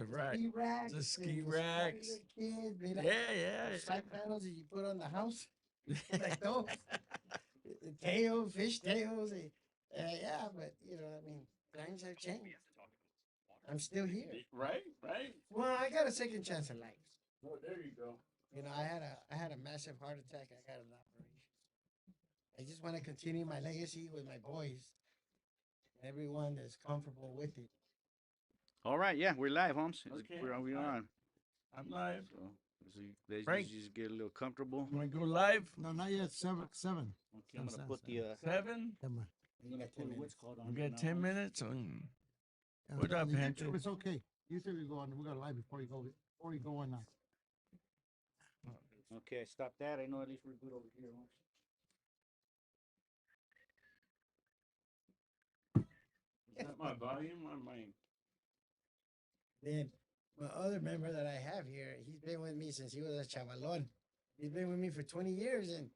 right. Ski racks. The ski and the racks. spider kids. They like Yeah, side panels that you put on the house. Like those. The tails, fish tails. Yeah, but you know, I mean, times have changed. I'm still here. Right, right. Well, I got a second chance in life. Oh, there you go. You know, I had a massive heart attack. I got an operation. I just want to continue my legacy with my boys. Everyone that's comfortable with it. All right, yeah, we're live, Holmes. Okay, We're on. I'm live. So let's Frank, just get a little comfortable. you want to go live? No, not yet. Seven. Okay, I'm gonna put the 7? Come on. You got 10 minutes. We got 10 minutes. What on up, the Hunter? YouTube, it's okay. YouTube, we go on. We got live before you go. Before you go on now. Okay, stop that. I know at least we're good over here. Holmes. Is that my volume on my? Then my other member that I have here, he's been with me since he was a chavalon. He's been with me for 20 years, and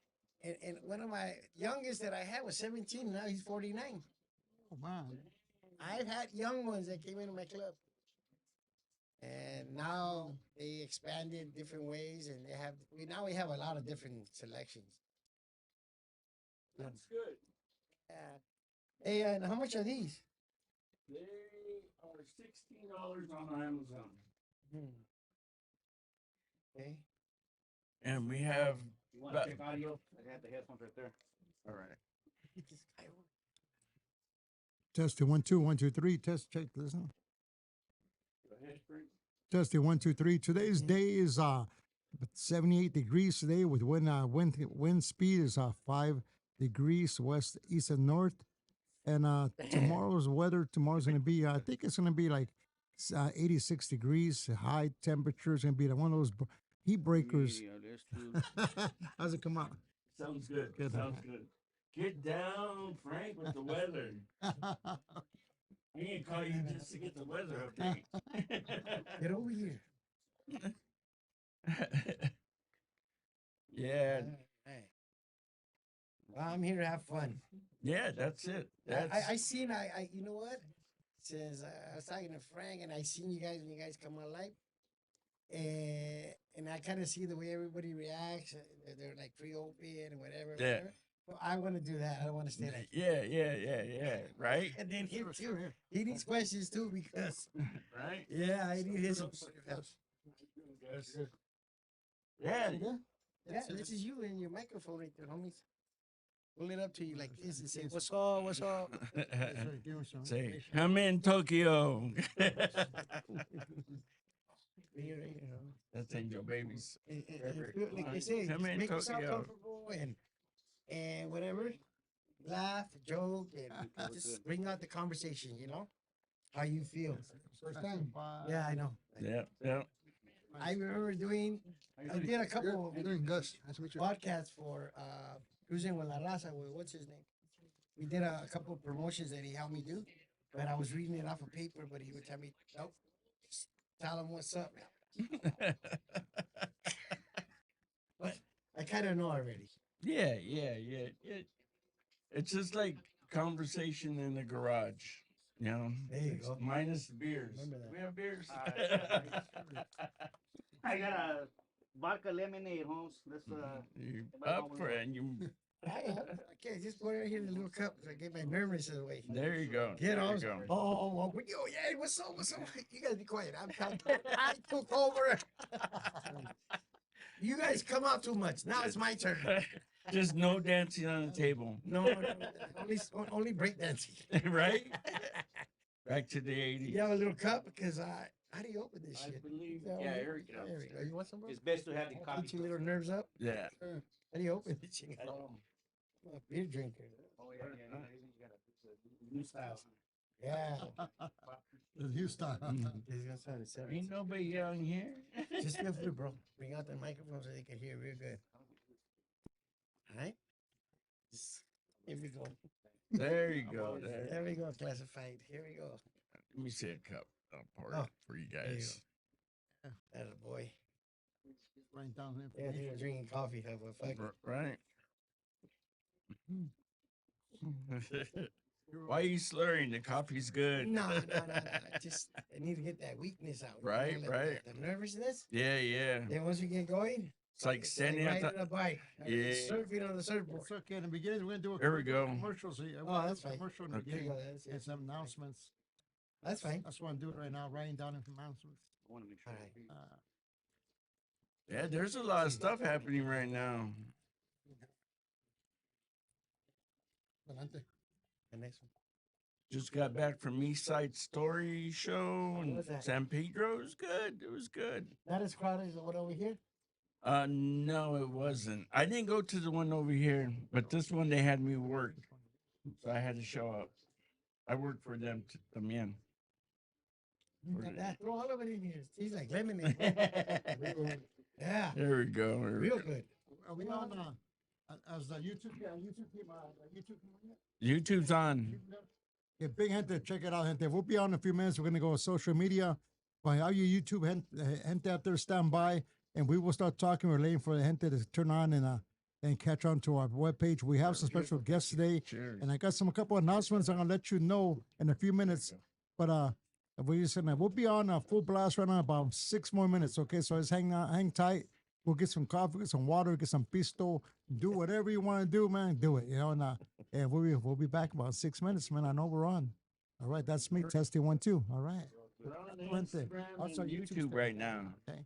one of my youngest that I had was 17. Now he's 49. Oh man. I've had young ones that came into my club, and now they expanded different ways, and we have a lot of different selections. That's good. Yeah. Hey, and how much are these? They are $16 on Amazon. Okay. And we have. You want to check audio? I have the headphones right there. All right. Get this guy over. Testing 1 2 1 2 3. Test check. Listen. Go ahead, Frank. Testing 1 2 3. Today's day is 78 degrees today with wind speed is 5 degrees west, east, and north. And tomorrow's gonna be I think it's gonna be like 86 degrees. High temperature is gonna be one of those heat breakers. Yeah, let's do. How's it come out? Sounds good. Good. Sounds good. Get down, Frank, with the weather. I'm gonna call you just to get the weather update. Get over here. Yeah, Hey. Well, I'm here to have fun. yeah, that's it. That's I seen you know what? Since I was talking to Frank and I seen you guys when you guys come on live, and I kind of see the way everybody reacts. They're like free open and whatever. Yeah. Whatever. Well, I want to do that. I don't want to stay like. yeah, right, And then him too. He needs questions too because right. yeah, I need his. Yes. Yeah, Yeah, this is you and your microphone right there, homies. Pull it up to you like this and say, "What's up? What's up?" Say, come in, Tokyo. That's Angel Babies. Like they say, Come just in, make yourself Tokyo. comfortable and whatever. Laugh, joke, and just bring out the conversation. You know how you feel. First time. Yeah, I know. Yeah. I remember I did a couple How you doing, Gus? Nice to meet you. podcasts for Cruising with La Raza. What's his name? We did a couple of promotions that he helped me do, but I was reading it off of paper, but he would tell me, nope, just tell him what's up. But I kind of know already. Yeah. It's just like conversation in the garage, you know. There you go. Minus the beers. Remember that. We have beers. I got a vodka lemonade, Holmes. Let's You up for it? And you. Okay, just put it right here in the little cup so I get my nervousness away. There you go. Get There on. you go. Oh, yo, yeah, what's up? You guys be quiet. I took over. You guys come out too much. Now it's my turn. Just no dancing on the table, No, only break dancing. right? Back to the 80s. You have a little cup because how do you open this I shit? believe. Yeah, Yeah, here we go. There we go. You want some, bro? It's best to have the Get copy. your little nerves up. Yeah. How do you open this thing? I'm a beer drinker. Oh yeah. You got a new style. Yeah. The new style. He's gonna sound the Ain't nobody young here. Just feel free, bro. Bring out the microphone so they can hear real good. All right. Here we go. There you go. There we go. Classified. Here we go. Let me see a cup. I'll pour Oh, it for you there you guys. That's a boy. Writing down Yeah, they were drinking coffee. How about fuck? Right. Why are you slurring? The coffee's good. No. Just I need to get that weakness out. Right, right. The nervousness. Yeah, yeah. Then once we get going, It's like standing at riding the. a bike, Yeah. surfing on the surfboard. It's okay. In the beginning, we're gonna do a There we go. commercial. So Oh, that's fine. commercial in the Okay. beginning That's and some announcements. That's fine. That's what I'm doing right now, writing down announcements. I want to make sure. All right. Yeah, there's a lot of stuff happening right now. Adelante. The next one. Just got back from East Side Story Show How in was that? San Pedro. It was good. It was good. Not as crowded as the one over here. No, it wasn't. I didn't go to the one over here, but this one they had me work, so I had to show up. I worked for them también. Throw all of it in here. He's like lemonade. Yeah, There we go. There we real go. good. Are we on as the YouTube? Yeah, YouTube came on. YouTube came on yet? YouTube's on. Yeah, big gente, check it out, gente. We'll be on in a few minutes. We're gonna go on social media. By all you YouTube gente out there, stand by, and we will start talking. We're waiting for the gente to turn on and catch on to our webpage. We have some special guests today, Cheers. and I got a couple announcements. I'm gonna let you know in a few minutes. But we'll be on a full blast right now, about 6 more minutes. Okay, so just hang tight. We'll get some coffee, get some water, get some pisto, do whatever you want to do, man. Do it, and we'll be back about 6 minutes, man. I know we're on. All right, that's me. Testing 1, 2. All right. We're on Wednesday. Instagram Also and YouTube YouTube stuff. right now. Okay.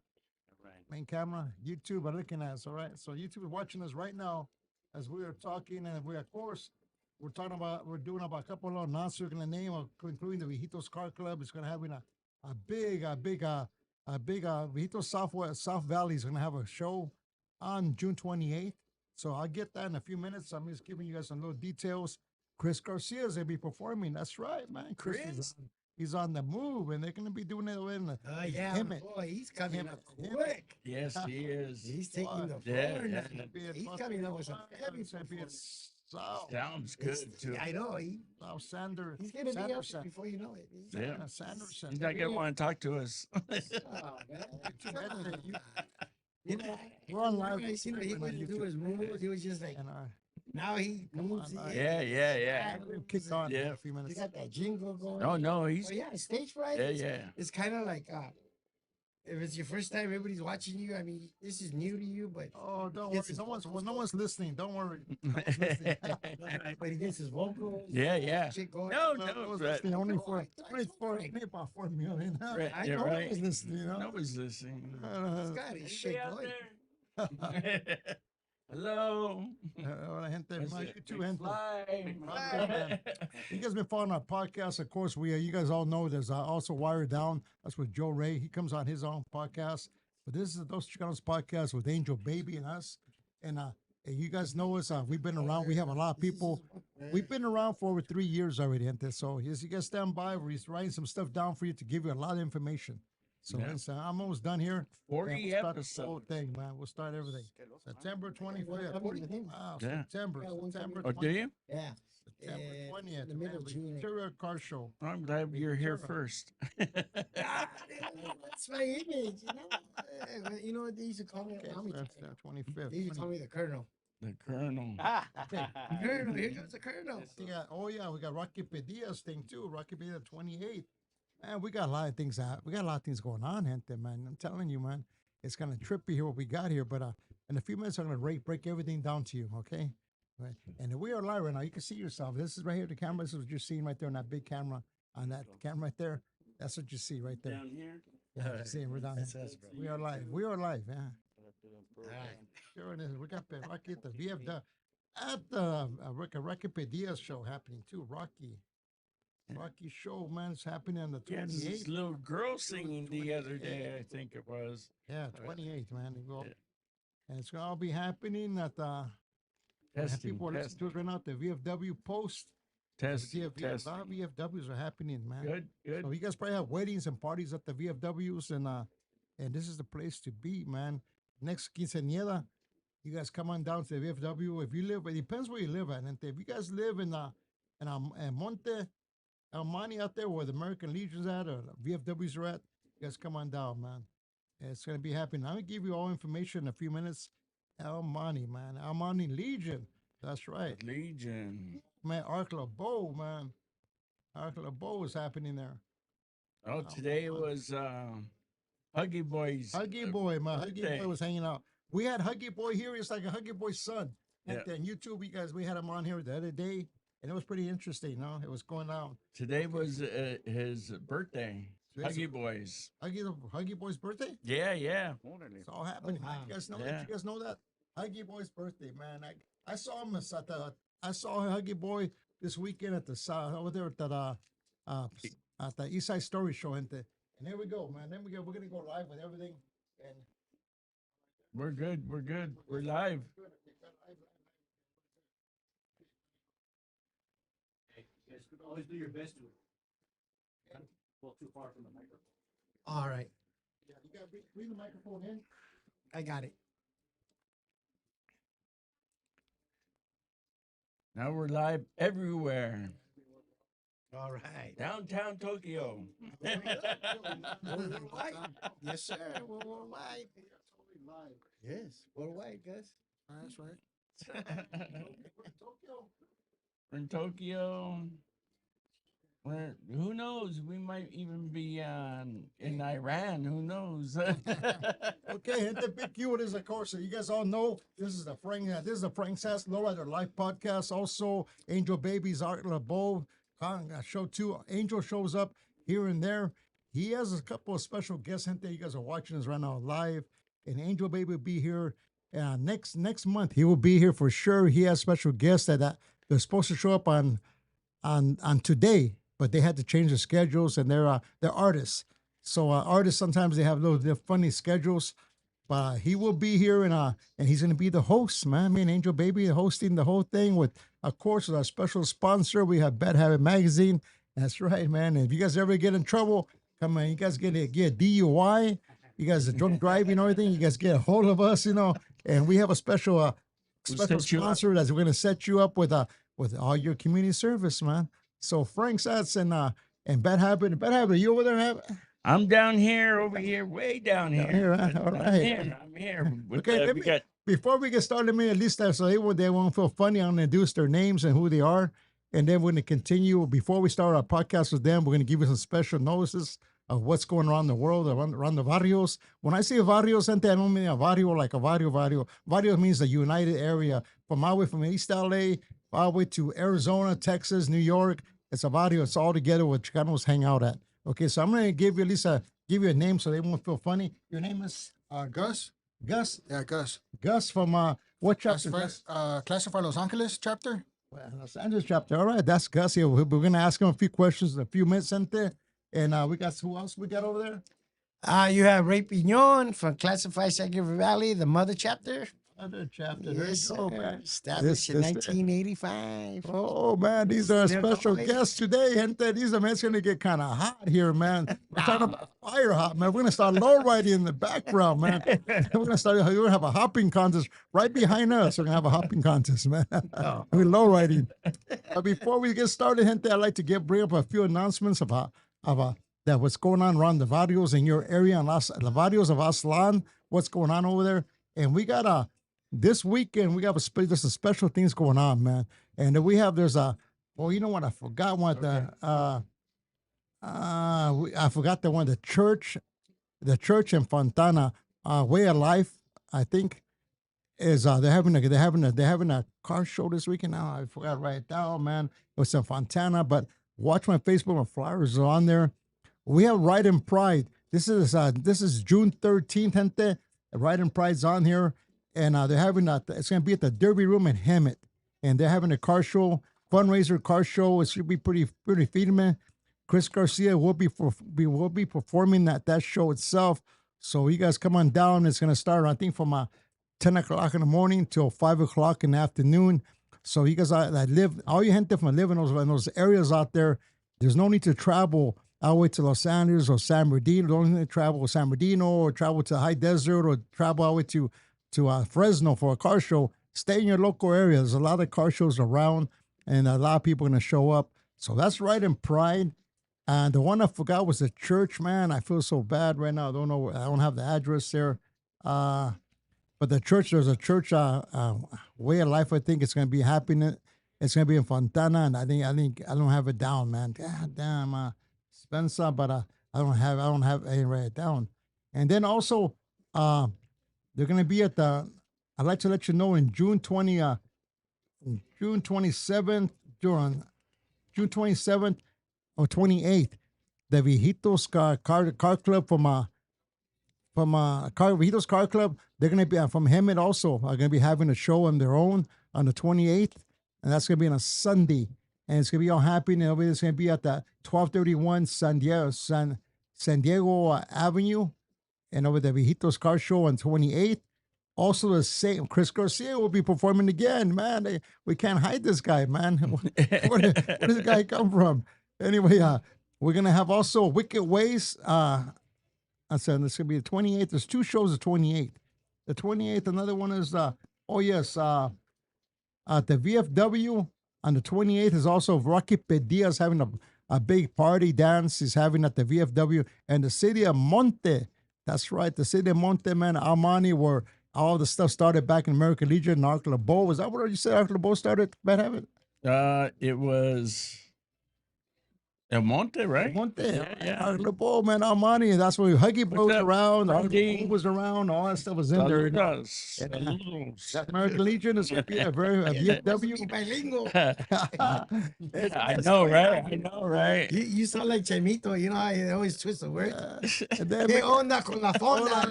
Right. Main camera, YouTube are looking at us. All right. So YouTube is watching us right now as we are talking, and of course, we're doing about a couple of announcements in the name of including the Viejitos Car Club. It's going to have a big Viejitos South Valley is going to have a show on June 28th. So I'll get that in a few minutes. I'm just giving you guys some little details. Chris Garcia is going to be performing. That's right, man. Chris? He's on the move, and they're going to be doing it in the Yeah, him it. boy, he's coming Him up it. quick. Yes, he is. He's taking the Yeah, floor now. yeah. He's coming up with some heavy South. Sounds good too. I know. South Sander. He's gonna be up Sanderson. before you know it. Yeah. Sanderson. He's not gonna want to talk to us. Oh, man. You know, We're on live. you see what he wouldn't do his moves. He was just like, And now he moves. on, Yeah. we'll kick on Yeah. in a few You minutes. got that jingle going. Oh no, he's Oh, yeah, stage fright. yeah. It's kind of like if it's your first time, everybody's watching you. I mean, this is new to you, but Oh, don't worry. Yes, it's- No one's listening. Don't worry. No one's listening. but he gets his vocals. Yeah. Shit going. No, No no, one's right. listening. Only Right. about 4 million. Right, I yeah, know right. Nobody's listening, Nobody's listening. He's got his shit Anybody out going. there? Hello. Hola, gente. That's My it. YouTube, Big gente. fly. Fly. You guys been following our podcast, of course. You guys all know there's also Wired Down. That's with Joe Ray. He comes on his own podcast. But this is Those Chicanos podcast with Angel Baby and us. And you guys know us. We've been around. We have a lot of people. We've been around for over 3 years already, gente. So you guys stand by. We're writing some stuff down for you to give you a lot of information. So Yeah. I'm almost done here. 40 And we'll start the episodes. whole thing, man. We'll start everything. September 25th. Wow, Yeah. September. Yeah, one September Oh, do you? Yeah. September 20th. in the middle of man, June. Interior Car Show. I'm glad you're here first. That's my image, you know. You know what they used to call me? Okay, How many that's times? 25th. They used to call me the Colonel. The Colonel. Colonel, here comes the Colonel. We got Rocky Pedia's thing too. Rocky Pedia 28th. Man, we got a lot of things out. We got a lot of things going on, gente, man. I'm telling you, man. It's kind of trippy here what we got here, but in a few minutes I'm gonna break everything down to you, okay? Right. And we are live right now. You can see yourself. This is right here, the camera. This is what you're seeing right there on that big camera. On that camera right there. That's what you see right there. Down here. Yeah, you see it. We're down That's here. us, bro. We are live. We are live, yeah. All right. Sure it is. We got the Rocky at the VFW at the Rockipedia show happening too. Rocky show, man. It's happening on the Yeah, 28th. this little girl singing the other day, I think it was. Yeah, 28th, man. Yeah. And it's gonna all be happening at the Testing, people are listening to it right now. The VFW post. testing. A lot of VFWs are happening, man. Good. So you guys probably have weddings and parties at the VFWs, and this is the place to be, man. Next quinceañera, you guys come on down to the VFW. If you live, it depends where you live at. And if you guys live in Monte Almani out there where the American Legion's at or the VFWs are at, you guys come on down, man. It's gonna be happening. I'm gonna give you all information in a few minutes. Almani, man. Almani Legion. That's right. Legion. Man, Arc LeBeau, man. Arc LeBeau is happening there. Oh, today was Huggy Boy's Huggy Boy, my Huggy birthday. Boy was hanging out. We had Huggy Boy here. It's like a Huggy Boy's son. Yeah. And YouTube, we had him on here the other day, and it was pretty interesting. No, it was going on. Today was his birthday. Today's Huggy Boy's. Huggy Boy's birthday. Yeah. Órale. It's all happening. wow. You guys know? Yeah. You guys know that Huggy Boy's birthday, man. I saw him at the. I saw Huggy Boy this weekend at the over there at the East Side Story Show, and there we go, man. Then we're gonna go live with everything, and We're good. We're live. You guys could always do your best to pull too far from the microphone. All right, Yeah, you gotta bring the microphone in. I got it. Now we're live everywhere. All right. Downtown Tokyo. Worldwide. Yes, sir. We're worldwide. Yes, worldwide, guys. That's right. We're in Tokyo. Who knows? We might even be in Iran. Who knows? Okay, hit the big Q. It is, of course. So you guys all know this is the Frank Sass Lowrider Live podcast. Also, Angel Baby's Art LeBeau show too. Angel shows up here and there. He has a couple of special guests. Gente, you guys are watching us right now live, and Angel Baby will be here next month. He will be here for sure. He has special guests that they're supposed to show up on today, but they had to change the schedules, and they're artists. So artists sometimes they have they're funny schedules, but he will be here, and he's gonna be the host, man. Me and Angel Baby hosting the whole thing with, of course, with our special sponsor. We have Bad Habit Magazine. That's right, man. And if you guys ever get in trouble, come on, you guys get a DUI, you guys are drunk driving and everything, you guys get a hold of us, and we have a special set you up. sponsor that's going to set you up with all your community service, man. So Frank Satz and Bad Habit, are you over there? I'm down here, over here, way down here. here, huh? All right. I'm here. Okay, let we me- got Before we get started, maybe at least so they won't feel funny, I'm going to introduce their names and who they are. And then we're going to continue. Before we start our podcast with them, we're going to give you some special notices of what's going on in the world, around the barrios. When I say barrios, gente, I don't mean a barrio like a barrio. Barrio means the united area. From East LA, all the way to Arizona, Texas, New York. It's a barrio. It's all together where Chicanos hang out at. Okay, so I'm going to give you at least give you a name so they won't feel funny. Your name is Gus. Gus. Yeah, Gus. Gus from what chapter? Classify Los Angeles chapter. Well, Los Angeles chapter. All right, that's Gus here. We're going to ask him a few questions in a few minutes, gente. And we got who else we got over there? You have Ray Pignon from Classified Sacred Valley, the mother chapter. Other chapter. There Yes, you go, sir. man. Established in This- 1985. Oh man, these are Still special going. guests today, gente. These are, man, it's gonna get kind of hot here, man. We're talking about fire hot, man. We're gonna start low riding in the background, man. We're gonna have a hopping contest right behind us. We're gonna have a hopping contest, man. We're low riding. But before we get started, gente, I'd like to bring up a few announcements about that what's going on around the barrios in your area, and the barrios of Aslan. What's going on over there? And we got this weekend, we got there's some special things going on, man. And then you know what? I forgot what I forgot the one, the church in Fontana, Way of Life, I think, is they're having a car show this weekend. Now I forgot to write it down, man. It was in Fontana, but watch my Facebook, my flyers are on there. We have Ride and Pride. This is June 13th, gente. Ride and Pride's on here. And they're having it's going to be at the Derby Room in Hemet. And they're having a car show, fundraiser car show. It should be pretty feeding. Chris Garcia will be performing that show itself. So you guys come on down. It's going to start, I think, from 10 o'clock in the morning till 5 o'clock in the afternoon. So you guys all you gente from live in those areas out there, there's no need to travel all the way to Los Angeles or San Bernardino. Don't need to travel to San Bernardino or travel to the high desert or travel all the way to Fresno for a car show. Stay in your local area. There's a lot of car shows around, and a lot of people are going to show up. So that's Ride and Pride. And the one I forgot was the church, man. I feel so bad right now. I don't have the address there. But there's a church, Way of Life, I think it's going to be happening It's gonna be in Fontana, and I think I don't have it down, man. God damn, Spencer, but I don't have it right down. And then also, uh, they're gonna be at the. I'd like to let you know in June 27th, during June 27th or 28th, the Viejitos car club from car Viejitos car club. They're gonna be from Hemet also are gonna be having a show on their own on the 28th, and that's gonna be on a Sunday, and it's gonna be all happening. It's gonna be at the 1231 San Diego Avenue, and over the Viejitos car show on 28th. Also, the same Chris Garcia will be performing again. Man, we can't hide this guy, man. Where does the guy come from? Anyway, we're gonna have also Wicked Ways. I said this gonna be the 28th. There's two shows the 28th. The 28th, another one is oh yes, at the VFW on the 28th is also Rocky Pedia's having a big party dance. He's having at the VFW and the city of Monte. That's right, the city of Monte, man, Armani, where all the stuff started back in American Legion, Arc LeBeau. Was that what you said? Arc LeBeau started Bad Habit? It was El Monte, right? Monte, Yeah. Arc LeBeau, man, Armani. And that's where Huggy Bro was up, around, Arc Randy? LeBeau was around, all that stuff was in there. Saludos. Yeah. Saludos. That American Legion is going to be a VFW. Bilingual. I know, right? I know, right? You sound like Chemito. You know how he always twists the word. And then ¿Qué onda con la fonda?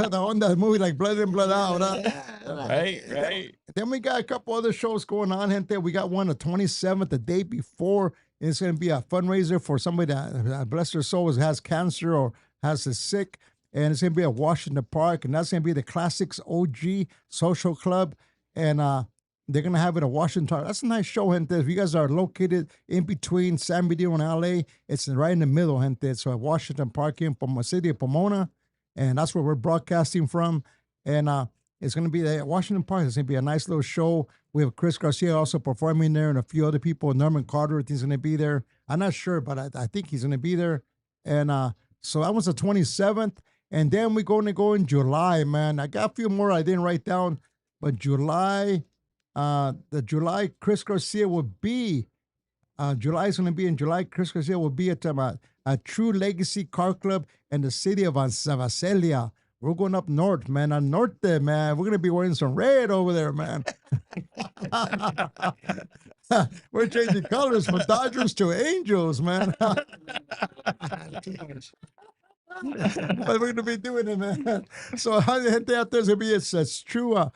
the Honda movie like Blood In, Blood Out. Huh? Right. Then we got a couple other shows going on, gente. We got one the 27th, the day before. It's going to be a fundraiser for somebody that, bless their soul, has cancer or has is sick. And it's going to be at Washington Park. And that's going to be the Classics OG Social Club. And they're going to have it at Washington Park. That's a nice show, gente. If you guys are located in between San Bernardino and LA, it's right in the middle, gente. So at Washington Park in the city of Pomona. And that's where we're broadcasting from. And it's going to be at Washington Park. It's going to be a nice little show. We have Chris Garcia also performing there and a few other people. Norman Carter, I think, is going to be there. I'm not sure, but I think he's going to be there. And so that was the 27th. And then we're going to go in July, man. I got a few more I didn't write down. But July, the July Chris Garcia will be, July is going to be in July. Chris Garcia will be at a True Legacy Car Club in the city of Visalia. We're going up north, man. On norte, man. We're going to be wearing some red over there, man. We're changing colors from Dodgers to Angels, man. But we're going to be doing it, man. So, gente out there's going to be, it's True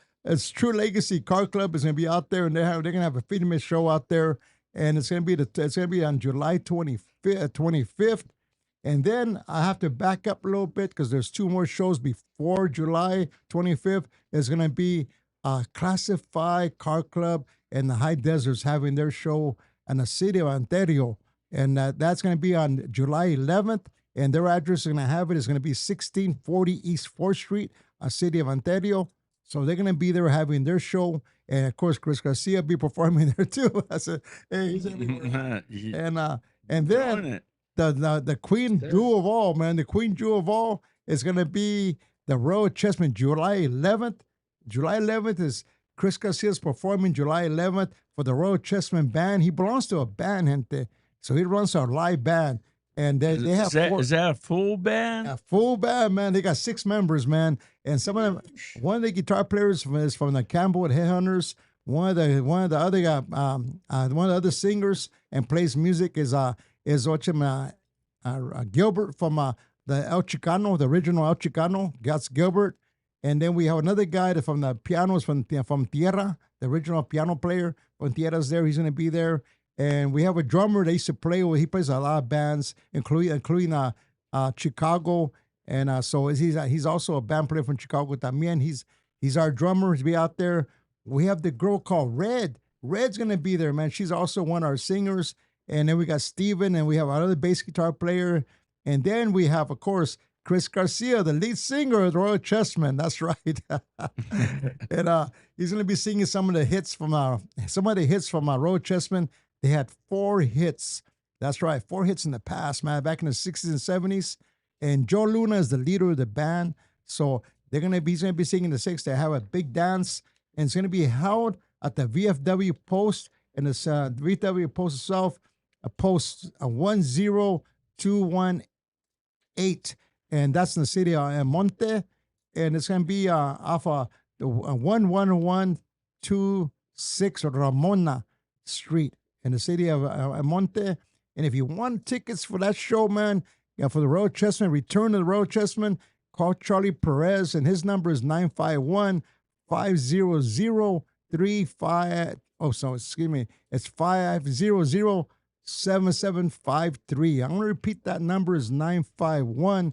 Legacy Car Club is going to be out there, and they're going to have a feeding show out there, and it's going to be on July 25th. And then I have to back up a little bit because there's two more shows before July 25th. There's going to be Classified Car Club and the High Deserts having their show in the city of Ontario. And that's going to be on July 11th. And their address is going to have it. It's going to be 1640 East 4th Street, a city of Ontario. So they're going to be there having their show. And, of course, Chris Garcia will be performing there, too. I said, hey, he's everywhere. And then the queen jewel of all, man, the queen jewel of all is going to be the Royal Chessman July 11th. July 11th is Chris Garcia's performing July 11th for the Royal Chessman Band. He belongs to a band, gente. So he runs our live band. And they have is that a full band? A full band, man. They got 6 members, man. And some of them, one of the guitar players is from the Campbell Headhunters. One of the other singers and plays music is Gilbert from the El Chicano, the original El Chicano. That's Gilbert. And then we have another guy from the pianos from Tierra, the original piano player from Tierra's there. He's going to be there. And we have a drummer they used to play with. He plays a lot of bands, including Chicago. And so he's also a band player from Chicago también. He's our drummer. He'll be out there. We have the girl called Red. Red's going to be there, man. She's also one of our singers. And then we got Steven, and we have another bass guitar player. And then we have, of course, Chris Garcia, the lead singer of the Royal Chessmen. That's right. And he's going to be singing some of the hits from Royal Chessmen. They had 4 hits. That's right, 4 hits in the past, man, back in the 60s and 70s. And Joe Luna is the leader of the band. So he's going to be singing the 6. They have a big dance, and it's going to be held at the VFW post, and it's VFW post itself, post 10218, and that's in the city of Monte, and it's gonna be off of the 11126 Ramona Street in the city of Monte. And if you want tickets for that show, man, yeah, for the Royal Chessman, Return of the Royal Chessman, call Charlie Perez, and his number is 951 500 35. Oh, so excuse me, it's 500 7753. I'm going to repeat that number is 951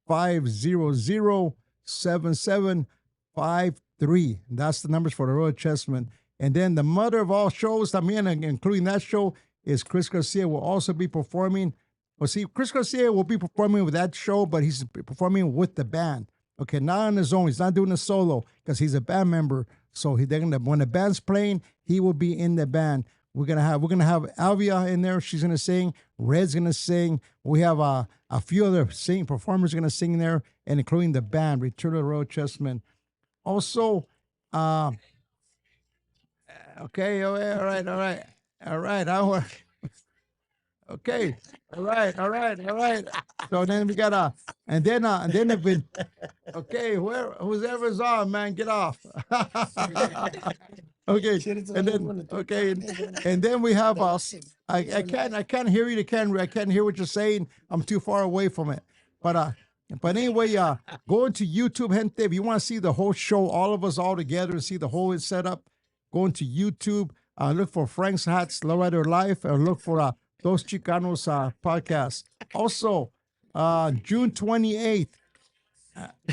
500 7753. That's the numbers for the Royal Chessman. And then the mother of all shows, también, including that show, is Chris Garcia will also be performing. Well, see, Chris Garcia will be performing with that show, but he's performing with the band. Okay, not on his own. He's not doing a solo because he's a band member. So when the band's playing, he will be in the band. We're gonna have Alvia in there. She's gonna sing. Red's gonna sing. We have a few other performers gonna sing there, and including the band, Return of the Royal Chessmen. Also, okay, all right. Okay, all right. So then we got and then if we, okay, whoever's on, man, get off. Okay, and then we have I can't hear you. I can't hear what you're saying. I'm too far away from it. But anyway, go into YouTube, gente. If you want to see the whole show, all of us all together, and see the whole setup, go into YouTube. Look for Frank's Hats, Lowrider Life, or look for Those Chicanos podcast. Also, June 28th.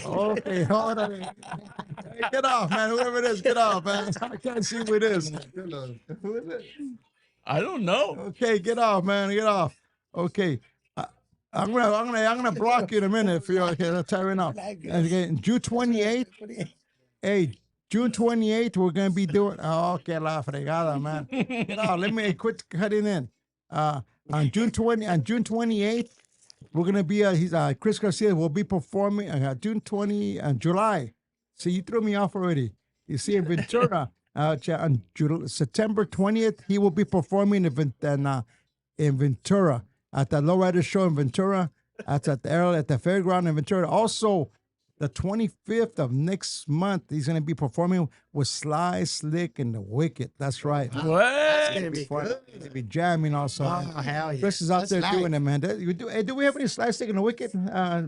Okay, hold on. Hey, get off, man. Whoever it is, get off, man. I can't see who it is. Who is it? I don't know. Okay, get off, man. Get off. Okay. I'm gonna block you in a minute for you. Okay, that's right now. Okay, June 28th. Hey, June 28th, we're gonna be doing. Oh, okay, la fregada, man. Get off. Let me quit cutting in. On June 28th, we're gonna be Chris Garcia will be performing June 20 and July. See, you threw me off already. You see, in Ventura, on September 20th, he will be performing in Ventura at the Lowrider Show in Ventura. That's at the fairground in Ventura. Also, the 25th of next month, he's going to be performing with Sly, Slick, and the Wicked. That's right. What? It's gonna be good. He'll be jamming also. Oh, hell yeah. Chris is out That's there live. doing it, man. Do we have any Sly, Slick, and the Wicked?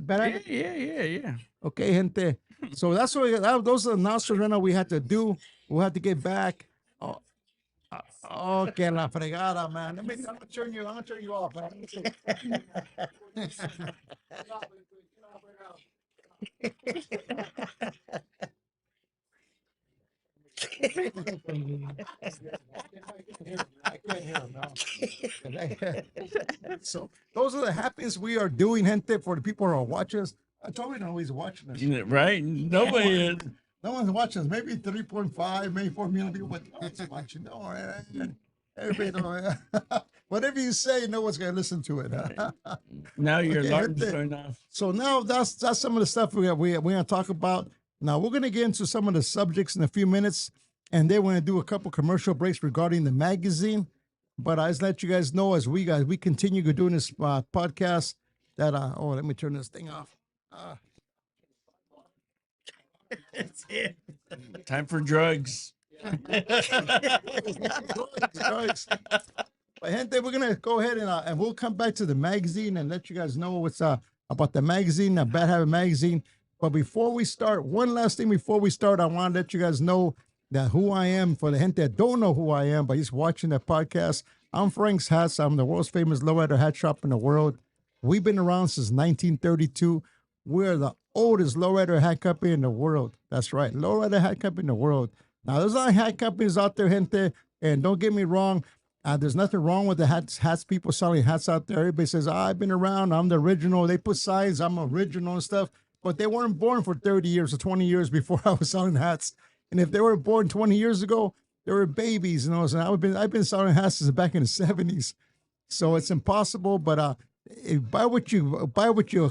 Bad Yeah. Okay, gente. So that's what those are the announcements right now we had to do. We'll have to get back. Oh, okay, la fregada, man. I'm gonna turn you off, man. I can't hear him now. So those are the happiest we are doing, gente, for the people who are watching us. I told you nobody's watching us. Right? Nobody is. No one's watching us. Maybe 3.5, maybe 4 million people, but no one's watching. Don't worry. Everybody know. Whatever you say, no one's gonna listen to it. Now your Okay, alarm's gente. going off. So now that's some of the stuff we're gonna talk about. Now we're gonna get into some of the subjects in a few minutes, and then we're gonna do a couple commercial breaks regarding the magazine. But I just let you guys know as we continue doing this podcast that let me turn this thing off. That's it. Time for drugs. Drugs. But gente, we're gonna go ahead and we'll come back to the magazine and let you guys know what's about the magazine, the Bad Habit magazine. But before we start, one last thing before we start, I want to let you guys know that who I am for the gente that don't know who I am, but he's watching the podcast. I'm Frank's Hats. I'm the world's famous lowrider hat shop in the world. We've been around since 1932. We're the oldest lowrider hat company in the world. That's right, lowrider hat company in the world. Now, there's a lot of hat companies out there, gente, and don't get me wrong. There's nothing wrong with the hats people selling hats out there. Everybody says, I've been around. I'm the original. They put signs, I'm original and stuff. But they weren't born for 30 years or 20 years before I was selling hats. And if they were born 20 years ago, they were babies. You know, so I've been selling hats since back in the 70s. So it's impossible. But buy what you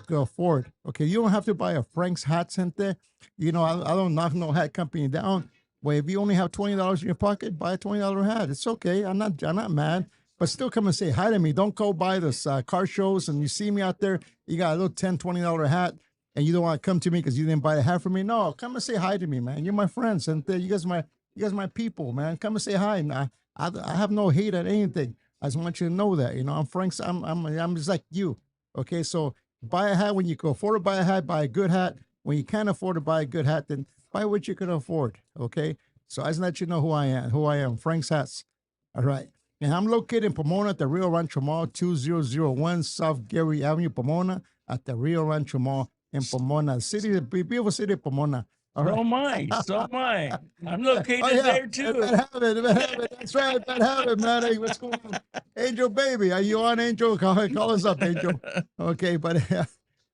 afford. Okay, you don't have to buy a Frank's Hats, gente. You know, I don't knock no hat company down. Well, if you only have $20 in your pocket, buy a $20 hat. It's okay. I'm not mad. But still come and say hi to me. Don't go by this car shows and you see me out there, you got a little $10, $20 hat, and you don't want to come to me because you didn't buy a hat for me. No, come and say hi to me, man. You're my friends, and you guys my people, man. Come and say hi. And I have no hate at anything. I just want you to know that. I'm Frank's. I'm just like you. Okay, so buy a hat when you can afford to buy a hat. Buy a good hat. When you can't afford to buy a good hat, then buy what you can afford. Okay, so I just let you know who I am. Who I am. Frank's Hats. All right. And I'm located in Pomona at the Rio Rancho Mall, 2001 South Gary Avenue, Pomona, at the Rio Rancho Mall in Pomona, beautiful city of Pomona. All So right. am I. So am I. I'm Oh located yeah, there and too. Bad Habit, Bad Habit. That's right, Bad Habit, man. Hey, what's going on, Angel baby? Are you on, Angel? Call us up, Angel. Okay, but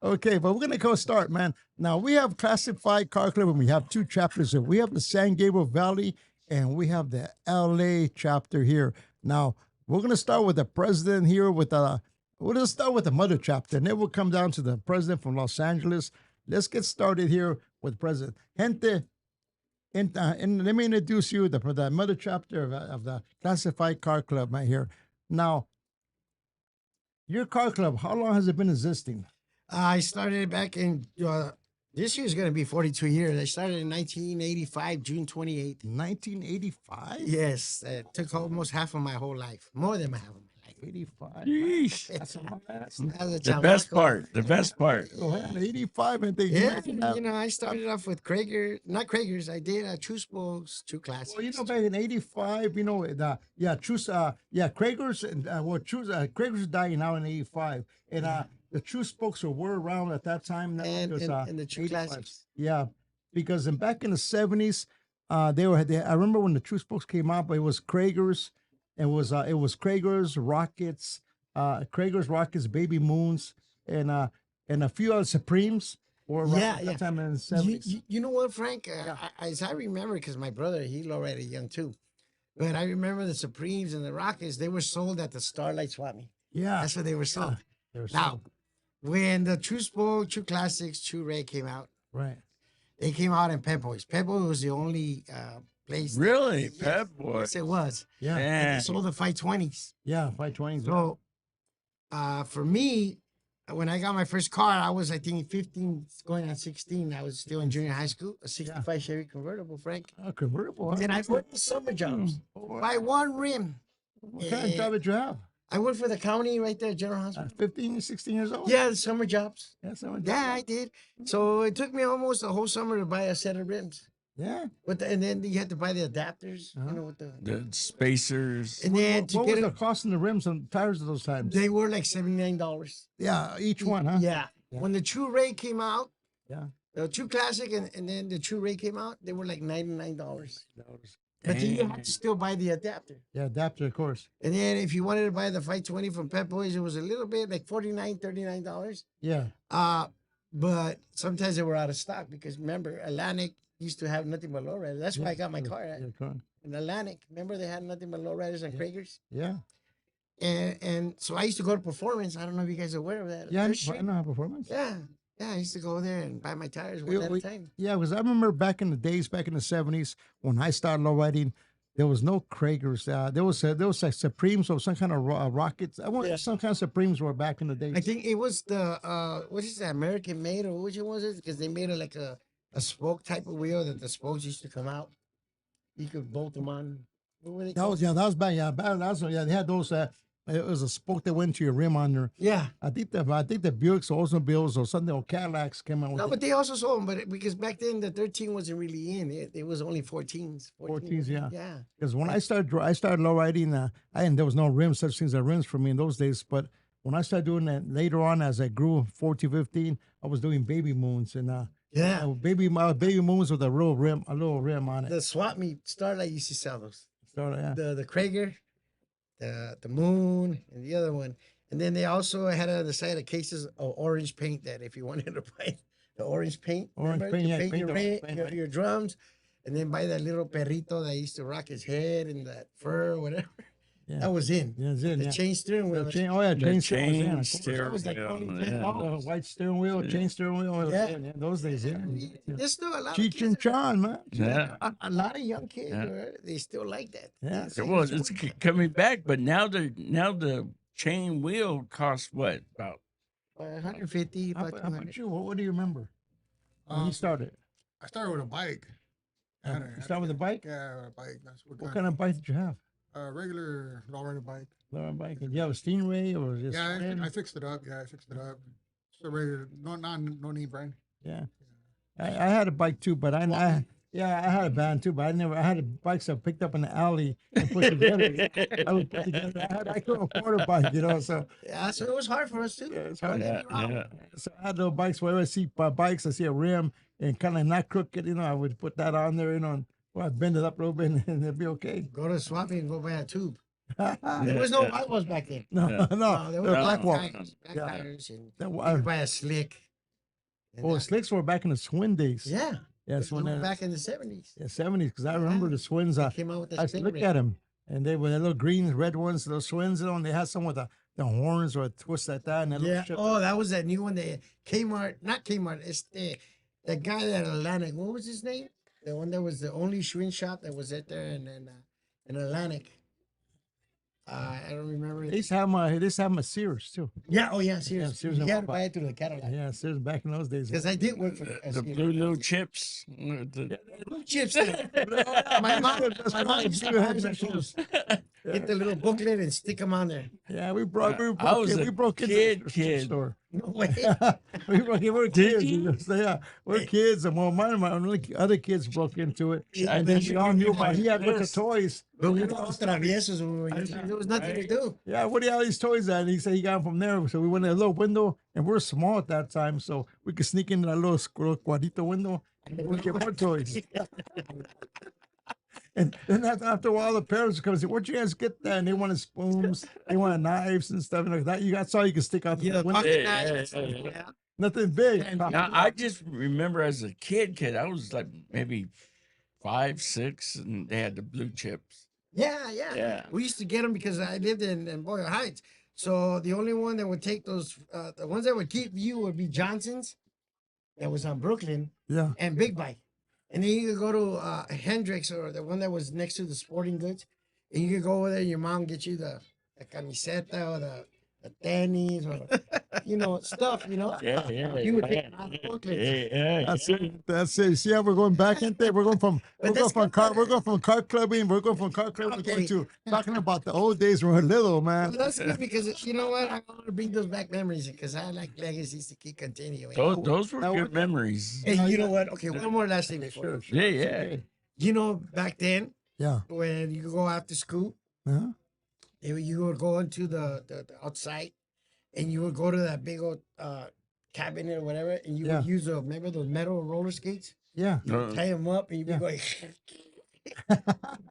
okay, but we're gonna go start, man. Now we have Classified Car Club, and we have two chapters here. We have the San Gabriel Valley, and we have the LA chapter here. Now we're gonna start with the president here with the. We're gonna start with the mother chapter, and then we'll come down to the president from Los Angeles. Let's get started here with President Gente. And let me introduce you the mother chapter of the Classified Car Club right here. Now, your car club, how long has it been existing? I started back in, this year's going to be 42 years. I started in 1985, June 28th. 1985? Yes, it took almost half of my whole life, more than my half of my life. 85. Yeesh. As a The best chamaco. part. The best part. Go ahead, 85, and they Yeah, I started off with not Krager's. I did True Spokes, True Classics. Well, back in '85, Krager's and Krager's is dying now in '85, and the True Spokes were around at that time. Now, and, because, and, and the True 85. Classics. Yeah, because back in the '70s, I remember when the True Spokes came out, but it was Krager's. It was Krager's, Rockets, Baby Moons, and a few other Supremes were around Yeah, at yeah. that time in the You, '70s. you know what, Frank? Yeah. As I remember, because my brother, he already young too. But I remember the Supremes and the Rockets, they were sold at the Starlight Swap Meet. Yeah, That's where they were sold. they were Now, sold. when the True Spoke, True Classics, True Ray came out, Right. they came out in Pep Boys. Pep Boys was the only place. Really? Yes. Pep Boy. Yes, it was. Yeah. And Man. they sold the 520s. Yeah, 520s. So for me, when I got my first car, I was, I think, 15, going on 16. I was still in junior high school, a 65 Chevy convertible, Frank. Convertible. Huh? And I worked the summer jobs. By one rim. What kind of job did you have? I worked for the county right there, General Hospital. 15, 16 years old? Yeah, the summer jobs. Yeah, someone Yeah, I did. So it took me almost a whole summer to buy a set of rims. Yeah. And then you had to buy the adapters, Uh-huh. with the. The spacers. And then What to was get the it, cost of the rims and tires of those times? they were like $79. Yeah, each one, huh? Yeah. Yeah. When the True Ray came out, Yeah. the True Classic and then the True Ray came out, they were like $99. But then you Dang. had to still buy the adapter. Yeah, adapter, of course. And then if you wanted to buy the 520 from Pep Boys, it was a little bit like $49, $39. Yeah. But sometimes they were out of stock because remember, Atlantic used to have nothing but lowriders. That's why I got my car at Yeah, car. in Atlantic. Remember they had nothing but lowriders and Kragers? Yeah. And so I used to go to Performance. I don't know if you guys are aware of that. Yeah, Third I Street. know how performance. Yeah. Yeah, I used to go there and buy my tires one We- at we- a time. Yeah, because I remember back in the days, back in the '70s, when I started low riding, there was no Kragers. There was like Supremes or some kind of rockets. Yeah. Some kind of Supremes were back in the days. I think it was the what is that, American made, or which one was it? Because they made it like a spoke type of wheel that the spokes used to come out. You could bolt them on. What were they called? that was back. Yeah, they had those. It was a spoke that went to your rim on there. Yeah. I think the Buicks, Oldsmobiles, or something, or Cadillacs came out with No, but they also sold them, because back then the 13 wasn't really in. It was only 14s. 14s, yeah. Yeah. Because when I started low riding, there was no rims, such things as rims for me in those days. But when I started doing that later on, as I grew 14, 15, I was doing baby moons and Yeah. baby moons with a little rim on it. The swap meet Starlight used to sell those. So, yeah. The Krager, the Moon, and the other one. And then they also had on the side of cases of orange paint that if you wanted to buy the orange paint, Orange remember, paint, to yeah, paint paint your, the- paint it. your drums, and then buy that little perrito that used to rock his head and that fur or whatever. Yeah. That was in. Yeah, it's in, The yeah. chain steering wheel. The chain, oh yeah, The chain steering was in, of chain course. steering was like wheel, only yeah. $10. The white steering wheel, chain steering wheel. it was Yeah. in, those days, yeah. There's still a lot of Cheech kids. and Chong, man. Yeah. A lot of young kids, Yeah. they still like that. Yeah. They say Well, it's it's working. coming back, but now the chain wheel costs what about? 150, How about about 200. you? What do you remember when you started? I started with a bike. I had You to started with a get- bike? Yeah, a bike. That's What kind of bike did you have? regular lowrider bike. Lowrider bike. Did you have a Stingray or just Yeah, Swim? I fixed it up. Yeah, I fixed it up. Just a regular, no name brand. Yeah, I had a bike too, but I had a van too, but I had bikes I picked up in the alley and put together. I would put together. I couldn't afford a bike, so Yeah, so it was hard for us too. yeah, it's hard. Yeah, yeah. So I had those bikes. Wherever I see bikes, I see a rim and kind of not crooked. I would put that on there. And I'd bend it up a little bit, and it'd be okay. Go to Swampy and go buy a tube. no, There was no bylaws back then. no, Yeah. There they're was black black walk. tires, black Yeah. tires, and That you wa- could buy a slick. And Well, that- slicks were back in the Swin days. yeah, Yeah, it Swin. was back in the 70s. Yeah, 70s. Because I remember the Swins. They came out with the I slick looked rim. at them, and they were the little green, red ones, those Swins. And they had some with the horns or a twist like that. And that little Yeah. shit. Oh, that was that new one. The Kmart, not Kmart. It's the guy at Atlantic. What was his name? The one that was the only Schwinn shop that was at there in Atlantic. I don't remember. They used to have them at Sears too. Yeah. Oh, yeah. Seriously. Yeah, Sears You and had to Walmart. buy it through the Cadillac. Yeah, Sears back in those days. Because I did work for The Sears. blue little chips. Blue chips. My mom used to buy those. Get the little booklet and stick them on there. Yeah, we broke I was we a broke into the thrift kid. store. No way. we were Did kids. you? Yeah, we're kids, and my only other kids broke into it. Yeah, And then but we you all knew knew about. He had a bunch of this. toys. But we were all traviesos when we were young. There was nothing to do. Yeah, where do you have these toys at? And he said he got them from there. So we went in a little window, and we were small at that time, so we could sneak into that little cuadrito window and we get more toys. And then after a while, the parents would come and say, "Where'd you guys get that?" And they wanted spoons, they wanted knives and stuff like that. That's all you could stick out the Yeah, window. pocket Yeah, knives. yeah, yeah. Yeah. Nothing big. And Now, I just remember as a kid, I was like maybe 5, 6, and they had the blue chips. Yeah. Yeah. We used to get them because I lived in Boyle Heights. So the only one that would take those, the ones that would keep you would be Johnson's, that was on Brooklyn, Yeah, and Big Bike. And then you could go to Hendrix or the one that was next to the sporting goods. And you could go over there, your mom get you the camiseta or the tennis or, stuff, Yeah, yeah. You would yeah, take my booklets. yeah. that's it. That's it. See how we're going back into it? We're going from that's good. we're going from car clubbing. We're going from car clubbing Okay. to talking about the old days when we were little, man. Well, that's good because you know what? I want to bring those back memories because I like legacies to keep continuing. Those were Now, good memories. And you know what? Okay, one more last thing before. Yeah, yeah. You know, back then Yeah. when you go after school, Uh-huh. you would go into the outside, and you would go to that big old cabinet or whatever, and you Yeah. would use remember those metal roller skates? Yeah. Tie them up, and you'd be Yeah. going.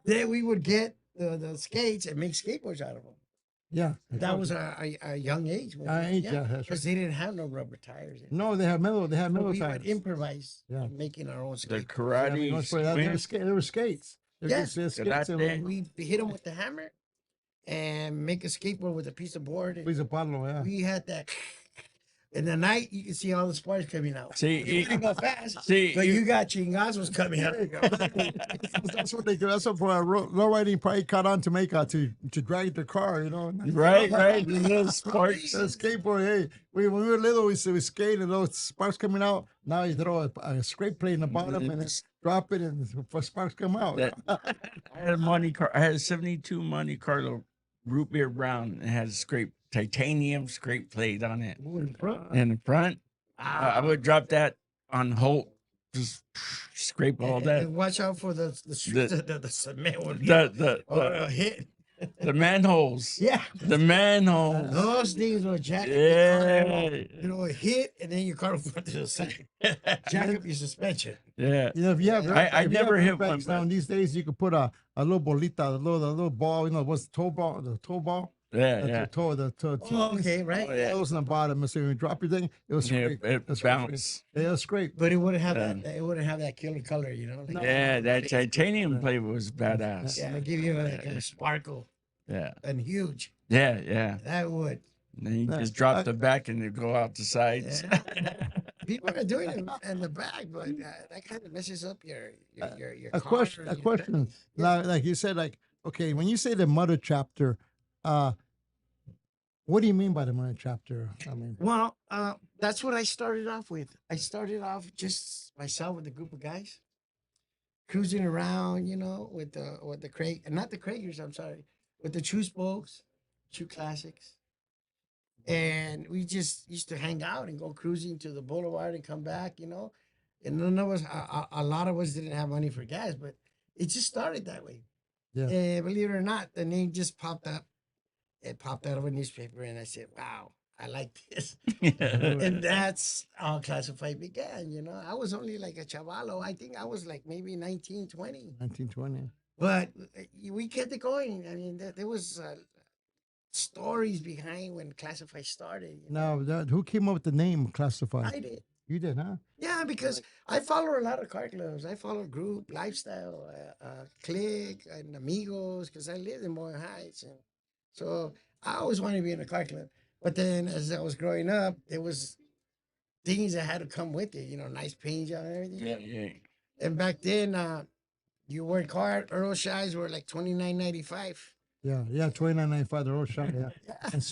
Then we would get the skates and make skateboards out of them. Yeah. That was our young age. Our age, yeah, that's right. because they didn't have no rubber tires. No, they have metal. They have So metal we tires. would improvise Yeah. making our own The skates. Yeah, we karate. went for that. There were skates. There Yeah. just, skates Karate. and We hit them with the hammer and make a skateboard with a piece of board. piece of palo, yeah. We had that. In the night, you can see all the sparks coming out. See, You didn't go fast. see, But you got chingazos coming out. That's what they do. That's what low riding probably caught on to make to drag the car, right. The little sparks. The skateboard, hey, when we were little, we skate and those sparks coming out. Now you throw a scrape plate in the bottom and then drop it and sparks come out. That- I had a Monte Carlo. I had a '72 Monte Carlo root beer brown. It had a titanium scrape plate on it in the front. I would drop that on Holt, just scrape all that. And watch out for the cement would The hit. the manholes. Yeah. The manholes. Those things will jack up your Yeah. car. Hit, and then your car will put to the side. Jack up your suspension. Yeah. If you have, I if you never have hit airbags one, now these days, you could put a little bolita, the little ball, what's the toe ball? Yeah. The Yeah. toe. Oh, okay, right. Oh, yeah. Those in the bottom. So when you drop your thing, it was Yeah, scrape. it It'll scrape. bounce. Yeah, it'll scrape. But it wouldn't have Yeah. that. It wouldn't have that killer color, like- Yeah, that titanium plate was badass. Yeah, they give you like a sparkle. Yeah. and huge. Yeah. Yeah. That would. And then you Yeah, just drop I- the back and you go out the sides. Yeah. People are doing it in the back, but that kind of messes up your a car. question. and A your question. tracks. Yeah. Like you said, like okay, when you say the mother chapter, uh, what do you mean by the mother chapter? I mean, Well, that's what I started off with. I started off just myself with a group of guys cruising around, with the Craig, not the Kragers. I'm sorry, with the True Spokes, True Classics, and we just used to hang out and go cruising to the boulevard and come back. And none of us, a lot of us didn't have money for gas, but it just started that way. yeah. And believe it or not, the name just popped up. It popped out of a newspaper, and I said, "Wow, I like this." And that's how Classified began. I was only like a chavalo. I think I was like maybe 19, 20. 1920. But we kept it going. I mean, there was stories behind when Classified started. Now, who came up with the name Classified? I did. You did, huh? Yeah, because I follow a lot of car clubs. I follow Group, Lifestyle, Click, and Amigos, because I lived in Boyle Heights. And so I always wanted to be in a car club. But then as I was growing up, there was things that had to come with it, nice paint job and everything. Yeah. Yeah. And back then, you work hard. Earl Shies were like $29.95. Yeah. 29.95 the road shot. Yeah. Yeah. And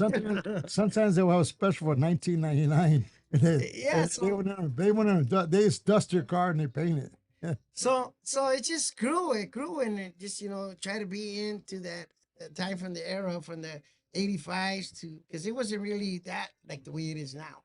sometimes they will have a special for 19.99. And Yeah, they went in, they just dust your car and they paint it. Yeah. So it just grew. It grew, and it just try to be into that time from the era from the '85s to, because it wasn't really that like the way it is now.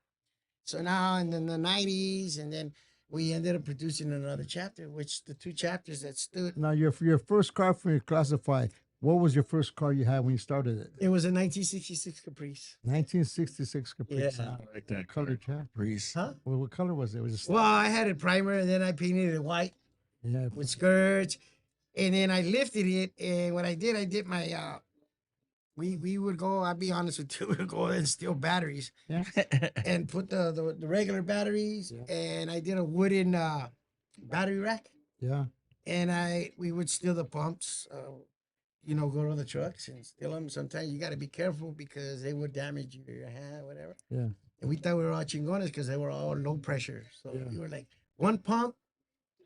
So now and then the '90s, and then we ended up producing another chapter, which the two chapters that stood. Now, your first car from your Classified, what was your first car you had when you started it? It was a 1966 Caprice. 1966 Caprice. Yeah. I like that Color chap. Priest. Huh? Well, what color was it? Was it Well, I had it primer, and then I painted it white yeah. with skirts, and then I lifted it. And what I did my we would go. I'll be honest with you, we would go and steal batteries Yeah. and put the regular batteries, Yeah. and I did a wooden battery rack, Yeah. and we would steal the pumps. Go to the trucks and steal them. Sometimes you got to be careful because they would damage your hand, whatever. Yeah. And we thought we were all chingones because they were all low pressure. So Yeah. we were like one pump,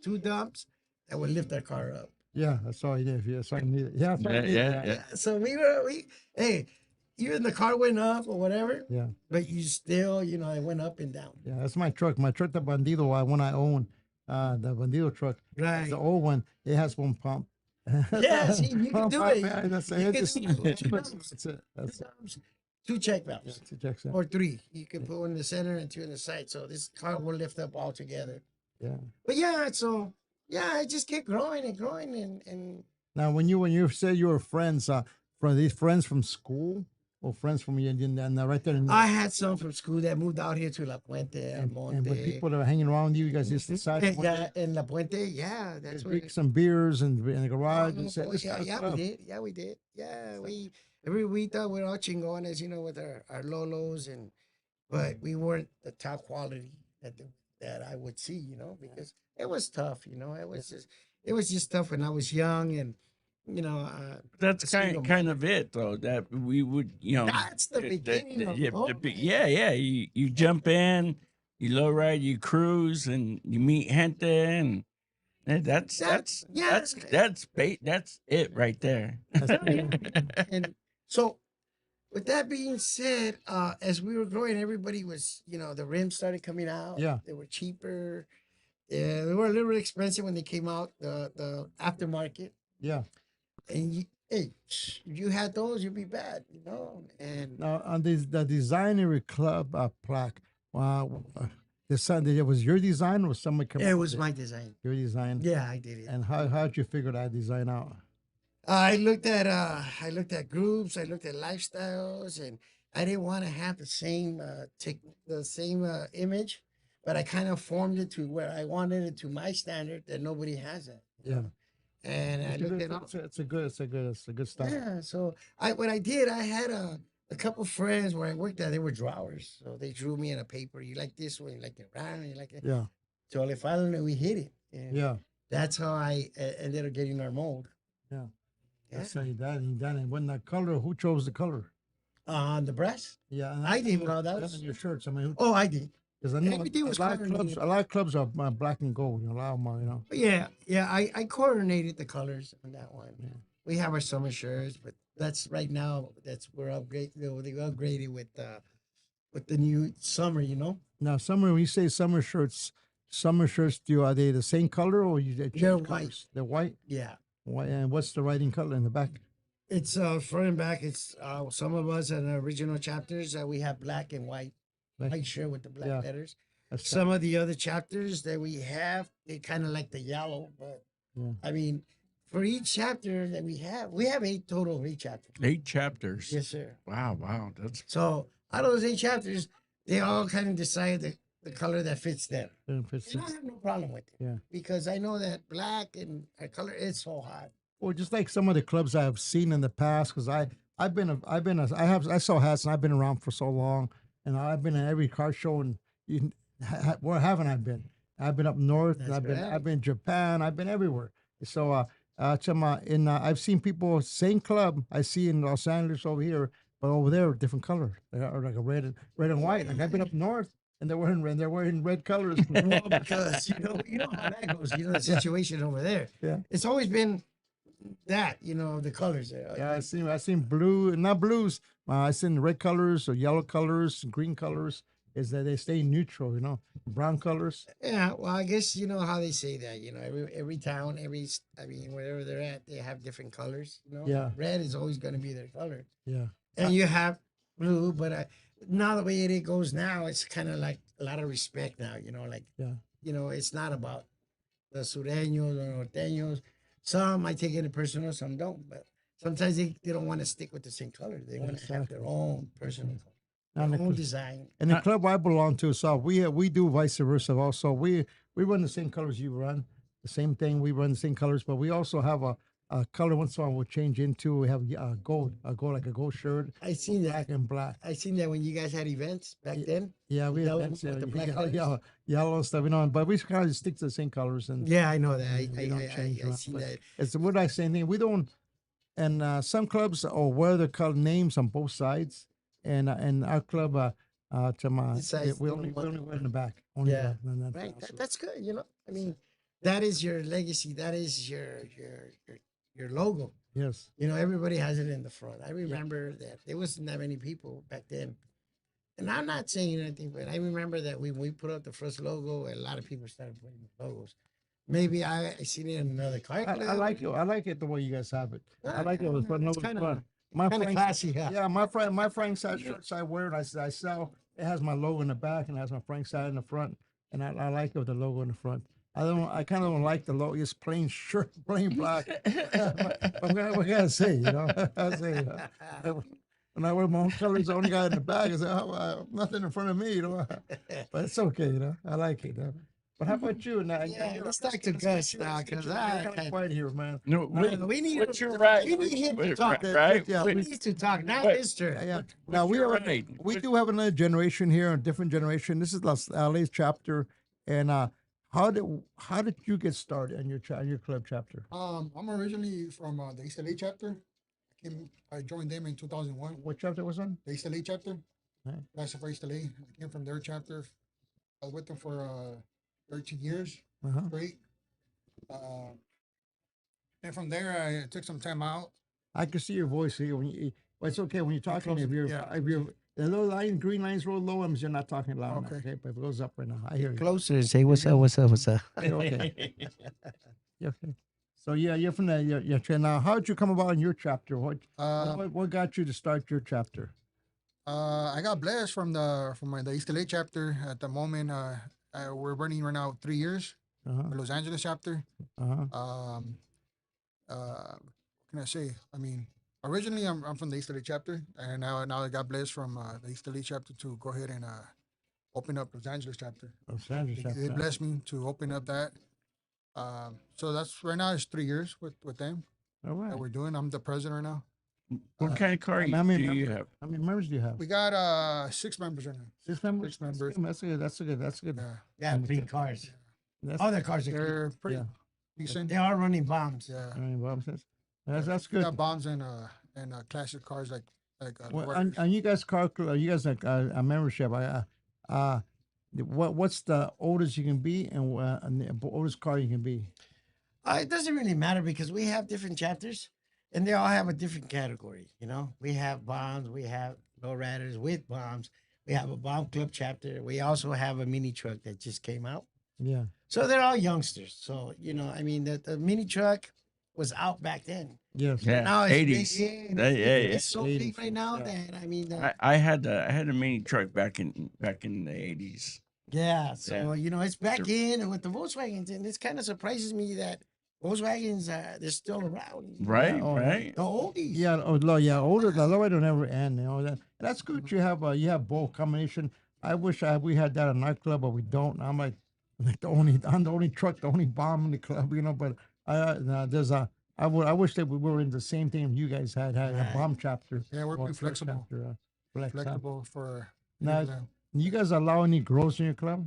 two dumps that would lift our car up. Yeah. That's all you did. Yeah. That's all you needed. Yeah. That's all you Yeah. needed. Yeah. So hey, even the car went up or whatever, Yeah. but you still, it went up and down. Yeah, that's my truck. My truck, the Bandido, one I own, the Bandido truck. Right. The old one, it has one pump. Yeah, see, you can do it. Yeah, that's You it. can That's do it. that's it. That's it. Two check Yeah, valves two checks in. or three. You can put one in the center and two in the side. So this car will lift up all together. Yeah. But yeah, so yeah, I just kept growing and growing and Now, when you said you were friends, from these friends from school or friends from Indian, and right there, I had some from school that moved out here to La Puente and and with Monte. people that are hanging around you, you guys just decided Yeah, in La Puente, yeah, that's what. drink some beers and in the garage and say, Oh, "Let's yeah, start yeah, stuff." we did. Yeah, we did. Yeah, we thought we were all chingones, with our Lolos, but we weren't the top quality that I would see, because it was tough, it was just tough when I was young and That's a single kind mother. of it though. That we would, That's the beginning of yeah. You jump in, you low ride, you cruise, and you meet gente, and that's it right there. And so with that being said, as we were growing, everybody was, the rims started coming out. Yeah. They were cheaper. Yeah, they were a little expensive when they came out, the aftermarket. Yeah. And hey, if you had those, you'd be bad, And Now on the designer club plaque, the sign that it was your design or someone come it up was with my design. your design? Yeah, I did it. And how'd you figure that design out? I looked at groups, I looked at lifestyles, and I didn't want to have the same image, but I kind of formed it to where I wanted it to my standard that nobody has it. Yeah. And I looked at all. It's a good style. Yeah, so what I did, I had a couple friends where I worked at. They were drawers, so they drew me in a paper. You like this one, you like it round, you like it. Yeah. So if I don't know, we hit it. And Yeah. that's how I ended up getting our mold. Yeah. Yeah. So you done it. When the color, who chose the color? On the brass. Yeah, and I did. know Well, that that was. on your shirts. I mean, Oh, I did. because I know Everything was a lot of clubs. coordinated. A lot of clubs are black and gold. You know, a lot of them are. You know. Yeah, yeah. I coordinated the colors on that one. Yeah. We have our summer shirts, but that's right now. That's we're upgrade. They upgraded with the new summer. You know, Now, summer. When you say summer shirts, are they the same color or you they change They're colors? white. They're white. yeah. White. And what's the writing color in the back? It's front and back. It's some of us in the original chapters we have black and white Black. white shirt with the black Yeah. letters. That's Some of the other chapters that we have, they kind of like the yellow, but Yeah. I mean, for each chapter that we have 8 total of 8 chapters. 8 chapters. Yes, sir. Wow. That's So out of those 8 chapters, they all kind of decide the color that fits them. benefits. And I have no problem with it. Yeah. Because I know that black and our color is so hot. Well, just like some of the clubs I've seen in the past, because I saw hats and I've been around for so long, and I've been in every car show and where haven't I been? I've been up north, and That's I've correct. been in Japan, I've been everywhere. So I've seen people same club I see in Los Angeles over here, but over there different color. They are like a red and white. Like I've been up north and they're wearing red colors. Well, because you know how that goes. You know the situation over there. Yeah. It's always been that, the colors there. Yeah, I seen blue, not blues. I seen red colors or yellow colors, green colors. Is that they stay neutral, brown colors. Yeah, well, I guess you know how they say that. Every town, wherever they're at, they have different colors. Yeah. Red is always going to be their color, Yeah, and you have blue. But now the way it goes now, it's kind of like a lot of respect now. yeah. It's not about the sureños or norteños. Some might take it personal, some don't. But sometimes they don't want to stick with the same color. They want to have their own personal color, And their the, own cl- design. and the club I belong to, so we do vice versa. Also, we run the same colors you run, the same thing. We run the same colors, but we also have a color once in a while we'll change into. We have gold, like a gold shirt, I seen that. black and black. I seen that when you guys had events back then. Yeah, we Yellow have with the black colors? yellow stuff, but we kind of stick to the same colors and Yeah, I know that. we don't change I around, seen but that. it's what I say. We don't, and some clubs wear the color names on both sides, and our club, Besides, we only wear in the back. Only Yeah. back, and that's Right. also- That's good. I mean, that is your legacy. That is your logo. yes. Everybody has it in the front. I remember that there wasn't that many people back then. And I'm not saying anything, but I remember that when we put up the first logo, a lot of people started putting logos. Maybe I seen it in another car club. I like it. I like it the way you guys have it. I like it. It was fun. It's kind of fun. My kind of friends, classy, huh? yeah, my Frank side shirts I wear and I sell. It has my logo in the back and it has my Frank side in the front, and I like it with the logo in the front. I kind of don't like the logo. It's plain shirt, plain black. What can I say? I say. When I wear my own colors, the only guy in the back is nothing in front of me, But it's okay, I like it. But how about you? Now, Yeah, let's talk to Gus now, because you're kind of quiet here, man. no. we need What's your right? we need him to Wait, talk. right? Yeah, He Wait, needs to talk, not Wait. his turn. Yeah. Now we your have right? we do have another generation here, a different generation. This is LA's chapter, and how did you get started in your club chapter? I'm originally from the East LA chapter. I joined them in 2001. What chapter was on? The East LA chapter. Right. That's for East LA. I came from their chapter. I was with them for 13 years Uh-huh. straight. And from there, I took some time out. I can see your voice here. Well, it's okay when you're talking. close If it, you're yeah. the little line, green lines roll low, you're not talking loud enough. Okay. Okay, but if it goes up right now, I hear you. Closer and say, what's up, what's up, what's up? Okay. Yeah, okay. So you're from the now. How did you come about in your chapter? What got you to start your chapter? I got blessed from the East LA chapter. At the moment, we're running right now 3 years. Uh-huh. The Los Angeles chapter. Uh-huh. What can I say? I mean, originally I'm from the East LA chapter, and now I got blessed from the East LA chapter to go ahead and open up Los Angeles chapter. Los Angeles They chapter. blessed me to open up that. So that's right now it's 3 years with them All right. that we're doing. I'm the president right now. What kind of car how do many you have? How many members do you have? We got 6 members right now. 6 members. 6 members. That's good. That's good. That's good. Yeah, Yeah, clean cars. That's All their cars are clean. they're pretty Yeah. decent. They are running bombs. Yeah. I mean, Bob says. That's We good. got bombs and classic cars like Well, Lowriders. on you guys car club, you guys like a membership. What's the oldest you can be and the oldest car you can be? It doesn't really matter because we have different chapters, and they all have a different category. You know, we have bombs, we have lowriders with bombs, we have a bomb club chapter. We also have a mini truck that just came out. Yeah. So they're all youngsters. So you know, I mean, the mini truck was out back then. Yes. Yeah, Now it's big, 80s. yeah, and Yeah, yeah. it's so big 80s. right now Yeah. that I mean, I had a mini truck back in the 80s. yeah. So Yeah. you know, it's back in, and with the Volkswagens, and this kind of surprises me that Volkswagens they're still around. Right, Oh, right. The oldies. Yeah. Oh, yeah. Older. The lower don't ever end. You know that. That's good. You have both combination. I wish we had that at nightclub, but we don't. I'm the only truck, the only bomb in the club. You know, but there's a. I wish that we were in the same thing you guys had a Right. bomb chapter. Yeah, we're or pretty a truck flexible. chapter, flex, huh? Flexible for Now, people you guys allow any girls in your club?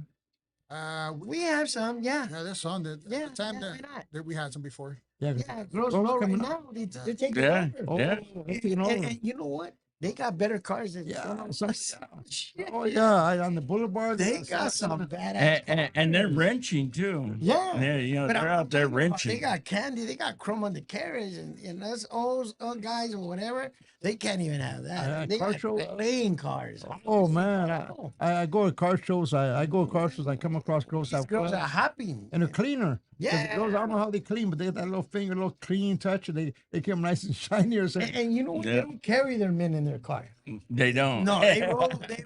We have some, yeah. yeah, there's some that Yeah, the time yeah, why not? that we had some before. Yeah. 'Cause Yeah, girls girls know right coming up. now. Yeah. They're taking Yeah, over. Oh, yeah. they're taking over. And you know what? They got better cars than Yeah, some of some- us. Shit. Oh yeah, on the boulevard. They got some badass And they're cars. wrenching too. Yeah. You know, But they're I'm out there talking about, wrenching. they got candy, they got chrome on the carriage, and us old guys or whatever, they can't even have that. They car got show. playing cars. Oh man, Oh, I go to car shows. I go to car shows. I come across girls these that girls are hopping. and they're cleaner. 'Cause the Yeah. girls, I don't know how they clean, but they got that little finger, little clean touch, and they come nice and shiny or something. And you know what? They Yeah. don't carry their men in their car. They don't. No, they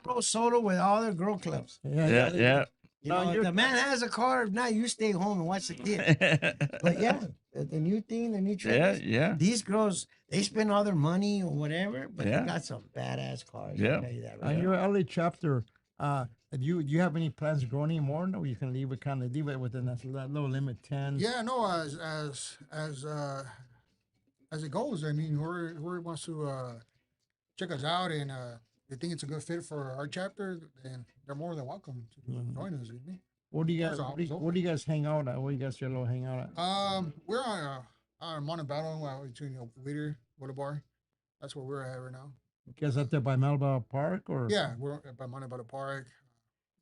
roll solo with all their girl clubs. Yeah, yeah. You No, know, if you're- the man has a car. If not, you stay home and watch the kid. But yeah, the new thing, the new trend. Yeah, is yeah. These girls, they spend all their money or whatever, but Yeah. they got some badass cars. Yeah. I'll tell you that On right your LA chapter, do you have any plans to grow any more? No, you can leave it within that little limit 10. Yeah, no, as it goes, I mean, whoever wants to check us out and they think it's a good fit for our chapter, then they're more than welcome to join us. You know? Where do you guys? Doors are always Where do you guys hang out at? Where you guys your little hangout at? We're on Montebello between Whittier Boulevard. That's where we're at right now. You guys out there by Melba Park or? Yeah, we're by Montebello Park,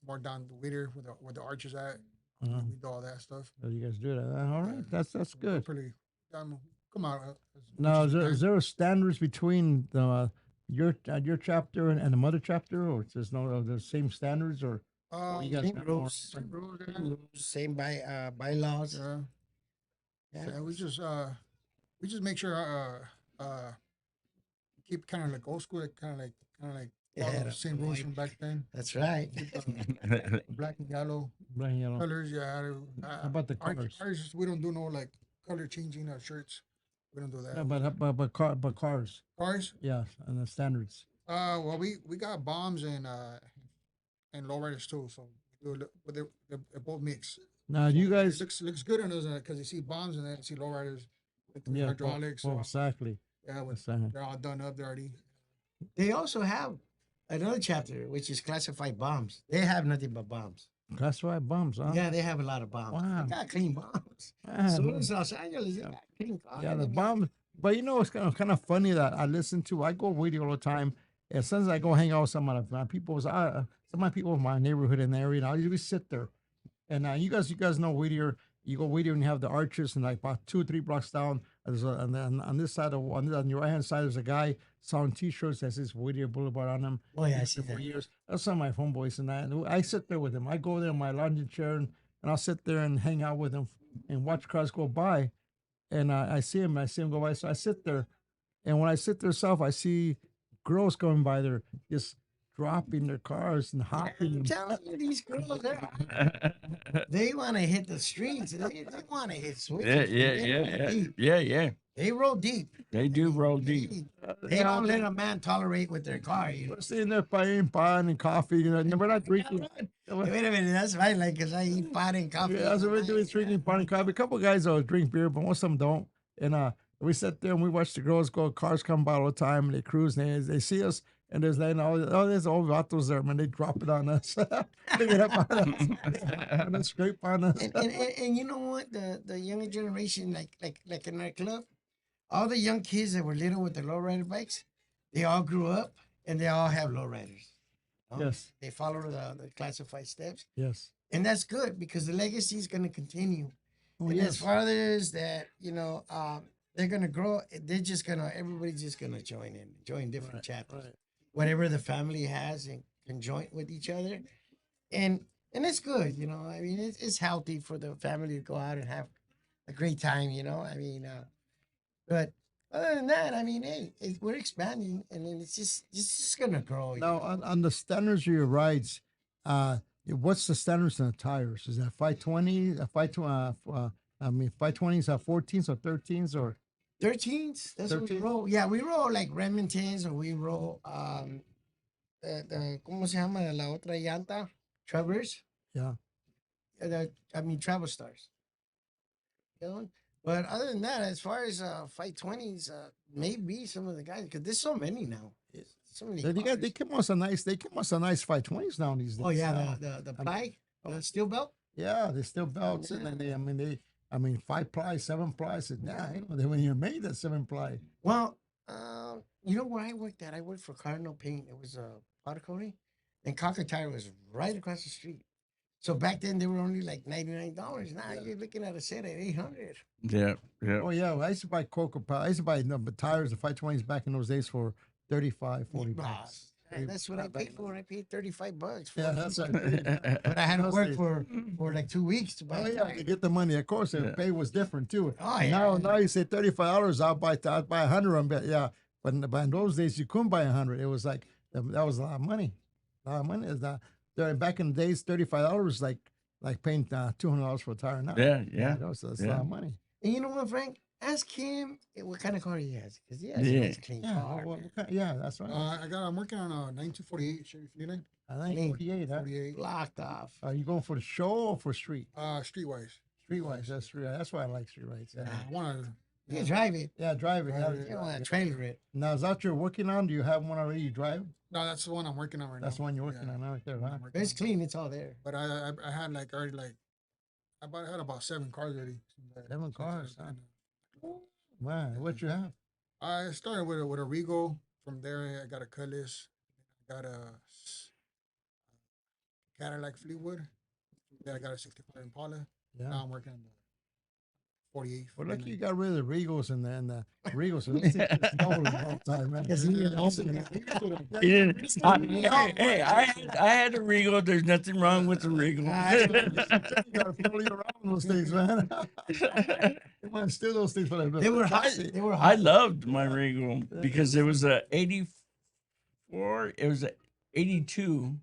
more down the Whittier where the arch is at. Uh-huh. We do all that stuff. Oh, you guys do that. All right, that's We're good. pretty. Come on. Now, is there standards between your chapter and the mother chapter, or there's no the same standards, or you guys Same got more- rules, same bylaws. Yeah. Yeah. Yeah, we just make sure keep kind of like old school, kind of like Yeah, follow the the same rules white. from back then. That's right. Black and yellow Black and yellow? colors. Yeah. How about the colors? Ours, we don't do no like color changing our shirts. We don't do that. Yeah, but cars, Cars. yeah, and the standards. Well, we got bombs and lowriders too. So they're both mix. Now, you It guys, looks good on those because you see bombs and then you see lowriders, yeah, hydraulics. well, exactly. Yeah, Exactly. they're all done up. They're already. They also have another chapter which is classified bombs. They have nothing but bombs. That's why bombs, huh? Yeah, they have a lot of bombs. Wow. They got clean bombs. Man, So does Los Angeles. They got clean cars. yeah, the I mean, bombs. But you know, it's kind of funny that I listen to. I go radio all the time. As soon as I go hang out with some of my people, some of my people in my neighborhood in the area, and I usually sit there. And you guys know Whittier. You go Whittier and you have the arches, and like about 2 or 3 blocks down, and then on this side on your right hand side, there's a guy selling T-shirts that says Whittier Boulevard on them. Oh yeah, I Been see there for that. years. That's some of my homeboys and that. And I sit there with him. I go there in my lounging chair and I'll sit there and hang out with him and watch cars go by. And I see him go by. So I sit there, and when I sit there self, I see girls going by there just dropping their cars and hopping. I'm telling you, these girls, they want to hit the streets. They want to hit switches. Yeah. They roll deep. They do roll deep. They don't let a man tolerate with their car. You know? We're sitting there buying pan and coffee. You know, and we're not drinking. Wait a minute, that's right. Like, cause I eat pot and coffee. Yeah, that's what we're doing, drinking pan and coffee. A couple guys drink beer, but most of them don't. And we sit there and we watch the girls go. Cars come by all the time, and they cruise. And they see us, and there's like, there's old vatos there, man. They drop it on us. Pick it up on us. And they scrape on us. And you know what? The younger generation, like in our club, all the young kids that were little with the lowrider bikes, they all grew up and they all have lowriders. You know? Yes. They follow the classified steps. Yes. And that's good because the legacy is going to continue. Oh, And as yes. far as that, they're going to grow. They're just going to, everybody's just going to join different Right, chapters. right. Whatever the family has and can join with each other. And and it's good, I mean, it's healthy for the family to go out and have a great time, I mean, but other than that, I mean, hey, we're expanding and then it's just going to grow. Now, on the standards of your rides, what's the standards on the tires? Is that 520, 520s, 14s or 13s or 13s, that's what we 13? roll. Yeah, we roll like Remingtons or we roll ¿cómo se llama la otra llanta? Traverse. Yeah. I mean Travel Stars. You know? But other than that, as far as 520s, maybe some of the guys because there's so many now. So many. They came us a nice 520s now these days. Oh yeah, now. the ply, the steel belt. Yeah, they still belts and then I mean 5 ply, 7 ply. I said, yeah, they when you made that 7 ply. Well, you know where I worked at? I worked for Cardinal Paint. It was a powder coating, and Cocker Tire was right across the street. So back then they were only like $99. Now you're looking at a set at 800. Yeah, yeah. Oh yeah, well, I used to buy Coca. I used to buy tires, the 520s back in those days for 35, 40 bucks. That's what I paid for. I paid $35 for Yeah, it. that's right. But I had to Those work days. for like 2 weeks to buy Oh a yeah, tire. to get the money. Of course, the Yeah. pay was different too. Oh, yeah. Now you say $35. I'll buy 100. Yeah, but in those days you couldn't buy 100. It was like that was a lot of money. A lot of money is that. Back in the days, $35 like paying $200 for a tire now. Yeah. That's a lot Yeah. of money. And you know what, Frank? Ask him what kind of car he has. Because he has a Yeah. nice clean Yeah, car. that's right. I'm working on a 9248 Chevy Fleetline. I think 48. Huh? 48. Blocked off. Are you going for the show or for street? Streetwise. Streetwise. That's why I like streetwise. Yeah. I want to. You can drive it. Yeah, drive it. Drive You it. don't want to trailer it. Now, is that you're working on? Do you have one already? You drive? No, that's the one I'm working on right now. That's the one you're working on right there, huh? I'm working But it's on. clean. It's all there. But I had like already like I had about 7 cars already. 7 cars, huh? Man, what you have? I started with a Regal. From there, I got a Cutlass. I got a Cadillac Fleetwood. Then I got a '65 Impala. Yeah. Now I'm working on the 48. Well, lucky you 49. got rid of the Regals and the Regals. So those things are stolen all the time, man. Because he didn't open it. He didn't- hey, I had a Regal. There's nothing wrong with the Regal. You gotta follow you around those things, man. You want to steal those things for that. They were hot. They were I hot. loved my Regal because it was a 84. It was a 82,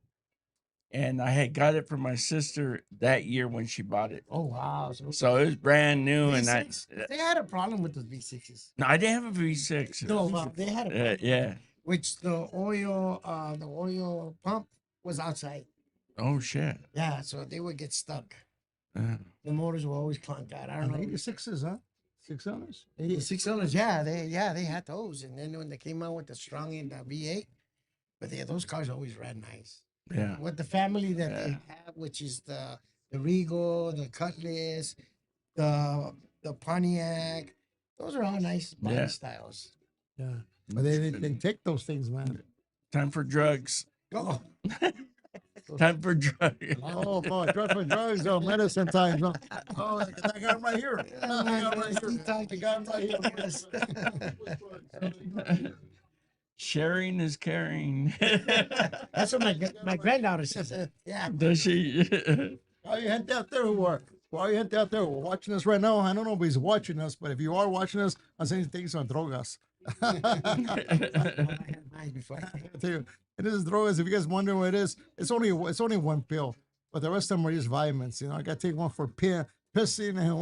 and I had got it from my sister that year when she bought it. Oh, wow. So it was brand new, and V6, they had a problem with those V6s. no, I didn't have a V6. No, they had a problem. Yeah. Which the oil pump was outside. Oh shit. Yeah, so they would get stuck. Uh, The motors were always clunked out. I don't know. 86s, huh? 600s? The 6 cylinders, they had those. And then when they came out with the strong and the V8, but those cars always ran nice. yeah. With the family that they Yeah. have, which is the Regal, the Cutlass, the Pontiac, those are all nice body Yeah. styles. Yeah. But they take those things, man. Time for drugs. Go. Time for drugs. Oh, boy. Drugs for drugs or medicine times. Huh? Oh, I got him right here. I got him right here. I got him right here. Sharing is caring. That's what my granddaughter says. Yeah. Does she? All you gente out there who are, all you gente out there who are watching us right now, I don't know if he's watching us, but if you are watching us, I'm saying things on drogas. I had mine before. I tell you, it is drogas. If you guys wonder what it is, it's only one pill, but the rest of them are just vitamins. You know, I got to take one for pissing and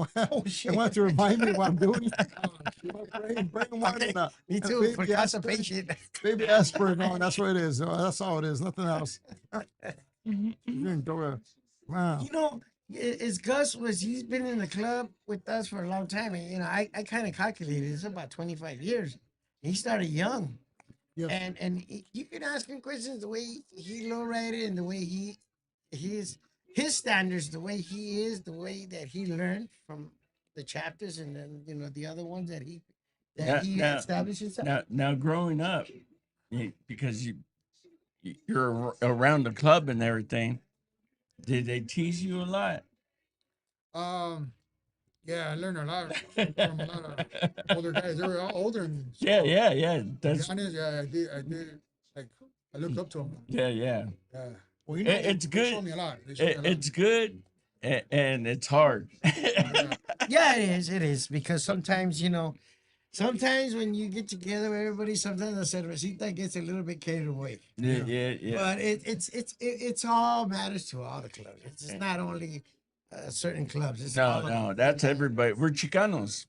one to remind me what I'm doing. Bring one. Okay, And, Me and too, for baby aspirin. constipation. Baby aspirin. No, that's what it is. That's all it is. Nothing else. You're doing droga. Wow. You know, it's Gus he's been in the club with us for a long time. And, I kind of calculated it's about 25 years. He started young. Yes. And you can ask him questions the way he lowrided and the way his standards, the way he is, the way that he learned from the chapters and then, the other ones that that he now, established himself. now, growing up, because you're around the club and everything, did they tease you a lot? Um, yeah, I learned a lot from a lot of older guys. They were all older than me. So, Yeah. to be That's honest, yeah, I did. Like, I looked up to them. yeah. Yeah. Well, you know, It's They showed good. me a lot. They showed me a lot. It's good, and it's hard. Yeah. Yeah, it is. It is because sometimes sometimes when you get together with everybody, sometimes the cervecita gets a little bit carried away. Yeah. But it's all matters to all the clubs. It's just not only certain clubs. It's all of No, them. that's everybody. We're Chicanos.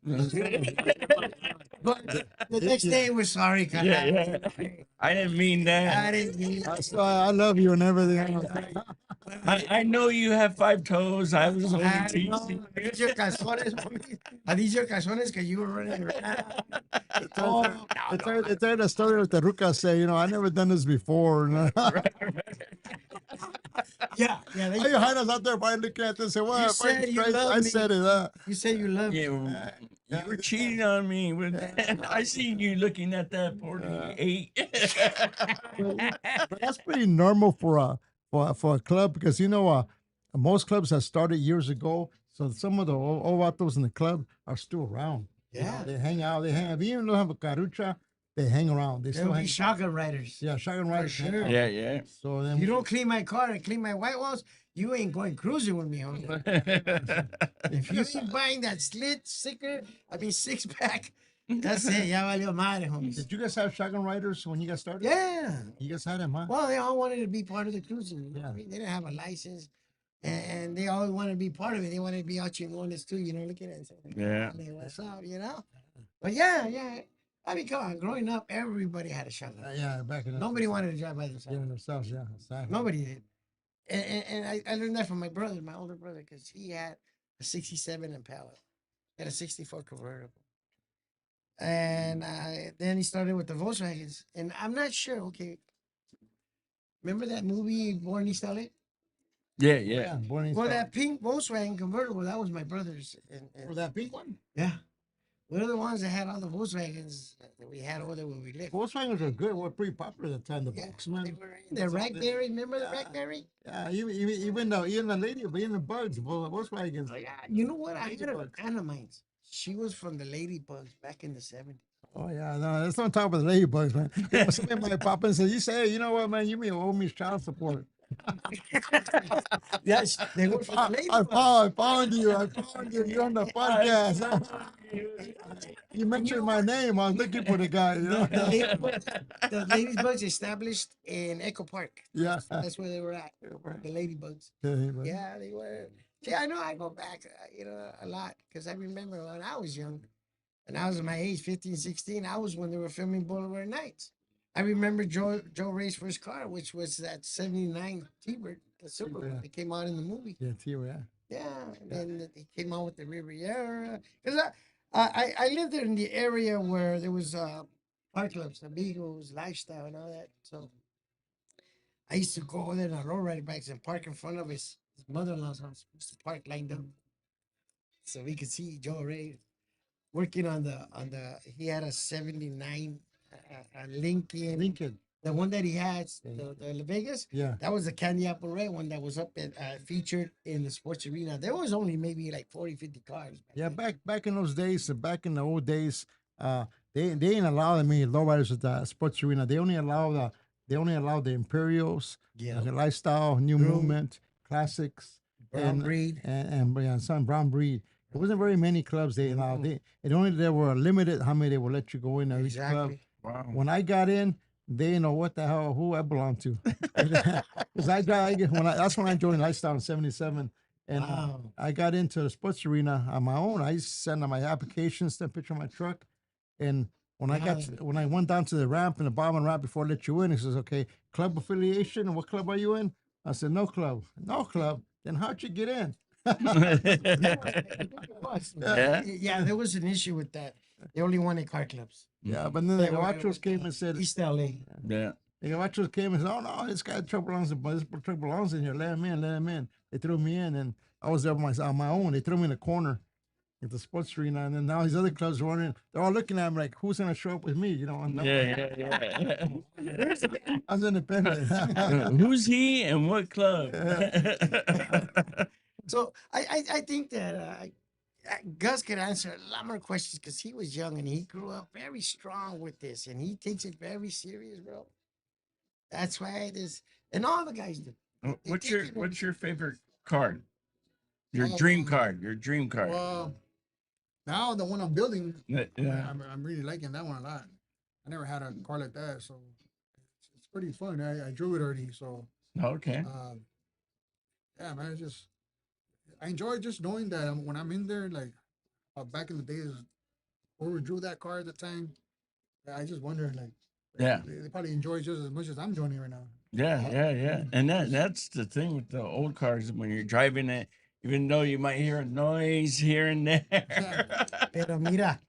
But the next day we're sorry, Yeah. I didn't mean I that. didn't mean that's why I love you and everything. I know you have 5 toes. I was only I know. teasing. These your calzones, homie. Are these your calzones? Because you were running around. It's Oh, it's the story with the Ruka say, you know, I never done this before. yeah. Why you hide us out there by looking at this and say, what? You said you love I me. said it. You say you love me. Yeah, you were cheating on me with I seen you looking at that 48. But that's pretty normal for a club because most clubs have started years ago. So some of the old vatos in the club are still around. Yeah. They hang out. They hang. If you even don't have a carucha, they hang around. They There still will hang. be shotgun riders. Yeah, shotgun riders. hang sure. out. Yeah. So then If you don't clean my car and clean my white walls, you ain't going cruising with me, homie. If you ain't buying that six pack, that's it. Ya valió madre, homies. Did you guys have shotgun riders when you guys started? Yeah. You guys had them, huh? Well, they all wanted to be part of the cruising. You know? Yeah. I mean, they didn't have a license, and they always wanted to be part of it. They wanted to be out chingones too, looking at it and saying, Yeah. "Hey, what's up, But yeah. I mean, come on. Growing up, everybody had a shotgun. Yeah, back in the Nobody wanted to drive by themselves. yeah, themselves. Yeah, exactly. Nobody did. And I learned that from my brother, my older brother, because he had a 67 Impala. He had a 64 convertible. And then he started with the Volkswagens. And I'm not sure, okay. Remember that movie, Born East LA? Yeah. Born in Well, South- that pink Volkswagen convertible, that was my brother's. For that pink one. Yeah. We're the ones that had all the Volkswagens that we had over there where we lived. Volkswagens are good. Were pretty popular at the time. The Yeah, Volkswagen. they were in the Rackberry. Remember the Yeah. Rackberry? Yeah, even the lady, even the bugs, Volkswagens. Oh, yeah. You know what? I had a Ladybugs. friend of mine. She was from the Ladybugs back in the 70s. Oh yeah, no, let's not talk about the ladybugs, man. Somebody might pop in and say, "You say, you know what, man? You may owe me child support." Yes, they were from the I Ladybugs. found you. I found you. You're on the podcast. You mentioned my name. I was looking for the guy. You know? The Ladybugs established in Echo Park. Yeah. That's where they were at. The Ladybugs. Okay, but- Yeah, they were. See, I know I go back, a lot because I remember when I was young, and I was my age, 15, 16, I was when they were filming Boulevard Nights. I remember Joe Ray's first car, which was that 79 T-Bird, the silver one that came out in the movie. Yeah, yeah. Yeah, and then he came out with the Riviera. Because I lived there in the area where there was art clubs, Amigos, Lifestyle, and all that. So I used to go there on lowrider bikes and park in front of his mother-in-law's house. We used to park lined up so we could see Joe Ray working on the. He had a 79 Lincoln. Lincoln. The one that he had, the Vegas, Yeah. that was the candy apple red one that was up and featured in the sports arena. There was only maybe like 40, 50 cars. Yeah, back in those days, back in the old days, they didn't allow me lowriders at the sports arena. They only allowed the Imperials, the Lifestyle, New Movement, Classics, Brown Breed. and some Brown Breed. There wasn't very many clubs they allowed. There were limited how many they would let you go in each club. Wow. When I got in, they didn't know what the hell who I belonged to. Because that's when I joined Lifestyle in '77. And I got into the sports arena on my own. I used to send out my applications, send a picture of my truck. And when I went down to the ramp in the bottom ramp before I let you in, he says, "Okay, club affiliation. And what club are you in?" I said, "No club." "No club." "Then how'd you get in?" Yeah, there was an issue with that. They only wanted car clubs. Yeah, but then the Gabachos came and said, East LA. Yeah. the Gabachos came and said, "Oh no, this truck belongs in here. Let him in, let him in." They threw me in, and I was there on my own. They threw me in a corner. at the sports arena, and then now these other clubs are wondering. They're all looking at him like, "Who's gonna show up with me?" You know, I'm, I'm independent. Who's he and what club? So I think that Gus could answer a lot more questions because he was young and he grew up very strong with this and he takes it very serious, bro. That's why this and all the guys do. They What's take your it very What's your favorite card? Your dream Um, card. Your dream card. well, now the one I'm building, Yeah. I'm really liking that one a lot. I never had a car like that, so it's pretty fun. I drove it already, so Okay. um, yeah, man. It's just I enjoy just knowing that when I'm in there, like back in the days, whoever drew that car at the time, I just wonder like Yeah. they probably enjoy just as much as I'm enjoying it right now. Yeah. Yeah. And that's the thing with the old cars when you're driving it, even though you might hear a noise here and there. Pero mira,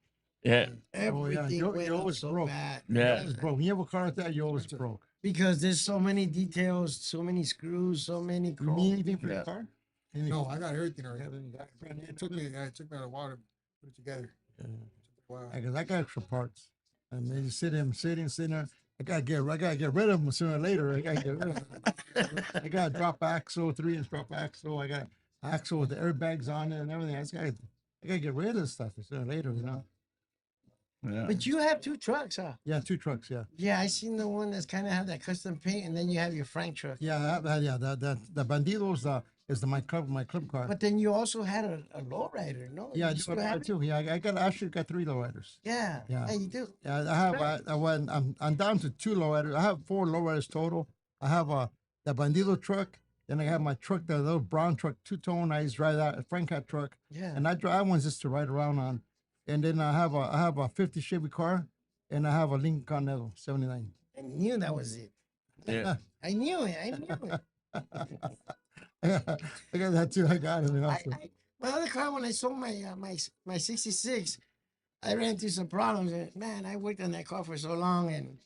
Yeah. Oh yeah, everything went you up always so broke. bad. You Yeah. always broke. When you have a car like that, you always That's a- broke. Because there's so many details, so many screws, so many You chrome. need anything for Yeah. your car? Any- No, I got everything already. Everything you got brand new? It took me a while to put it together. Wow. Because I got extra parts, and they just sitting there. I gotta get rid of them sooner or later. I gotta get rid of them. I got a drop axle, 3-inch drop axle. I got axle with the airbags on it and everything. I gotta get rid of this stuff sooner or later. You know. Yeah. But you have two trucks, huh? Yeah, 2 trucks. Yeah, Yeah, I seen the one that's kind of have that custom paint, and then you have your Frank truck. yeah, yeah. The Bandidos is my club car. But then you also had a lowrider, no? Yeah, I You do still have have that it? too. Yeah, I got actually got 3 lowriders. Yeah, Yeah. yeah, you do. Yeah, I have. I'm down to 2 lowriders. I have 4 lowriders total. I have the Bandido truck. Then I have my truck, the little brown truck, 2-tone. I just drive that Frank cat truck, Yeah. and I drive that one's just to ride around on. And then I have a 50 Chevy car, and I have a Lincoln Continental 79. I knew that was it. Yeah. I knew it. I knew it. I got that too. I got it. You know, so. My other car, when I sold my 66, I ran into some problems. And man, I worked on that car for so long, and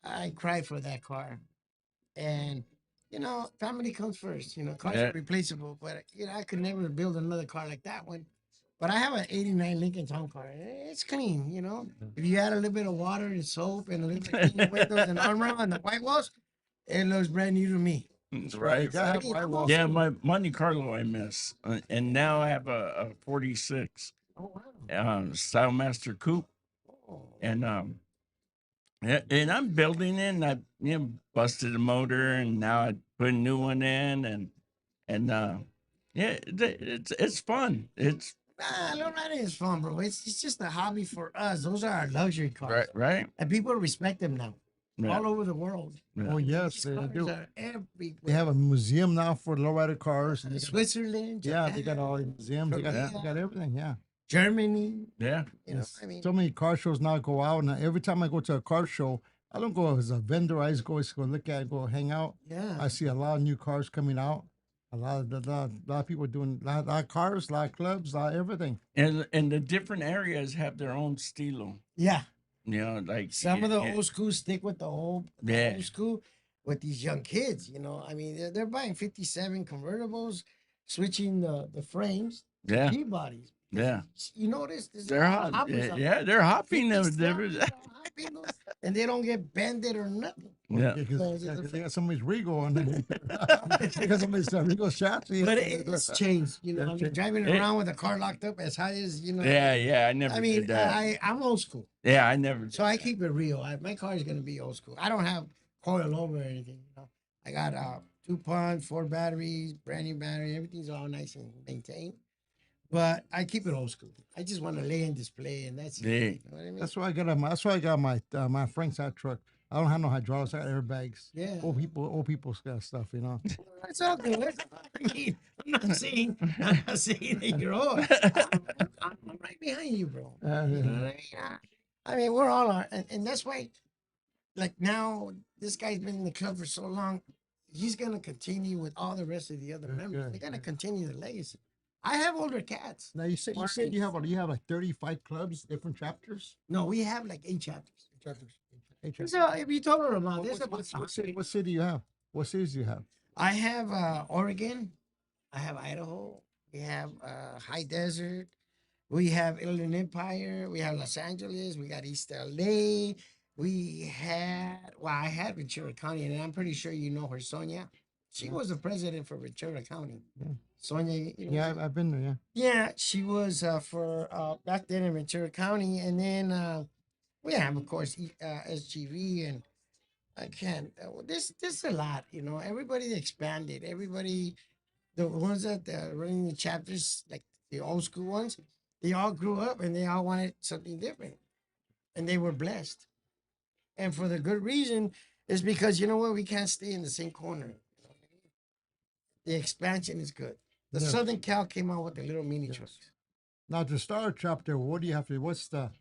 I cried for that car. And you know, family comes first. You know, cars Yeah. are replaceable, but you know, I could never build another car like that one. But I have an '89 Lincoln Town car. It's clean, you know. If you add a little bit of water and soap and a little bit of clean windows and armor on the white walls, it looks brand new to me. Right. Yeah, I have Hey, my I'm wall. Yeah, my Monte Carlo I miss, and now I have a 46 Oh wow. Stylemaster coupe, Oh. and and I'm building it. And I busted a motor, and now I put a new one in, and yeah, it's fun. It's Nah, low riding is fun, bro. It's just a hobby for us. Those are our luxury cars, right. and people respect them now Yeah. all over the world. Yeah. Oh yes, These they cars do. are everywhere. They have a museum now for lowrider cars. And they got, Switzerland, yeah, Japan, they got all the museums. They Korea, got everything. Yeah. Germany. Yeah. You know, Yes. I mean, So many car shows now go out, and every time I go to a car show, I don't go as a vendor. I just go look at it, go hang out. yeah. I see a lot of new cars coming out. A lot of people doing a lot of cars, a lot of clubs, a lot of everything. And the different areas have their own stilo. Yeah. You know, like Some of the yeah, old school stick with the old, Yeah. old school with these young kids. You know, I mean, they're buying 57 convertibles, switching the frames, yeah, P bodies. yeah. You notice there's a They're lot of hot. hoppers out Yeah, they're hopping them. 57, you know, hopping those, and they don't get bended or nothing. Yeah. Because Yeah, it's a 'cause they got somebody's Rego on there. They got somebody's Rego chassis. But it's changed, you know. I mean, changed. driving It- around with a car locked up as high as you know. Yeah, I never I mean, did that. I'm old school, Yeah, I never. so I keep it real. My car is gonna be old school. I don't have coil over or anything. You know, I got 2 pumps, 4 batteries, brand new battery. Everything's all nice and maintained. But I keep it old school. I just want to lay and display, and that's it. Yeah. You know what I mean? That's why I got my Frank's hot truck. I don't have no hydraulics. I got airbags. Yeah. Old people's got stuff, you know. It's all good. I mean, I'm not saying that you're old. I'm right behind you, bro. You know what I mean? I mean, we're all are, and that's why, like now, this guy's been in the club for so long. He's gonna continue with all the rest of the other members. good, They're gonna continue the legacy. I have older cats. Now you said you have like 35 clubs, different chapters. No, we have like 8 chapters. Chapters. Hey, So if you told her about this, what city you have? What cities do you have? I have Oregon, I have Idaho, we have High Desert, We have Inland Empire. We have Los Angeles. We got East LA. We had, well, I had Ventura County, and I'm pretty sure you know her, Sonia. She was the president for Ventura County. Yeah. Sonia, Yeah, I've been there. Yeah. yeah, she was for back then in Ventura County, and then we have, of course, SGV, and I can't. This a lot, you know. Everybody expanded. Everybody, the ones that running the chapters, like the old school ones, they all grew up and they all wanted something different, and they were blessed, and for the good reason is because you know what, we can't stay in the same corner. The expansion is good. The Yes. Southern Cal came out with the little mini Yes. trucks. Now to start a chapter, what do you have to? What's the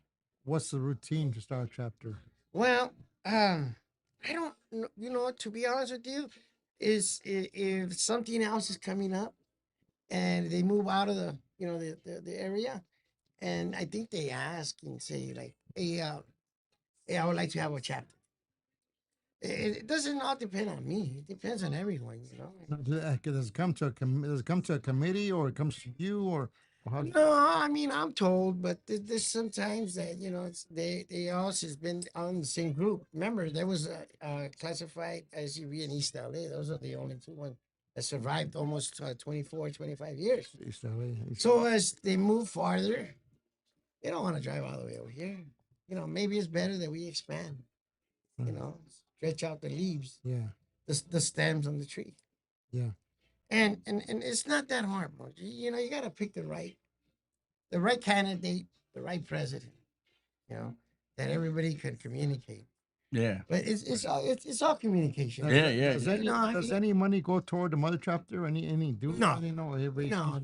routine to start a chapter? Well, I don't, you know, to be honest with you, if something else is coming up and they move out of the, you know, the area, and I think they ask and say like, hey, I would like to have a chapter. It doesn't all depend on me. It depends on everyone, you know. Now, does it come to does it come to a committee, or it comes to you, or how? No, I mean I'm told, but there's sometimes that you know they also has been on the same group. Remember, there was a classified SUV in East LA. Those are the only two ones that survived almost 24, 25 years. East LA, So as they move farther, they don't want to drive all the way over here. You know, maybe it's better that we expand. You know, stretch out the leaves, yeah, the stems on the tree, yeah. and it's not that hard, bro. You know, you got to pick the right candidate, the right president, you know, that everybody could communicate. Yeah. But it's all communication. Yeah, yeah, Does yeah. any You know, I does mean, any money go toward the mother chapter? Any do? No. Any, no, everybody. no.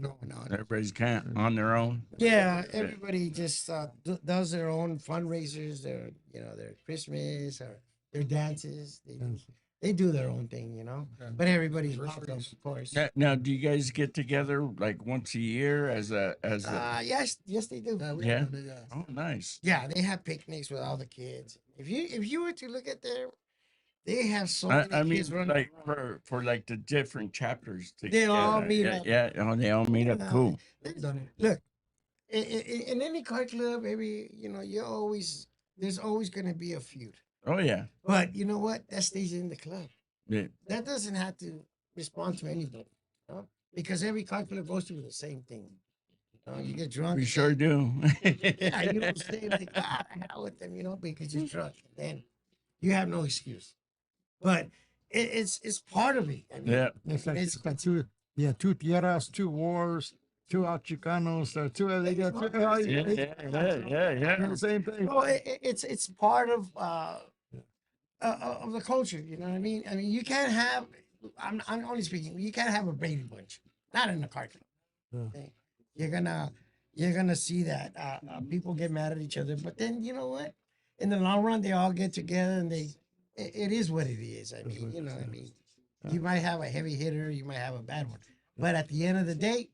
Everybody's kind on their own. Yeah, everybody just does their own fundraisers, their Christmas or their dances. They do their own thing, you know. Yeah. But everybody's welcome, Anniversaries. of course. Now, do you guys get together like once a year as a Yes, they do. Yeah, we Yeah. have it, yeah. Oh, nice. Yeah, they have picnics with all the kids. If you were to look at their, they have so I, many I mean, kids running like around. for like the different chapters They all together. meet yeah, up. Yeah, oh, they all meet up. Yeah. Cool. We've done it. Look, in any car club, there's always going to be a feud. Oh yeah. But you know what? That stays in the club. Yeah. That doesn't have to respond to anybody, you know? Because every car club goes through the same thing. You know, you get drunk. We and sure do. yeah, you don't stay like, hell with them, you know, because you're drunk. And then you have no excuse. But it's part of it. I mean, Yeah. It's like, it's- it's like two tierras, two wars, two out Chicanos, they got two. Yeah. The same thing. no, it's part of the culture. You know what I mean? I mean, you can't have. I'm only speaking. You can't have a Brady Bunch, not in a car club. Yeah. Okay? You're gonna see that people get mad at each other, but then you know what? In the long run, they all get together and it is what it is. I mean, you know, what I mean, you might have a heavy hitter, you might have a bad one, but at the end of the day,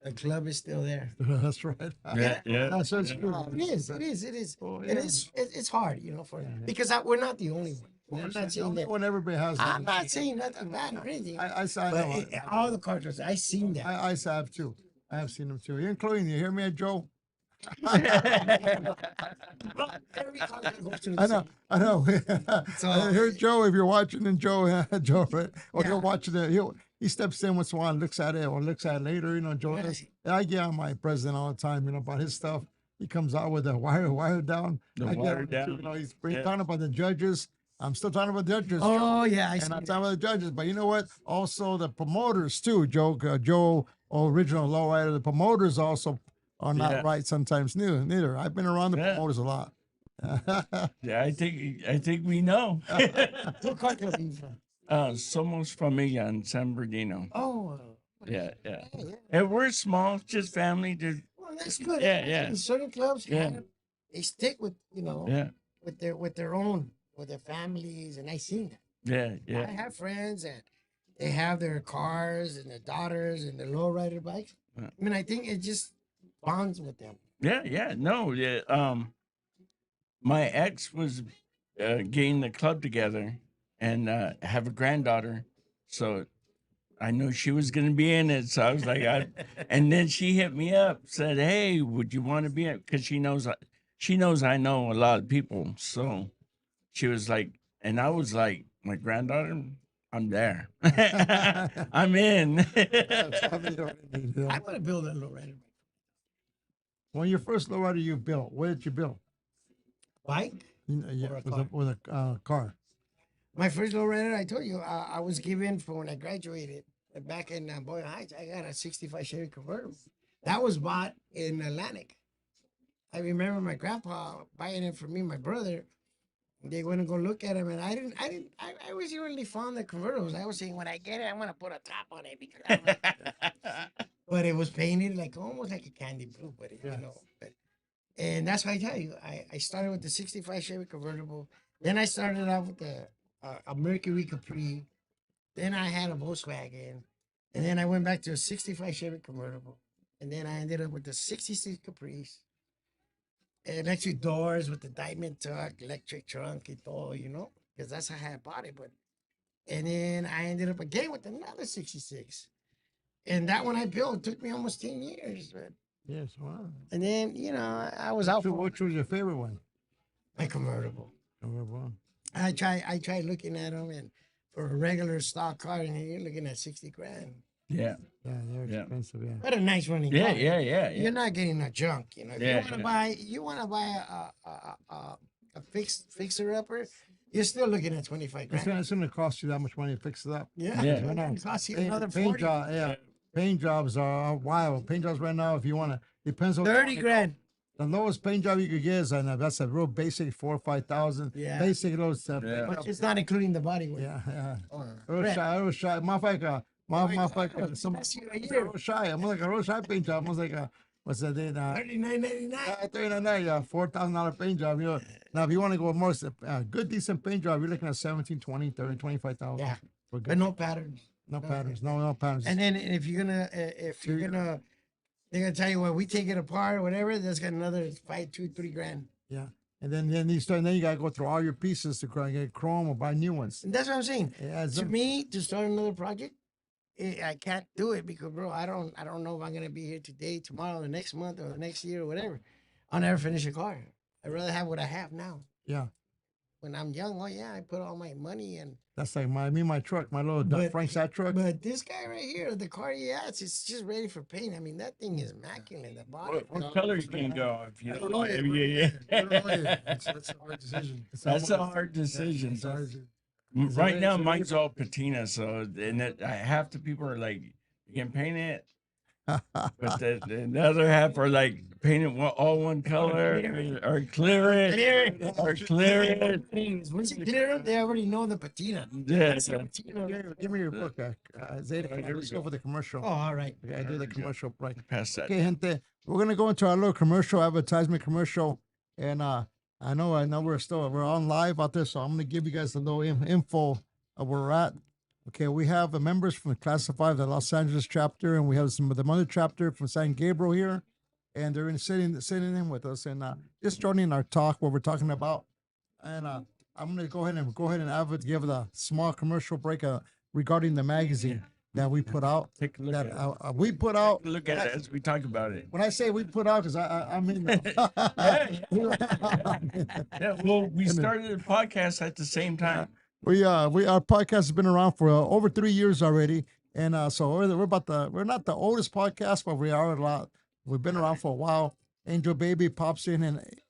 the club is still there. That's right. Yeah. That's true. It is. Oh, And yeah. it's hard, you know, because we're not the only one. I'm not saying that. When everybody has. I'm not saying nothing bad or anything. I But know. all the cartels, I seen that. I have too. I have seen them too, including you. Hear me, Joe? Every cartel goes through the I know. same. I know. So- I heard Joe. If you're watching, and Joe, Joe, right? Or Yeah. he'll watch it. He steps in once in a while, and looks at it, or looks at it later. You know, Joe does. And I get on my president all the time. You know about his stuff. He comes out with a wire down. The I get wire on it, too, down. You know, he's Yeah. talking about the judges. I'm still talking about the judges. Oh yeah, I and seen I'm that. talking about the judges. But you know what? Also the promoters too, Joe. Joe, original lowrider. The promoters also are not Yeah. right sometimes. Neither. I've been around the Yeah. promoters a lot. Yeah, I think we know. What cartel are you from? Somos familia in San Bernardino. Oh, Yeah. yeah. And we're small, just family. Just Well, that's good. Yeah. In certain clubs, Yeah. they stick with yeah, with their families, and I seen that. I yeah. have friends and they have their cars and their daughters and their lowrider bikes. Yeah. I mean, I think it just bonds with them. Yeah. No, yeah. My ex was getting the club together and have a granddaughter, so I knew she was gonna be in it, so I was like, and then she hit me up, said, "Hey, would you want to be in?" Because she knows I know a lot of people, so she was like, and I was like, my granddaughter, I'm there, I'm in. I want to build a lowrider When your first lowrider you built, what did you build? bike. Yeah, Or a with car. with a car. My first lowrider, I told you, I was given for when I graduated back in Boyle Heights. I got a '65 Chevy convertible. That was bought in Atlantic. I remember my grandpa buying it for me, and my brother. They went to go look at him, and I was really fond of convertibles. I was saying, when I get it, I'm gonna put a top on it because I like. But it was painted like almost like a candy blue, but Yeah. you know. And that's why I tell you, I started with the '65 Chevy convertible. Then I started out with a Mercury Capri. Then I had a Volkswagen, and then I went back to a '65 Chevy convertible, and then I ended up with the '66 Caprice. Electric doors with the diamond tuck, electric trunk, and all, you know, because that's how I had bought it. But and then I ended up again with another '66, and that one I built took me almost 10 years. But, Yes, wow. and then I was out So for which was your favorite one? my convertible. Convertible. I tried looking at them, and for a regular stock car, and you're looking at 60 grand. Yeah, Yeah, they're Yeah. expensive. Yeah. But a nice running yeah, car. yeah, yeah, You're yeah. not getting a junk, you know. If Yeah, you want to buy a fixer upper, you're still looking at 25 grand. It's gonna cost you that much money to fix it up. Yeah, Yeah. it's gonna cost you another Paint 40, job, yeah. Paint jobs are wild. Paint jobs right now, if you want to, depends on 30 grand. the lowest paint job you could get is, and that's a real basic 4 or 5,000. Yeah. Basic those. Yeah. But it's not including the body work. Yeah, yeah. Oh, Brett. Real shy. Motherfucker, some That's you a year. real shy. I'm like a real shy paint job. I'm like what's that? $39.99. Yeah, $4,000 paint job. You know, now if you want to go more good, decent paint job, you're looking at 17, 20, 30, 25,000. Yeah, For but good. no patterns. No patterns. No patterns. And then if you're gonna, they're gonna tell you, well, we take it apart or whatever. That's got another 5, 2, 3 grand. Yeah. And then you gotta go through all your pieces to get chrome or buy new ones. And that's what I'm saying. It adds To up. me, to start another project, I can't do it because, bro, I don't know if I'm gonna be here today, tomorrow, the next month, or the next year, or whatever. I'll never finish a car. I'd rather have what I have now. Yeah. When I'm young, oh yeah, I put all my money and. That's like my truck, my little But- Frank Sat truck. But this guy right here, the car he has, it's just ready for paint. I mean, that thing is immaculate. The body. What color you can go if you I don't don't know like yet. yeah, I don't know yeah. yet. That's a hard decision. That's a hard decision. It's a hard decision. Right now, mine's all patina, so half the people are like, "You can paint it," but the other half are like, "Paint it all one color, or clear it, or clear it." Once you clear it, they already know the patina. Yeah, That's the patina. Give me your book. Zeta, let's go for the commercial. Oh, all right. Okay, I do the commercial break. pass that. Okay, gente, we're gonna go into our little commercial advertisement commercial, and I know we're on live out there, so I'm gonna give you guys a little info of where we're at. Okay, we have members from the Classified, the Los Angeles chapter, and we have some of the mother chapter from San Gabriel here, and they're sitting in with us and just joining our talk, what we're talking about, and I'm gonna go ahead and give the small commercial break regarding the magazine that we put out. Take a look That at it. we put out. Take a look at it as we talk about it. When I say we put out, because I mean, Yeah, well, we started a podcast at the same time. our podcast has been around for over 3 years already, and so we're not the oldest podcast, but we are a lot. We've been around for a while. Angel Baby pops in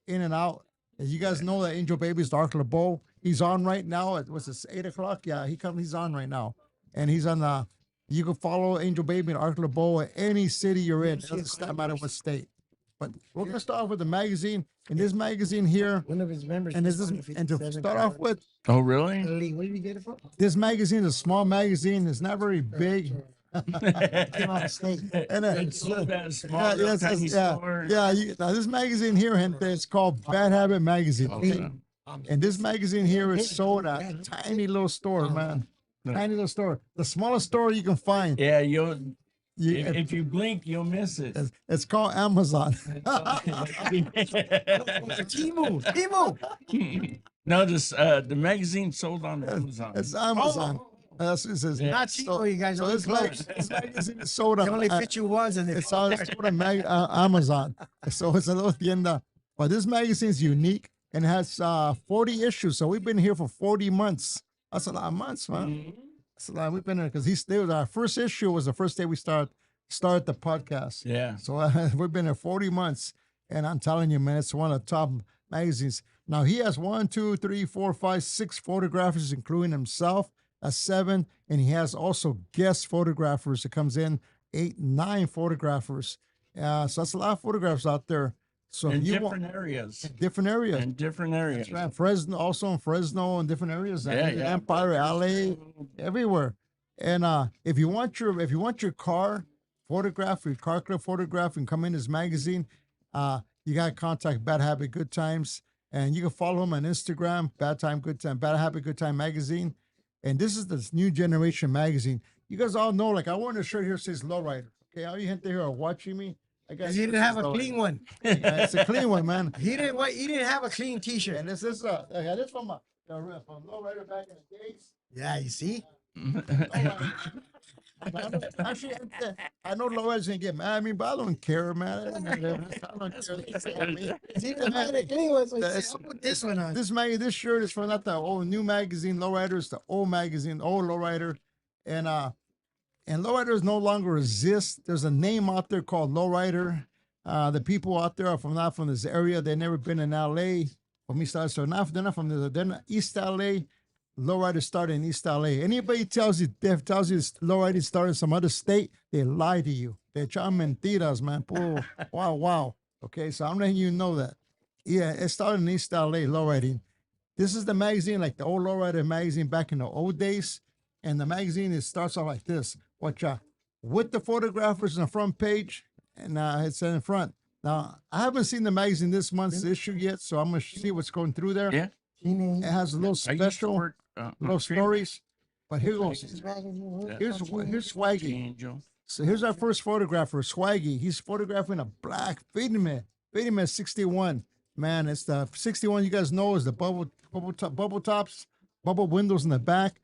and out. As you guys know, that Angel Baby is the Arc LeBeau. He's on right now at 8:00? Yeah, he's on right now, and he's on the. You can follow Angel Baby and Arc LeBeau at any city you're in. It doesn't matter what state. But we're gonna start off with the magazine. And this magazine here, One of his members. and just this is, bought a and to 57 start off car. with, Oh, really? Lee, where did you get it from? this magazine is a small magazine. It's not very big. Came out of state. And It's so that small, little tiny store. now this magazine here, gente, it's called Bad Habit Magazine. Okay. And this magazine here is sold at a tiny little store, man. No. Tiny little store. The smallest store you can find. Yeah, You- if you blink, you'll miss it. it's called Amazon. Timu. No, the magazine sold on Amazon. It's Amazon. That's it says. Yeah. Not cheap for you guys. So Only this magazine is sold they on. only fit you once, and It's sold on Amazon. So it's a little tienda. But this magazine is unique and has 40 issues. So we've been here for 40 months. That's a lot of months, man. Mhm. That's a lot. We've been here because our first issue was the first day we start the podcast. Yeah. So we've been here 40 months, and I'm telling you, man, it's one of the top magazines. Now he has 1, 2, 3, 4, 5, 6 photographers, including himself. That's 7, and he has also guest photographers that comes in 8, 9 photographers. So that's a lot of photographs out there. So In if you different want areas. different areas, In different areas. that's right. Fresno, also in Fresno and different areas. Yeah, yeah. Empire, LA, everywhere. And if you want your car photograph, your car club photograph, and come in his magazine, you gotta contact Bad Habit Good Times, and you can follow him on Instagram, Bad Time Good Time, Bad Habit Good Time magazine. And this is this new generation magazine. You guys all know, like I wore a shirt here that says Lowrider. Okay, all you gente here are watching me. I got he didn't have a clean one. Yeah, it's a clean one, man. He didn't have a clean T-shirt. And this is from Lowrider back in the days. Yeah, you see. Actually, I know Lowrider's gonna get mad at me, but I don't care, man. I don't care. He didn't have a clean one, so he That's- said, "I'll put this one on." This shirt is from not the old new magazine Lowrider, it's the old magazine, old Lowrider, and Lowriders no longer exist. There's a name out there called Lowrider. The people out there are not from this area. They've never been in LA. From East LA, so they're not from this. They're not East LA. Lowrider started in East LA. Anybody tells you Lowrider started in some other state, they lie to you. They're echando mentiras, man. Puro, wow. Okay, so I'm letting you know that. Yeah, it started in East LA, Lowriding. This is the magazine, like the old Lowrider magazine back in the old days. And the magazine, it starts off like this. Watch out. With the photographers on the front page, and it's in front. Now, I haven't seen the magazine this month's issue yet, so I'm going to see what's going through there. Yeah. It has a little I used to special, work, little Cream stories. But here goes. Yeah. Here's Swaggy. Angel. So here's our first photographer, Swaggy. He's photographing a black Fadime 61. Man, it's the 61 you guys know is the bubble tops, bubble windows in the back.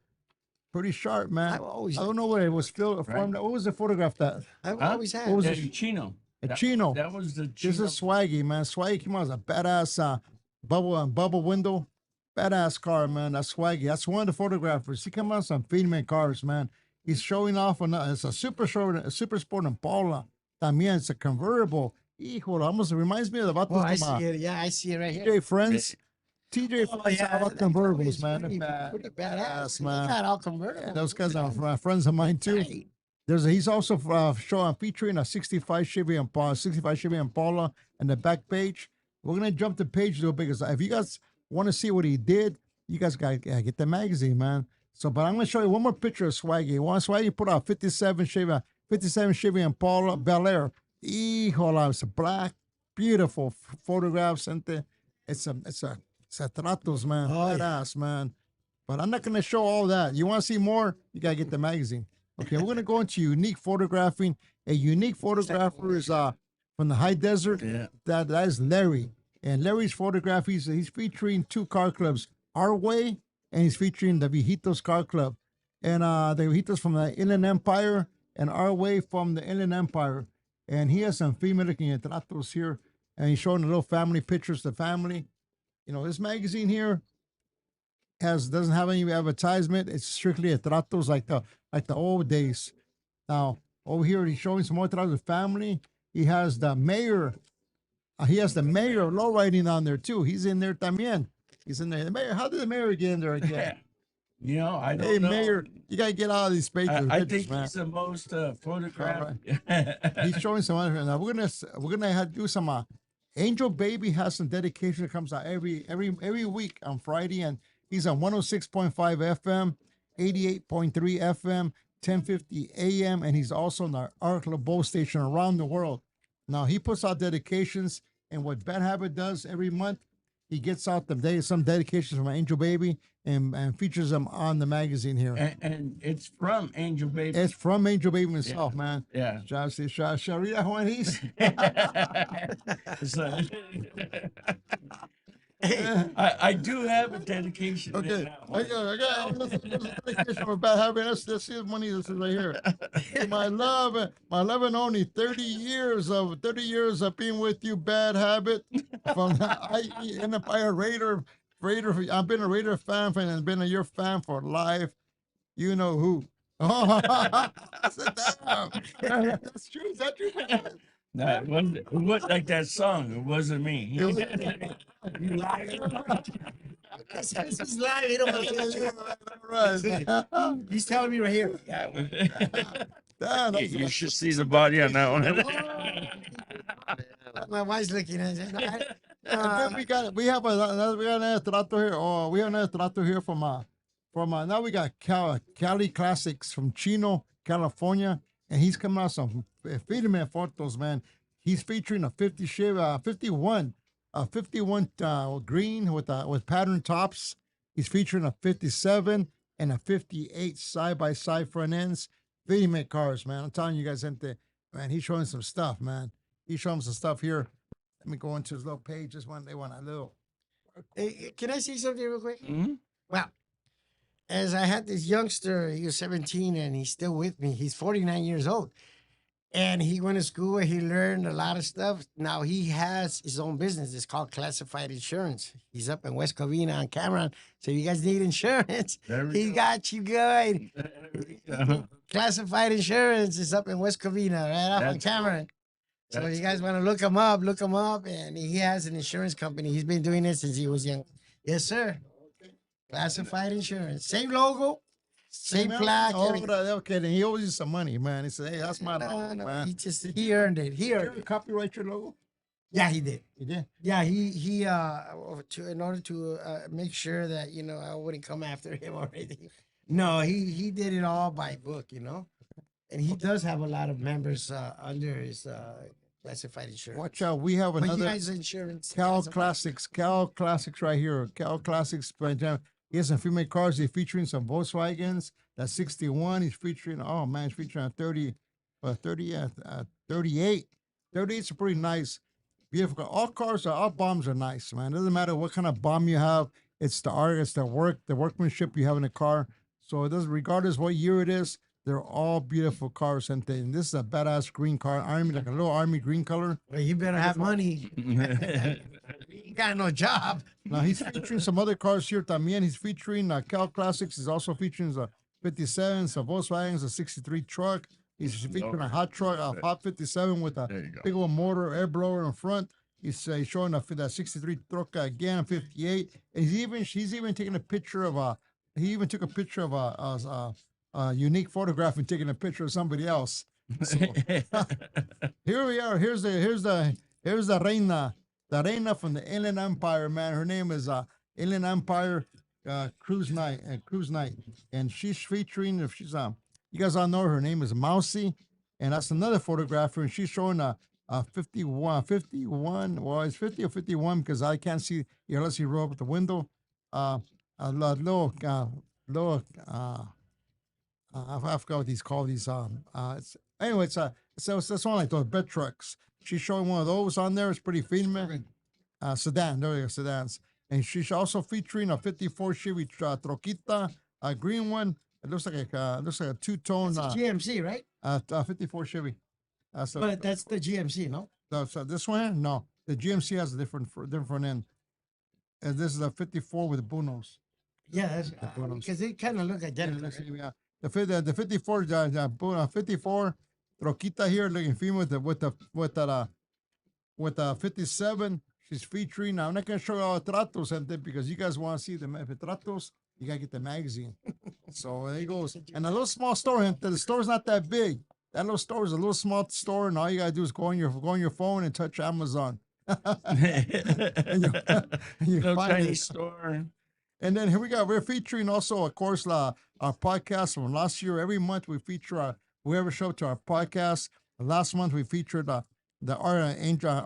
Pretty sharp, man. I've always, I don't know where it was filmed. Right. What was the photograph that? I've Huh? always had. What was Yeah, it? Chino. A Chino. That was the This Chino. is Swaggy, man. Swaggy came out as a badass bubble window. Badass car, man. That's Swaggy. That's one of the photographers. He come out some Fadime cars, man. He's showing off on it's a super sport Impala. También it's a convertible. Híjole, almost reminds me of the Oh, I Vatos see it. Yeah, I see it right here. TJ Friends. TJ Oh, Friends yeah, about that convertibles, is man. pretty Badass, They man. got all convertible. Yeah, those guys are friends of mine too. Right. He's also featuring a 65 Chevy Impala on the back page. We're gonna jump the page a little bit because if you guys want to see what he did, you guys gotta get the magazine, man. So, but I'm gonna show you one more picture of Swaggy. Swaggy put out 57 Chevy Impala Bel Air. Híjole, it's a black, beautiful photographs, and it's a tratos, man. Oh, yeah. Badass, man. But I'm not gonna show all that. You want to see more? You gotta get the magazine. Okay, we're gonna go into unique photographing. A unique photographer is from the high desert. Yeah. That is Larry. And Larry's photograph, he's featuring 2 car clubs, Our Way, and he's featuring the Viejitos Car Club. And the Viejitos from the Inland Empire and Our Way from the Inland Empire. And he has some female-looking retratos here. And he's showing the little family pictures, the family. You know, this magazine here doesn't have any advertisement. It's strictly retratos like the old days. Now, over here, he's showing some more retratos of family. He has the mayor. He has the mayor of Lowriding on there too. He's in there también. He's in there. The mayor. How did the mayor get in there again? You know, I don't Hey, know. mayor, you gotta get out of these pictures. I pictures, think man. he's the most photographed. He's showing some other. Now we're gonna have to do some. Angel Baby has some dedication that comes out every week on Friday, and he's on 106.5 FM, 88.3 FM, 1050 AM, and he's also on our Arc LeBeau station around the world. Now he puts out dedications, and what Bad Habit does every month, he gets out some dedications from Angel Baby and features them on the magazine here. and it's from Angel Baby. It's from Angel Baby himself, man. Yeah. Sharia Juan, he's So- I do have a dedication. in Okay, that I one. got this dedication for bad habit. Let's see the money. This is right here. To my love and only 30 years of being with you, bad habit. From IE Empire Raider. I've been a Raider fan and been a your fan for life. You know who. Oh, I said, damn. That's true. Is that true? No, it wasn't like that song. It wasn't me. You liar. He's lying. He don't want to Right. He's telling me right here. Damn, that's You should see the body on that one. My wife's looking at it. And then we have another trato here. Oh, we have another trato here from now we got Cali Classics from Chino, California, and he's coming out some filme photos, man. He's featuring a 51 green with pattern tops. He's featuring a 57 and a 58 side by side front ends. Filme cars, man. I'm telling you guys, man, he's showing some stuff, man. He's showing some stuff here. Let me go into his little page. They want a little. Hey, can I say something real quick? Mhm. Well, as I had this youngster, he was 17 and he's still with me. He's 49 years old. And he went to school and he learned a lot of stuff. Now he has his own business. It's called Classified Insurance. He's up in West Covina on Cameron. So if you guys need insurance, There we he go. got you good. Uh-huh. Classified Insurance is up in West Covina, right off on That's Cameron. So That's you guys want to look him up. And he has an insurance company. He's been doing it since he was young. Yes, sir. Classified Insurance. Same logo, same plaque. Oh, everything. okay. Then he owes you some money, man. He said, "Hey, that's my No, logo, no, man." he earned it. He Did earned you it. copyright your logo? Yeah, he did. You did. Yeah, in order to make sure that I wouldn't come after him or anything. No, he did it all by book, and he does have a lot of members under his classified insurance. Watch out. We have But you another guys insurance. Cal Classified- Classics right here. Cal Classics. He has some female cars. He's featuring some Volkswagens. That's 61. He's featuring, oh man, he's featuring a 30, 38. 38 is pretty nice. Beautiful. All bombs are nice, man. Doesn't matter what kind of bomb you have. It's the art, it's the workmanship you have in the car. So it doesn't, regardless what year it is, they're all beautiful cars. And this is a badass green car, like a little army green color. Well, you better have money. You got no job. Now he's featuring some other cars here también. He's featuring Cal Classics. He's also featuring a 57, some Volkswagens, a 63 truck. He's featuring a hot truck, a hot 57 with a There you go. big old motor, air blower in front. He's showing that 63 truck again, 58. And he's even taking a picture of he even took a picture of a unique photograph and taking a picture of somebody else. So here we are. Here's the reina from the Inland Empire, man. Her name is Inland Empire Cruise Night, and she's featuring. If she's you guys all know her name is Mousy, and that's another photographer, and she's showing a 51. Well, it's 50 or 51 because I can't see. Unless you roll up the window. A little. I forgot what these called. Anyway, it's one like those bed trucks. She's showing one of those on there. It's pretty female. Sedan. There we go, sedans. And she's also featuring a 54 Chevy Troquita, a green one. It looks like a two-tone. That's a GMC, right? 54 Chevy. But that's the GMC, no? So this one here? No. The GMC has a different end. And this is a 54 with Bunos. Yeah, that's Buenos. because they kind of look identical. Let's see, yeah. The 54 54 Troquita here looking female with the 57. She's featuring. I'm not gonna show you all the tratos because you guys want to see the tratos. You gotta get the magazine. So there he goes. And a little small store. The store's not that big. That little store is a little small store, and all you gotta do is go on your phone and touch Amazon. and you No find tiny it. store. And then here we go. We're featuring also, of course, our podcast from last year. Every month we feature whoever showed to our podcast. Last month we featured the Art Angel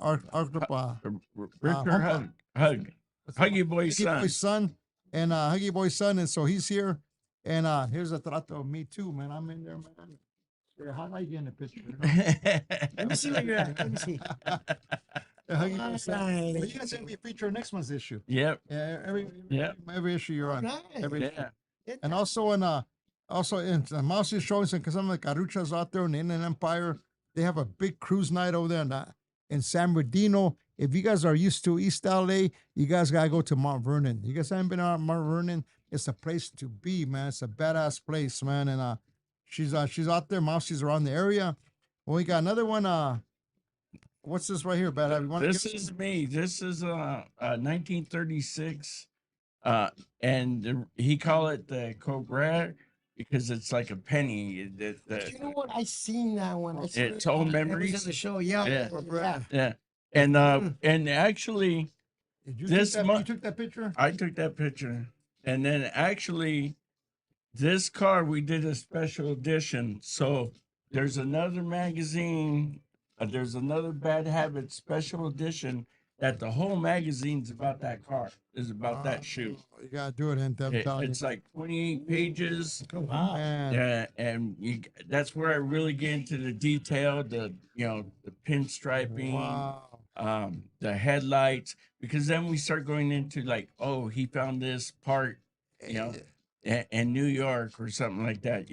Richard Hug. Huggy Boy's Huggy son. Boy's son. And Huggy Boy's son. And so he's here. And here's a trato of me too, man. I'm in there, man. How do I get in the picture? Let me see where you're at. Let me see. Alright. But you guys gonna be featured next month's issue. Yep. Yeah, Yep. every issue you're on. Nice. Every issue. Yeah. Get And that. also in Mouse is showing some of the caruchas out there in the Inland Empire. They have a big cruise night over there in San Bernardino. If you guys are used to East LA, you guys gotta go to Mount Vernon. You guys haven't been out Mount Vernon? It's a place to be, man. It's a badass place, man. And she's out there. Mousy's around the area. Well, we got another one. What's this right here, Bad Habit? You wanna This give us- is me. This is 1936. He call it the Cobra because it's like a penny. You know what? I seen that one. I seen It's all it was memories. on the show. Yeah. Yeah. Yeah. Yeah. And actually, Did you this take that, mo- you took that picture? I took that picture. And then actually, this car we did a special edition. So there's another magazine. There's another Bad Habit special edition that the whole magazine's about that car. Is about that shoe. You gotta do it, and I'm telling It's like 28 pages. Oh, wow. Man. Yeah, and that's where I really get into the detail, the pinstriping, Wow. the headlights, because then we start going into like, oh, he found this part, in New York or something like that,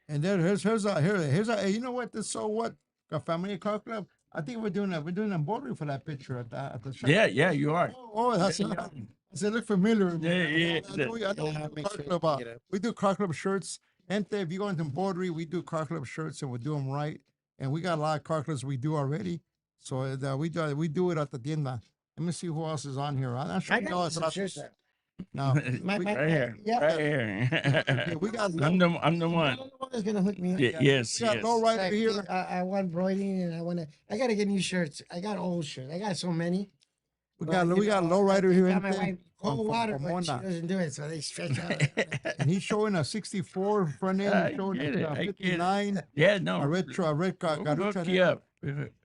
And then here's a you know what? This so what? A family car club. I think we're doing an embroidery for that picture at the shop. Yeah, you are. Oh, that's Yeah. I said, look familiar. Yeah. I know we do Make car sure club, you get it. we do car club shirts. And if you go into embroidery, we do car club shirts and we do them right. And we got a lot of car clubs we do already. So we do it at the tienda. Let me see who else is on here. I'm not sure I you know got it's some not- shirts there. No. Right here. Yeah. Right here. Okay, we got I'm the one. You're the one that's gonna hook me up. Yes, we got yes. Lowrider Like, here. I want embroidering and I gotta get new shirts. I got old shirts. I got so many. We But, got you know, Lowrider I here. got my gente, wife cold from water, but she Pomona. doesn't do it, so they stretch out. And he's showing a 64 front end. I He's showing get it, a I get it. 59. Yeah, no. A red We'll Garucha hook there. you up.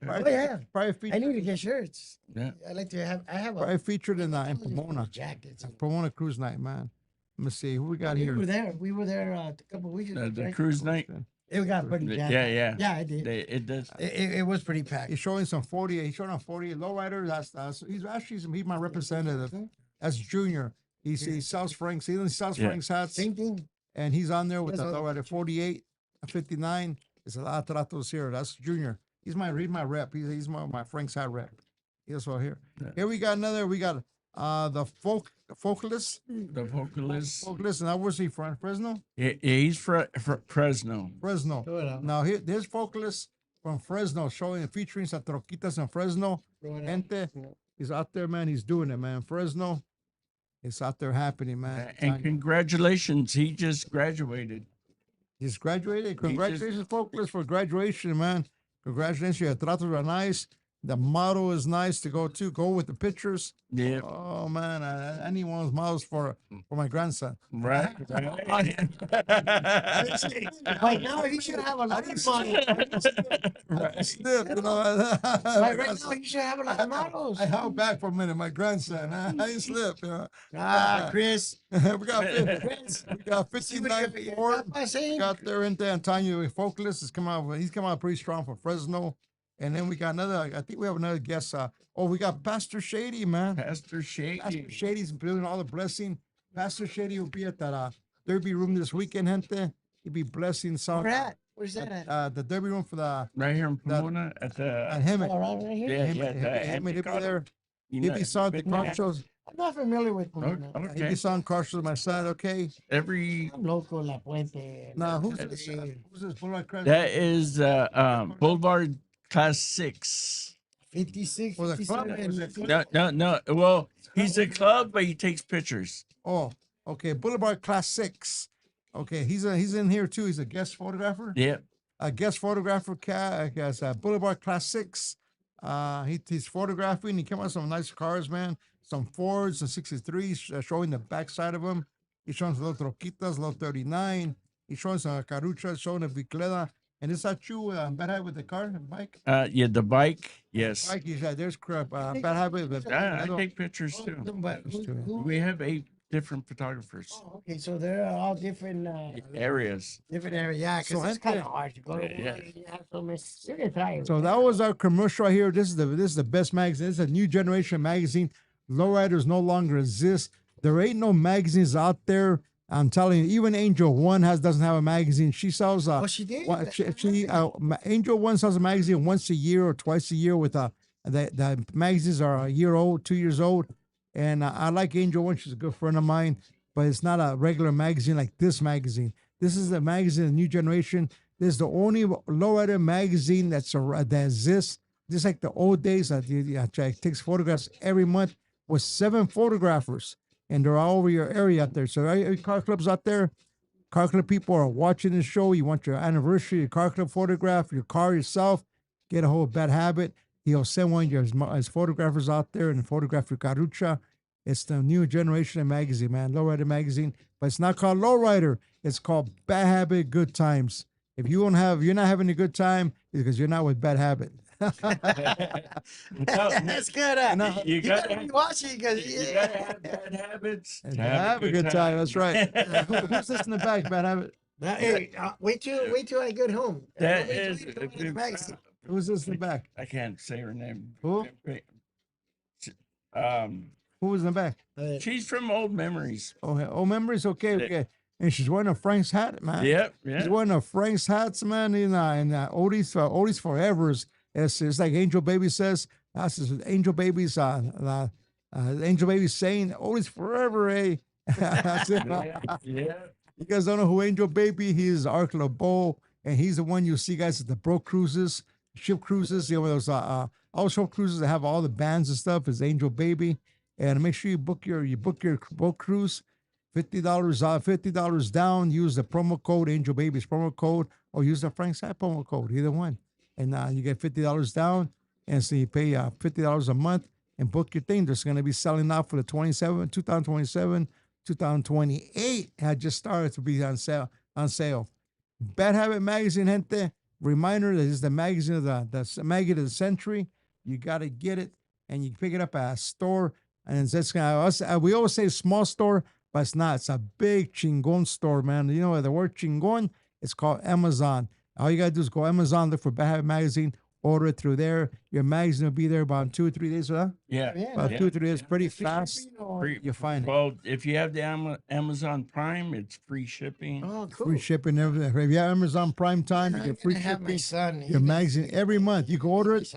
Probably, yeah. probably I featured, need to get shirts. Yeah. I like to have. I have probably featured in Pomona. jackets. Pomona Cruise Night, man. Let me see who we got We here. were there. We were there a couple weeks ago. The right? cruise night. It got pretty Yeah, jacked. yeah. Yeah, I did. It does. It was pretty packed. He's showing some 40. He's showing a 40 lowrider. He's actually my representative. That's Junior. He sells Frank's. He sells Yeah. Frank's hats, Same thing. and he's on there with Yes, the I'll- lowrider 48, a 59. There's a lot of tratos here. That's Junior. He's my rep. He's my Frank's hat rep. He's right here. Yeah. Here we got another. We got the vocalist. The vocalist. Vocalist. And where's he from? Fresno. He's Fresno. Fresno. Throw it out. Now this vocalist from Fresno showing featuring some troquitas in Fresno. Throw it out. Gente, he's out there, man. He's doing it, man. Fresno, it's out there happening, man. And congratulations, he just graduated. He's graduated. Congratulations, vocalist, for graduation, man. Congratulations. Your tratos are nice. The model is nice to go to. Go with the pictures. Yeah, Oh man, I need one of those models for my grandson. right. Right now, he should have a lot of money. Slip, you know. Right now, you should have a lot of models. I held back for a minute. My grandson, I didn't slip. You know. Chris. we got See what 59 you Ford. got by saying? Got there in there. Antonio, vocalist, has come out. He's come out pretty strong from Fresno. And then we got another. I think we have another guest. We got Pastor Shady, man. Pastor Shady. Pastor Shady's doing all the blessing. Pastor Shady will be at that Derby room this weekend, gente. He'll be blessing some. Where at? Where's that at? The Derby room for the Right here in Pomona at the. him. Oh, right here? Yeah, Him, yeah. he'll be Chicano. there. You He'll know, be selling the been car there. shows. I'm not familiar with Oh, them. He'll okay. be selling car shows. My son, okay. Every I'm local, La Puente. Now who's That's- this? Who's this? Boulevard Crest? that is Boulevard Class 6. 56, Was it club? 57. Was it No. Well, he's a club, but he takes pictures. Oh, okay. Boulevard Class 6. Okay, he's in here too. He's a guest photographer. Yeah. A guest photographer has Boulevard Class 6. He's photographing. He came out with some nice cars, man. Some Fords and 63s, showing the backside of them. He's showing some little troquitas, little 39. He's showing some caruchas, showing a bicicleta. And is that you, Bad Habit with the car and bike? Yeah, the bike. Yes. Bike, there's crap. Bad Habit with I take pictures too. But who- We have 8 different photographers, Oh, okay, so they're all different areas. different area. Yeah, So because it's kind of gente- hard to go to Yeah. one and you have so many. You can try it. So that was our commercial right here. This is the best magazine. This is a new generation magazine. Lowriders no longer exist. There ain't no magazines out there. I'm telling you, even Angel One doesn't have a magazine. She sells Oh, she did? Angel One sells a magazine once a year or twice a year with the magazines are a year old, 2 years old, and I like Angel One. She's a good friend of mine, but it's not a regular magazine like this magazine. This is a magazine, of the new generation. This is the only lowrider magazine that exists. Just like the old days, it takes photographs every month with 7 photographers, and they're all over your area out there. So, any car clubs out there, car club people are watching the show. You want your anniversary, your car club photograph, your car yourself. Get a whole bad habit. He'll send one of his photographers out there and photograph your carucha. It's the new generation of magazine, man. Lowrider magazine, but it's not called Lowrider. It's called Bad Habit Good Times. If you're not having a good time, it's because you're not with Bad Habit. No, That's good. No, you You gotta gotta be watching because you gotta have bad habits And to have a good time. That's right. Who's this in the back, Bad Habit? Hey, wait till I get home. That Wait till is, we go to the magazine. Who's this in the back? I can't say her name. Who? Um, Who was in the back? she's from Old Memories. Oh, memories. Okay, okay. And she's wearing a Frank's hat, man. Yep, She's yeah. wearing a Frank's hats, man. In Odie's Forever's. It's like Angel Baby says. That's Angel Baby's. Angel Baby's saying Odie's Forever, eh? That's it. Yeah. You guys don't know who Angel Baby? He's Arc LeBeau, and he's the one you see guys at the boat cruises, ship cruises. You know those all ship cruises that have all the bands and stuff. Is Angel Baby, and make sure you book your boat cruise. $50 down. Use the promo code Angel Baby's promo code, or use the Frank's Hat promo code. Either one, and you get $50 down, and so you pay $50 a month and book your thing. There's going to be selling out for the 2027. 2028 had just started to be on sale. Bad Habit Magazine, gente. Reminder that is the magazine of the magazine of the century. You got to get it, and you pick it up at a store. And it's we always say small store, but it's not. It's a big chingon store, man. You know the word chingon? It's called Amazon. All you gotta do is go Amazon, look for Bad Habit Magazine, order it through there. Your magazine will be there about 2 or 3 days, huh? Yeah. About yeah. 2 or 3 days, pretty fast. Free- You find it. Well, if you have the Amazon Prime, it's free shipping. Oh, cool. Free shipping, everything. If you have Amazon Prime Time, you I'm get free gonna have my shipping. son. Your magazine every month. You can order it.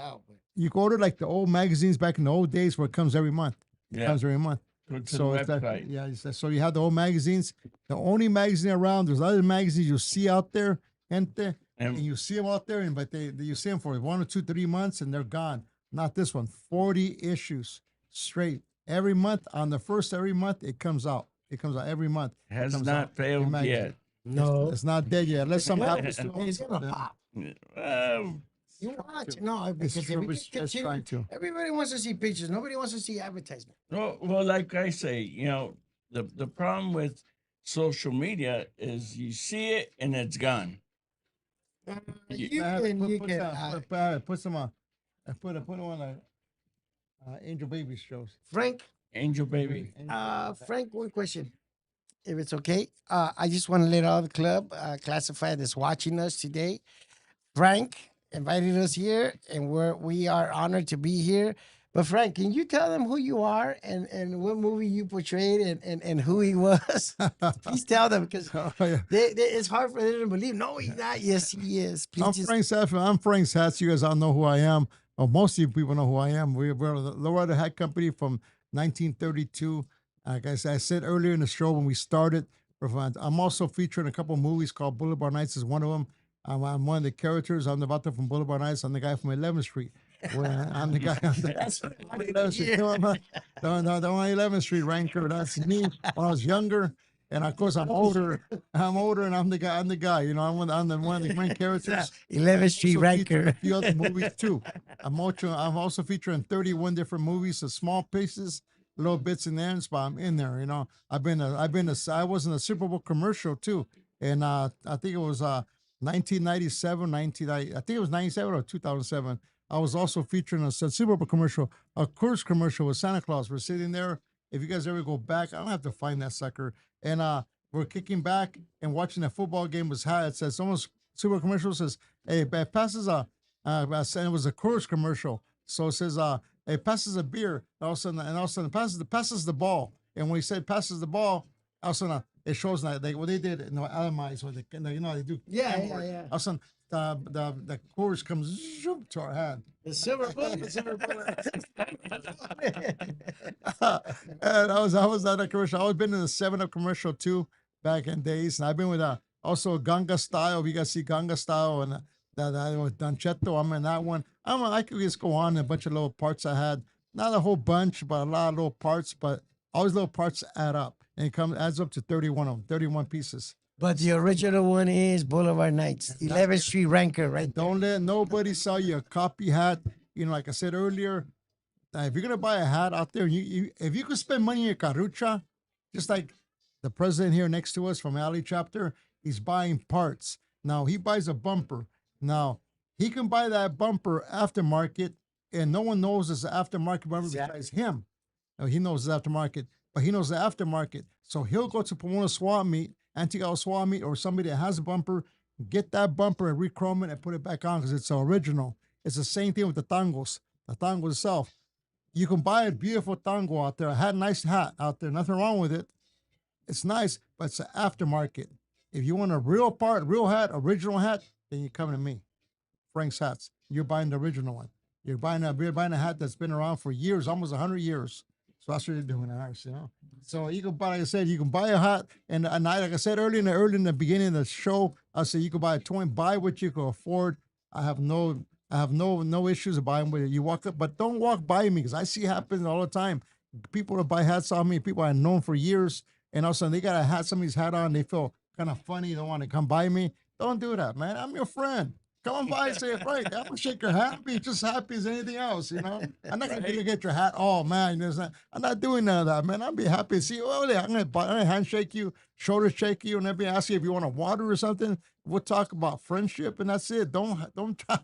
You can order like the old magazines back in the old days where it comes every month. It Yeah. comes every month. Go to So the it's like, website. so you have the old magazines. The only magazine around. There's other magazines you see out there, gente, and And you see them out there, but you see them for 1 or 2, 3 months, and they're gone. Not this one. 40 issues straight every month. On the first every month, it comes out. It comes out every month. It has comes not out, your failed magazine. yet. No. It's not dead yet. Unless something Well, happens to it. it's gonna pop. You watch. No, because if we it's can continue, trying to. everybody wants to see pictures. Nobody wants to see advertisement. Well, like I say, the problem with social media is you see it and it's gone. You I have to can, put, you put can. some, put some on. I put them on Angel Baby shows. Frank, Angel Baby. Frank, one question, if it's okay. I just want to let all the club classify that's watching us today. Frank invited us here, and we are honored to be here. But Frank, can you tell them who you are and what movie you portrayed and who he was? Please tell them because Oh, yeah. it's hard for them to believe. No, he's not. Yes, he is. Please I'm just Frank Saff. I'm Frank Satz. You guys all know who I am. Well, most of you people know who I am. We're the Lowrider Hat Company from 1932. Like I said earlier in the show when we started, I'm also featured in a couple of movies called Boulevard Nights is one of them. I'm one of the characters. I'm the vato from Boulevard Nights. I'm the guy from 11th Street. I'm the guy. that's what I wanted to 11th Street. hear. No, I'm not. No, the 11th Street ranker. That's me when I was younger. And of course, I'm older. I'm older, and I'm the guy. You know, I'm one of the main characters. 11th Street Also featured in Ranker. a few other movies too. I'm also featured in 31 different movies, so small pieces, little bits and ends, but I'm in there. You know, I was in a Super Bowl commercial too, and I think it was 1997, I think it was 97 or 2007. I was also featured in a Super Bowl commercial, a cruise commercial with Santa Claus. We're sitting there If you guys ever go back, I don't have to find that sucker. And we're kicking back and watching a football game was high. It says almost super commercial says, "Hey, passes a," and it was a Coors commercial. So it says, "Hey, passes a beer." And all of a sudden, passes the ball. And when he said passes the ball, all of a sudden it shows that they what they did in the Alamites or they do Yeah, camera. yeah. All of a sudden the Coors comes zoom to our hand. The silver bullet, the silver bullet. And I was at a commercial. I was been in the 7 Up commercial too back in days, and I've been with also Ganga Style. If you guys see Ganga Style and that with Danchetto, I'm in that one. I could just go on a bunch of little parts I had, not a whole bunch, but a lot of little parts. But all these little parts add up, and it adds up to 31 of them, 31 pieces. But the original one is Boulevard Nights, 11th Street Ranker, right there. Don't let nobody sell you a copy hat. Like I said earlier, if you're gonna buy a hat out there, if you could spend money in your carucha, just like the president here next to us from Alley Chapter, he's buying parts. Now he buys a bumper. Now he can buy that bumper aftermarket, and no one knows it's an aftermarket bumper besides him. Now, he knows it's aftermarket, but he knows the aftermarket. So he'll go to Pomona Swap Meet, Antigua Swap Meet, or somebody that has a bumper, get that bumper and rechrome it and put it back on because it's original. It's the same thing with the tangos. The tango itself. You can buy a beautiful tango out there, a nice hat out there, nothing wrong with it. It's nice, but it's an aftermarket. If you want a real part, real hat, original hat, then you come to me, Frank's Hats. You're buying the original one. You're buying a hat that's been around for years, almost 100 years. So that's what you're doing, ours. So you can buy, like I said, you can buy a hat, and like I said early in the beginning of the show, I said you can buy a toy, buy what you can afford. I have no, no issues buying with it. You walk up, but don't walk by me because I see it happen all the time. People that buy hats on me, people I've known for years, and all of a sudden they got a hat, somebody's hat on, they feel kind of funny, don't want to come by me. Don't do that, man. I'm your friend. Come on by and say it right. I'm gonna shake your hand, be just happy as anything else. I'm not gonna get your hat. Oh man, I'm not doing none of that, man. I'll be happy to see you. Oh, yeah, I'm gonna handshake you, shoulder shake you, and then be ask you if you want a water or something. We'll talk about friendship, and that's it. Don't try,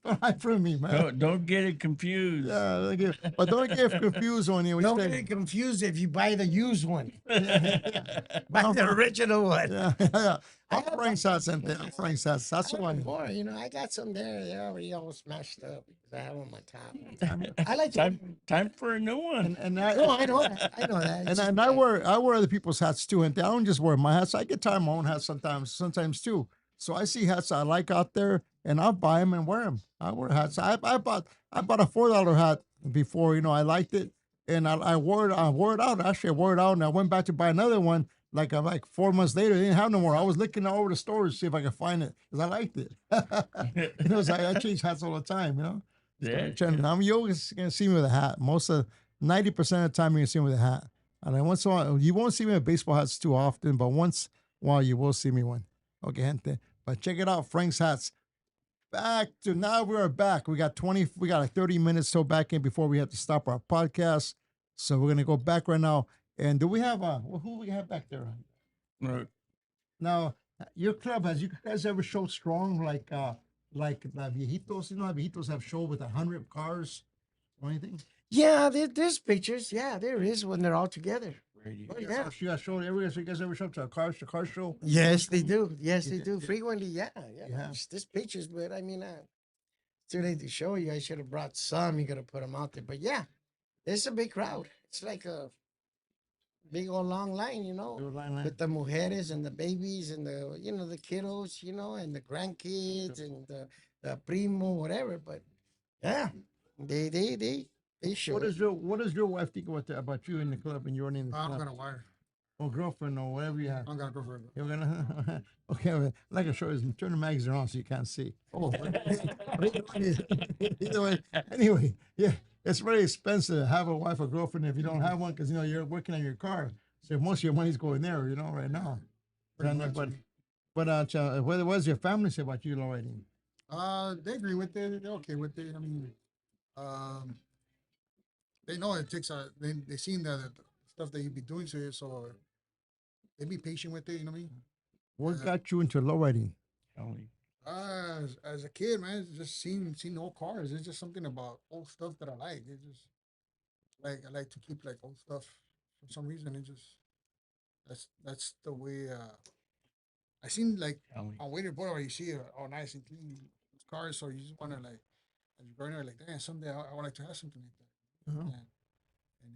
don't hide from me, man. Don't get it confused. Yeah, but don't get confused on you. Don't get confused if you buy the used one. Buy the original one. Yeah. I'm Frank's Hats and I'm Frank's Hats. That's I what I want mean. more. I got some there. They're already all smashed up because I have them on my top. I like to. Time for a new one. And Oh, I know that. I know that. It's and just I that- wear other people's hats too, and I don't just wear my hats. I get tired of my own hats sometimes too. So I see hats I like out there, and I'll buy them and wear them. I wear hats. I bought a $4 hat before. I liked it, and I wore it out. Actually, I wore it out, and I went back to buy another one. Like 4 months later, they didn't have no more. I was looking all over the stores to see if I could find it because I liked it. So I change hats all the time. Yeah. You're always gonna see me with a hat. 90% of the time you're gonna see me with a hat. And then once in a while, you won't see me with baseball hats too often, but once in a while you will see me one. Okay, gente. But check it out, Frank's Hats. Now we are back. We got like 30 minutes till back in before we have to stop our podcast. So we're gonna go back right now. And do we have who we have back there? Now, your club, has you guys ever showed strong like the viejitos? You know how viejitos have show with 100 cars or anything? Yeah, there's pictures. Yeah, there is when they're all together. Radio. Oh, yeah. You guys showed you guys ever show up to a car show? Yes, they do. Yes, they do. Frequently, yeah. Yeah. There's pictures, but I mean, too late to show you. I should have brought some. You got to put them out there. But yeah, there's a big crowd. It's like a big old long line, with the mujeres and the babies and the kiddos, and the grandkids and the primo, whatever. But yeah, they show. What does your wife think about you in the club and you're in the I'm club? gonna wire. Or girlfriend or whatever you have. I'm gonna go for it. You're gonna okay. Well, like I show you, turn the magazine on so you can't see. Oh, either way. Anyway, yeah, it's very expensive to have a wife or girlfriend if you don't have one because you're working on your car, so most of your money's going there. Right now. What does your family say about you, Lowrider? They agree with it. They're okay with it. I mean, um, they know it takes they seen the stuff that you be doing to it, so they be patient with it. You know what I mean? What got you into lowriding? As a kid, man, it's just seeing old cars. It's just something about old stuff that I like. It's just like I like to keep like old stuff For some reason, it just that's the way. I seen like Tell me. on Waiter Boulevard, you see it all nice and clean cars, so you just want to like as you're going there, like, damn, someday I would like to have something like that. Uh-huh. And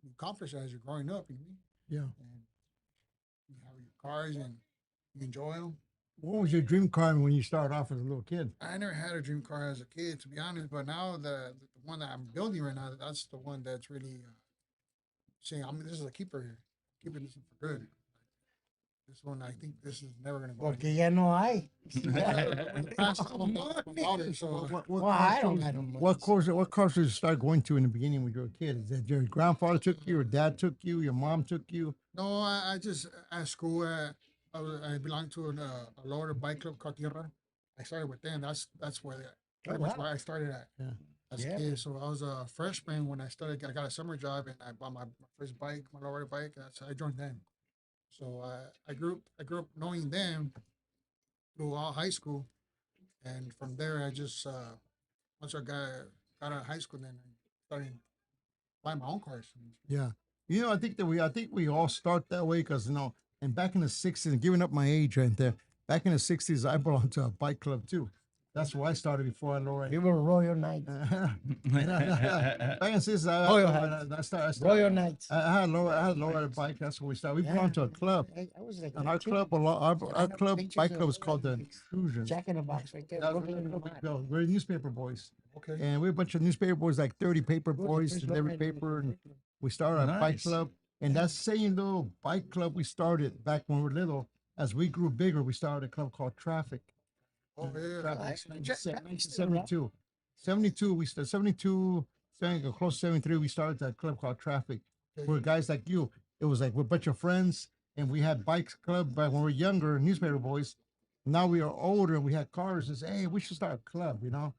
you accomplish that as you're growing up, you know, Yeah. and you have your cars and you enjoy them. What was your dream car when you started off as a little kid? I never had a dream car as a kid, to be honest, but now the one that I'm building right now, that's the one that's really saying, I mean, this is a keeper here, keeping this for good. This one, I think this is never gonna go. Porque ya no hay. Passed on about it, so Well, I don't have no money. What cars did you start going to in the beginning when you were a kid? Is that your grandfather took you, or dad took you, your mom took you? no, I just at school, I belonged to a lower bike club called Tierra. I started with them. That's where pretty much wow. where I started at Yeah. as Yeah. a kid. So I was a freshman when I started. I got a summer job and I bought my first bike, my lowrider bike. That's I joined them. So I grew up knowing them through all high school, and from there I just once I got out of high school, then I started buying my own cars. Yeah. You know, I think we all start that way because and back in the '60s, and giving up my age right there. Back in the '60s, I belonged to a bike club too. That's where I started before I lowered. We were Royal Knights. Back in the '60s, Royal I started. Royal Knights. I had lower bike. That's where we started. We belonged to a club, I was like, and our that too. club, I our have club pictures bike of club was called the Intrusion. Jack in the Box right there. That's Brooklyn really and what we Vermont. built. We're newspaper boys, Okay. and we're a bunch of newspaper boys, like 30 paper Good, the boys, first delivered lowrider in the paper, and paper. we started a bike Nice. club. And that same little bike club we started back when we were little, as we grew bigger, we started a club called Traffic. Oh yeah. Traffic, Right. 1972. 72, we started 72, close to 73, we started that club called Traffic. We're guys like you. It was like we're a bunch of friends, and we had bikes club back when we were younger, newspaper boys. Now we are older and we had cars. And say, hey, we should start a club, you know?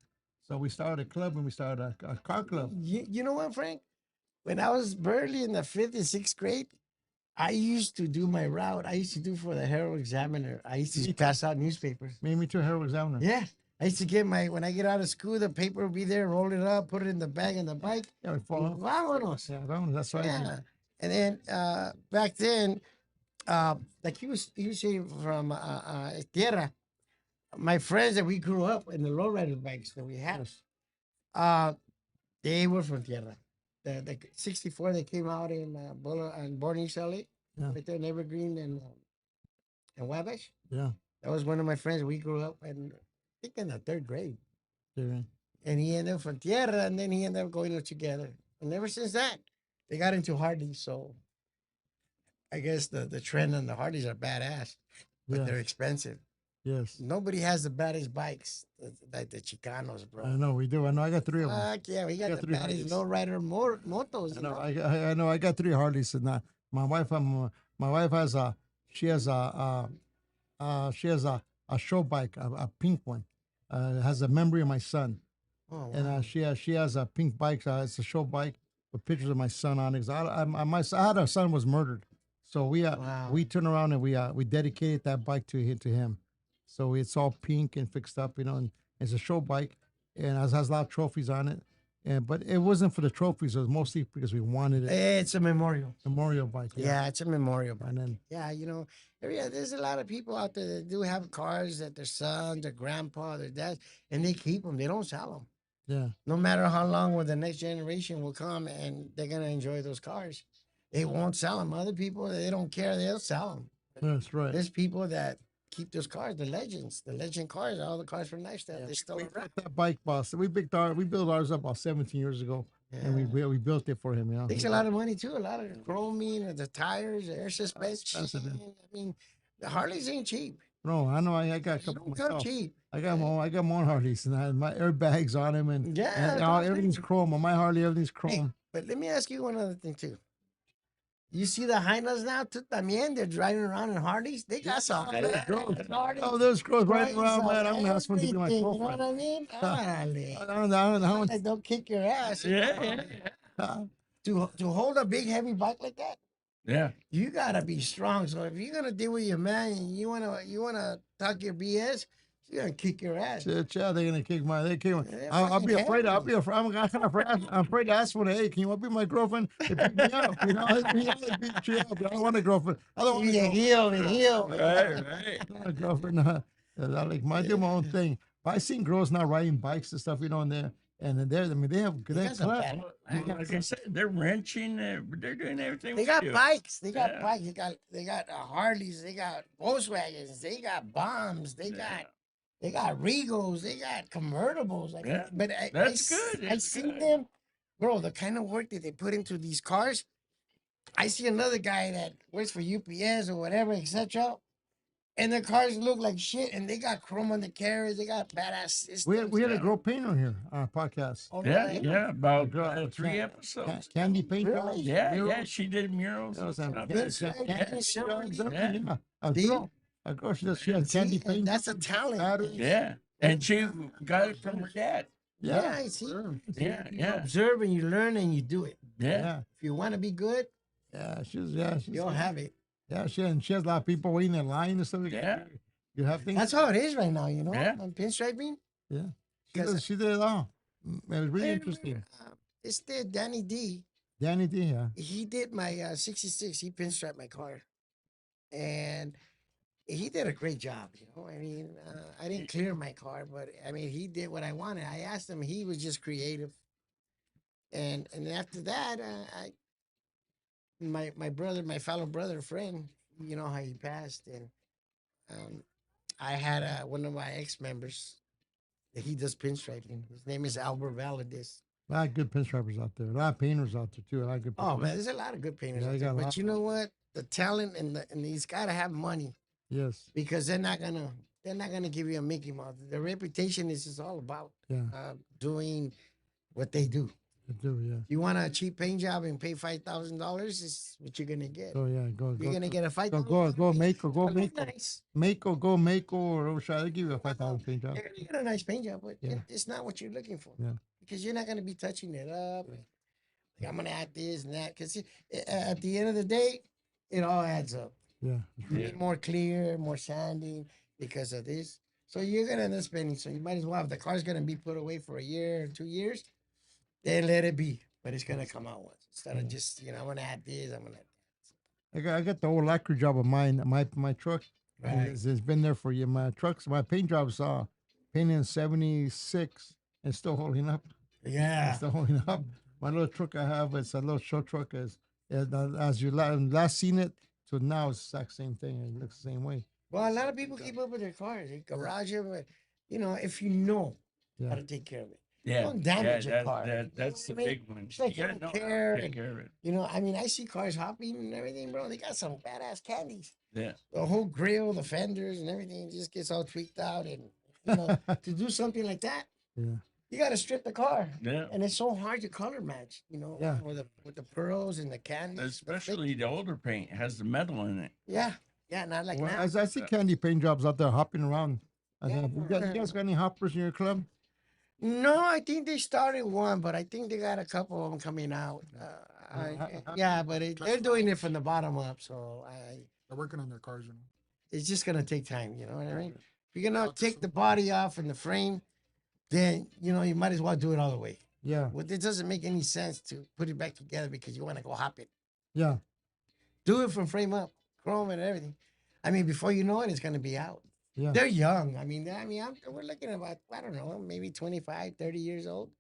So we started a club and we started a car club. You know what, Frank? When I was barely in the 5th and 6th grade, I used to do my route. I used to do for the Herald Examiner. I used to pass out newspapers. Made me to a Herald Examiner. Yeah. I used to get when I get out of school, the paper would be there, roll it up, put it in the bag on the bike. Yeah, we fall off. Vámonos. Yeah, that's right. Yeah. And then back then, like he was saying from Tierra, my friends that we grew up in the lowrider bikes that we had, Yes. they were from Tierra. The 64 that came out in Born East LA, Yeah. right there in Evergreen and Wabash. Yeah. That was one of my friends. We grew up in, I think, in the 3rd grade. Yeah. And he ended up from Tierra, and then he ended up going together. And ever since that, they got into Harleys. So I guess the trend on the Harleys are badass, but Yeah. they're expensive. Yes. Nobody has the baddest bikes like the Chicanos, bro. I know we do. I know. I got 3 of them. Fuck yeah, we got got the 3 baddest Harleys. lowrider motos. I You know. know? I know. I got 3 Harleys, and my wife. My wife has a. She has a show bike, a pink one. It has a memory of my son, Oh, and wow. she has a pink bike. It's a show bike with pictures of my son on it. 'Cause I had a son was murdered, so Wow. we turned around and we dedicated that bike to him. So it's all pink and fixed up, and it's a show bike, and it has a lot of trophies on it. But it wasn't for the trophies; it was mostly because we wanted it. It's a memorial. Memorial bike. Yeah, it's a memorial bike. And then Yeah, there's a lot of people out there that do have cars that their son, their grandpa, their dad, and they keep them. They don't sell them. yeah, No matter how long, when the next generation will come and they're gonna enjoy those cars, they won't sell them. Other people, they don't care. They'll sell them. that's right. There's people that keep those cars, the legends, the legend cars, all the cars from Lifestyle. Yeah, They're still we around. built that bike, boss. We built ours up about 17 years ago, and Yeah. we built it for him. Takes a lot of money too. A lot of chroming, the tires, the air suspension. expensive, man. I mean, the Harleys ain't cheap. No, I know. I got a They couple don't come myself. cheap. I got more Harleys, and I had my airbags on him, and Yeah, and those everything's things. chrome on my Harley. Everything's Hey, chrome. but let me ask you one other thing too. You see the Hainas now too, también, they're driving around in Harleys. They got some there's girls. Harleys. Oh, there's girls riding Price around, of man. I'm gonna ask one to be my everything, you know girlfriend. what I mean? Árale. I don't know. Like, don't kick your ass. Yeah. To hold a big heavy bike like that, Yeah. you gotta be strong. So if you're gonna deal with your man and you wanna talk your BS, She's gonna kick your ass. Shit, yeah, they're gonna kick my. They kick my. They're I'll fucking be afraid. I'll heavy. be afraid. I'm kind of afraid. I'm afraid to ask for the. Hey, can you want to be my girlfriend? They pick me up. You know, they beat you up. I don't want a girlfriend. I don't want a Yeah, girlfriend. heel, the heel. Right, right. I don't want a girlfriend. I like I do my own thing. But I seen girls now riding bikes and stuff. You know, and they're. I mean, they have. They They got some clap. bad- Like I said, they're wrenching. They're doing everything. They we got do. bikes. They got Yeah. bikes. They got Harleys. They got Volkswagens. They got bombs. They Yeah. got Regals. They got convertibles. Like, Yeah. but That's good. I That's seen good. them, bro. The kind of work that they put into these cars. I see another guy that works for UPS or whatever, etc. And their cars look like shit, and they got chrome on the carriers. They got badass systems. We had a Yeah. girl painter here on our podcast. Oh, Yeah, really? yeah. About girl, 3 Ca- episodes. Candy paint Really? jobs. Yeah, yeah. murals. She did murals. You know, and some stuff. Yes, ca- yeah, candy yeah, jobs, yeah. everything, yeah. See? A girl, she has candy See, paint. that's a talent. batteries. Yeah. And she got it from her dad. Yeah, I see. Yeah, You yeah. observe and you learn and you do it. Yeah. Yeah, If you want to be good, she's you'll have it. yeah, she has a lot of people waiting in line and stuff like Yeah. that. You have things. That's how it is right now, you know. Yeah. On pinstriping. Yeah, Because she did it all. It was really I interesting. remember, it's the Danny D. Danny D, yeah. He did my 66. He pinstriped my car, and he did a great job. You know, I mean, I didn't clear my car, but I mean, he did what I wanted. I asked him. He was just creative, and after that, my brother, my fellow brother, friend, you know how he passed, and I had one of my ex members. He does pinstriping. His name is Albert Valadez. A lot of good pinstripers out there. A lot of painters out there too. A lot of good. Oh man, there's a lot of good painters. Yeah, out they there, got a but lot. you know what? The talent and he's got to have money Yes. because they're not gonna give you a Mickey Mouse. The reputation is just all about Yeah. doing what they do. They do. Yeah. You want a cheap paint job and pay $5,000? Is what you're gonna get. Oh yeah. You're gonna get a Go $5,000. make Nice. or Ocean. They give you a $5,000 paint job. You're gonna get a nice paint job, but Yeah. it's not what you're looking for. Yeah. Because you're not gonna be touching it up. Like, I'm gonna add this and that. Because at the end of the day, it all adds up. Yeah. You need more clear, more sanding because of this. So you're gonna end up spending. So you might as well, if the car's gonna be put away for a year or 2 years, then let it be. But it's gonna come out once instead of just I'm gonna add this. I'm gonna. I got the old lacquer job of mine. My truck. Right. It's been there for you. My paint job's painted in '76 and still holding up. Yeah. It's still holding up. My little truck I have, it's a little show truck. As you last seen it to now, it's the exact same thing. It looks the same way. Well, a lot of people keep up with their cars. They garage them, but if you know how Yeah. to take care of it. Yeah. Don't damage your that, car. that's the I mean, big one. it's like You you gotta don't know how to care take and- care of it. I mean, I see cars hopping and everything, bro. They got some badass candies. Yeah. The whole grill, the fenders, and everything just gets all tweaked out. And to do something like that, Yeah. you got to strip the car. Yeah. And it's so hard to color match, Yeah. with the pearls and the candies. the fake- Especially the older paint has the metal in it. yeah, not like Well, now. as I see candy paint jobs out there hopping around. Yeah. You guys got any hoppers in your club? No, I think they started one, but I think they got a couple of them coming out. Yeah, but they're doing it from the bottom up, so They're working on their cars, you know. it's just gonna take time. You know what I mean? If you're gonna take the body off and the frame, then you might as well do it all the way. Yeah. Well, it doesn't make any sense to put it back together because you want to go hop it. Yeah. Do it from frame up, chrome and everything. I mean, before you know it, it's gonna be out. Yeah. They're young. We're looking at about, I don't know, maybe 25, 30 years old.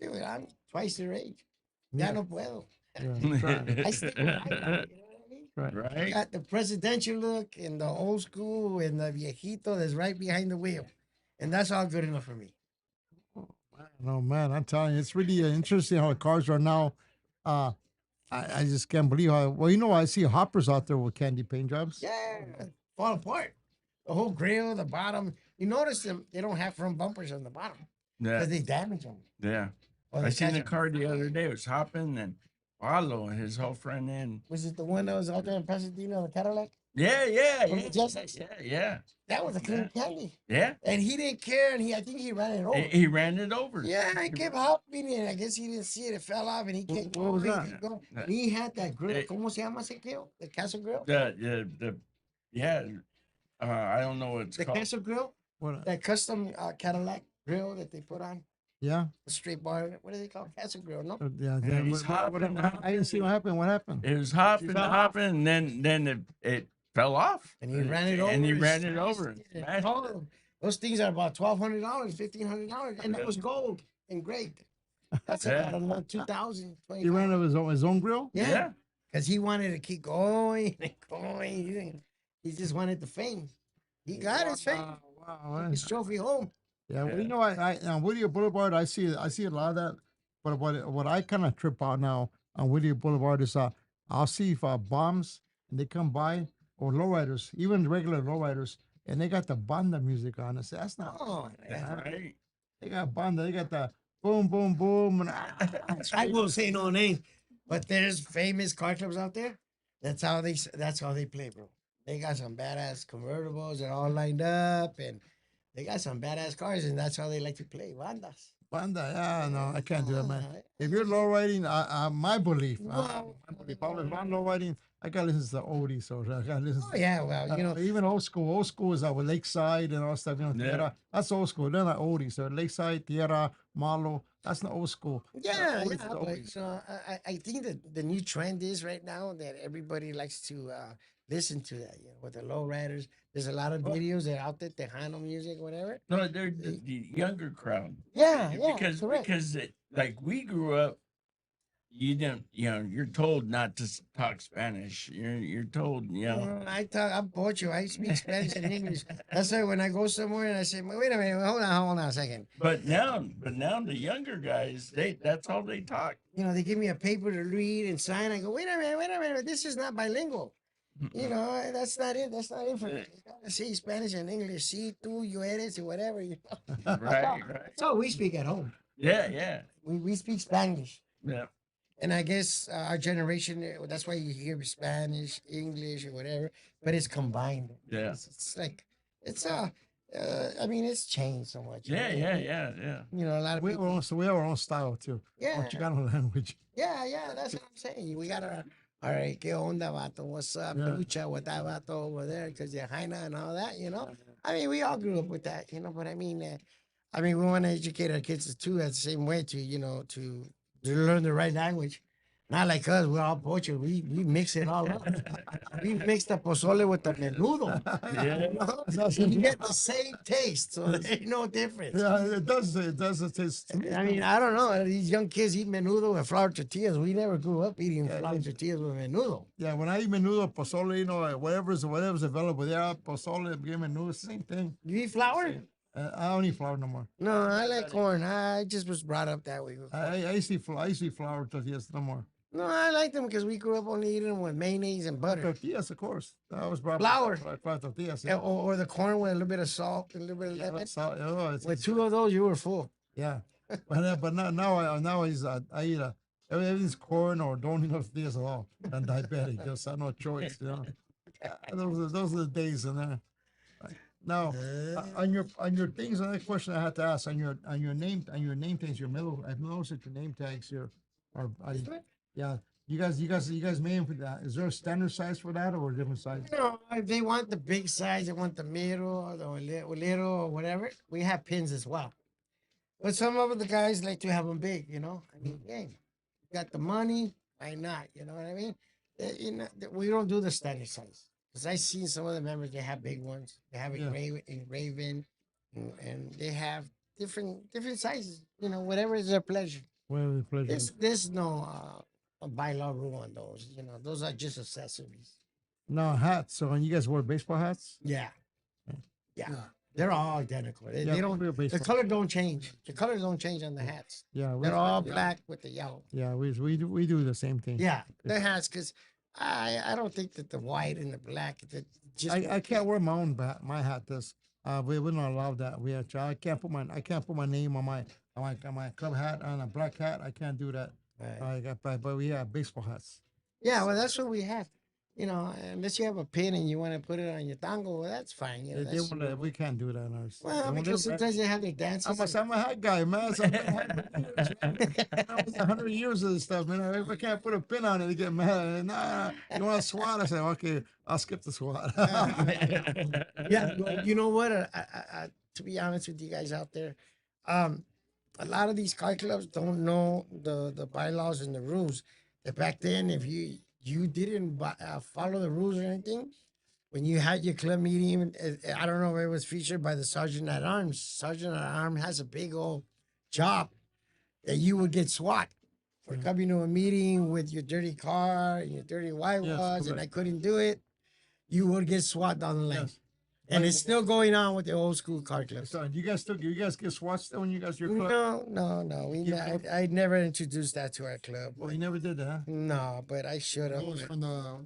Dude, I'm twice their age. Ya Yeah. no puedo. Yeah. That's right. I still right now, you know what I mean? Right. Right? Got the presidential look and the old school and the viejito that's right behind the wheel. And that's all good enough for me. No, man, I'm telling you, it's really interesting how the cars are now. I just can't believe how. Well, I see hoppers out there with candy paint jobs. Yeah, fall apart. The whole grill, the bottom. You notice them, they don't have front bumpers on the bottom Yeah. because they damage them. Yeah. Or I they seen catch the 'em. car the other day. It was hopping and Paulo and his whole front end. Was it the one that was out there in Pasadena, the Cadillac? Yeah, yeah, From yeah. the Justice? Yeah. That was a clean candy. Yeah. And he didn't care, and I think he ran it over. He ran it over. Yeah, I kept hopping, and I guess he didn't see it. It fell off, and he kept What was going, that? kept going. And he had that grill. Hey. ¿Cómo se llama ese grill? The Castle Grill? The yeah. I don't know what it's The called. Castle Grill? What? That custom Cadillac grill that they put on Yeah. the straight bar. What do they call it? Castle grill? No. Yeah. Yeah, he's What hopping, happened? I didn't see what happened. What happened? It was hopping, fell off? hopping, and then it fell off. And he ran it over. And he and ran it smashed over. And it and smashed all it. of them. Those things are about $1,200, $1,500, and that was gold engraved. That's Yeah. about another 2,000. He ran over his own grill. Yeah, Yeah. because he wanted to keep going and going. He just wanted the fame. He got his fame. Wow. Took his trophy home. Yeah, well, you know, I on Whittier Boulevard, I see a lot of that. But what I kind of trip out now on Whittier Boulevard is I'll see if bombs and they come by or lowriders, even regular lowriders, and they got the banda music on. I say that's not. Oh, That's yeah. right. They got banda. They got the boom, boom, boom, and I won't say no names, but there's famous car clubs out there. That's how they play, bro. They got some badass convertibles. They're all lined up, and they got some badass cars, and that's how they like to play bandas. banda. Yeah, no, I can't do that, man. Uh, If you're low riding, my belief, Well, if I was on low riding, I gotta listen to the oldies, or I gotta listen. Oh yeah, well, you know, Even old school. Old school is with Lakeside and all stuff. You know, Yeah. Tierra. That's old school. They're not oldies. So Lakeside, Tierra, Malo. That's not old school. yeah, oldies yeah. is But, oldies. I think that the new trend is right now that everybody likes to listen to that. You know, with the low riders, there's a lot of videos that are out there, Tejano music, whatever. No, they're the younger crowd. Yeah, yeah, correct. Because like we grew up, you don't, you're told not to talk Spanish. You're told, I'm Portuguese. I speak Spanish and English. That's why when I go somewhere and I say, wait a minute, hold on a second. But now the younger guys, that's all they talk. You know, they give me a paper to read and sign. I go, wait a minute, this is not bilingual. You know, that's not it. That's not it for me. You gotta say Spanish and English. Si, tú, yo eres, or whatever. You know? Right. That's all we speak at home. Yeah. We speak Spanish. Yeah. And I guess our generation, that's why you hear Spanish, English, or whatever, but it's combined. Yeah. It's like, I mean, it's changed so much. Yeah. You know, a lot of We, people. we have our own style too. Yeah. Our Chicano language. Yeah, that's what I'm saying. We got our, all right, ¿qué onda, vato? What's up, Yeah. lucha? What that vato over there? Because you're Jaina and all that, you know? I mean, we all grew up with that, you know, but I mean, we want to educate our kids too at the same way to, you know, to learn the right language. Not like us, we're all Portuguese. We mix it all up. We mix the pozole with the menudo. Yeah. You know? You get the same taste, so there's no difference. Yeah, it does. It does. It tastes. I mean, I don't know. These young kids eat menudo with flour tortillas. We never grew up eating Yeah, flour tortillas with menudo. Yeah, when I eat menudo, pozole, you know, whatever's available there, pozole, give menudo, same thing. You eat flour? I don't eat flour no more. No, I like corn. I just was brought up that way. With corn. I used to eat I used to eat flour tortillas no more. No, I like them because we grew up only eating them with mayonnaise and butter. Tortillas, of course. I was brought Flour. Flour tortillas. Or the corn with a little bit of salt, and a little bit of Yeah, lemon. that's all- oh, With two of those, you were full. yeah. But now I eat everything's corn or don't eat no tortillas at all. I'm diabetic, just I have no choice. You know, those are the days in there. Now, on your things, another question I had to ask on your name tags, your middle. I've noticed that your name tags here yeah. You guys made them for that. Is there a standard size for that or a different size? No, if they want the big size, they want the middle or the little or whatever. We have pins as well. But some of the guys like to have them big, you know. I mean, yeah, you got the money, why not? You know what I mean? We don't do the standard size because I seen some of the members. They have big ones. They have Yeah. engraven, and they have different sizes. You know, whatever is their pleasure. Well, the pleasure. There's no bylaw rule on those. You know, those are just accessories. No hats. So when you guys wear baseball hats? Yeah. Yeah. They're all identical. They Yeah, don't. we wear The baseball. color don't change. The colors don't change on the hats. Yeah, They're all black with the yellow. Yeah, we do the same thing. Yeah, the hats. Because I don't think that the white and the black. That just I can't wear my own my hat. This we don't allow that. I can't put my name on my club hat on a black hat. I can't do that. Right. But we have baseball hats. Yeah, well, that's what we have. You know, unless you have a pin and you want to put it on your tango, well, that's fine. You know, We can't do that on ours. well, They won't because let- sometimes they have their dances. I'm a hat guy, man. So I was 100 years of this stuff, man. If I can't put a pin on it, they get mad. Nah, you want a SWAT? I say, okay, I'll skip the SWAT. Yeah, well, you know what? to be honest with you guys out there, um, a lot of these car clubs don't know the bylaws and the rules. That back then, if you didn't follow the rules or anything, when you had your club meeting, I don't know if it was featured by the sergeant at arms. Sergeant at arms has a big old job that you would get SWAT for coming to a meeting with your dirty car and your dirty white Yes, was, and correct. I couldn't do it. You would get SWAT down the lane. Yes. And Like- it's still going on with the old school car clubs. So, you guys get SWAT still when you guys your club? No. Keep I never introduced that to our club. Well, you never did that, huh? No, but I should have. That was from the.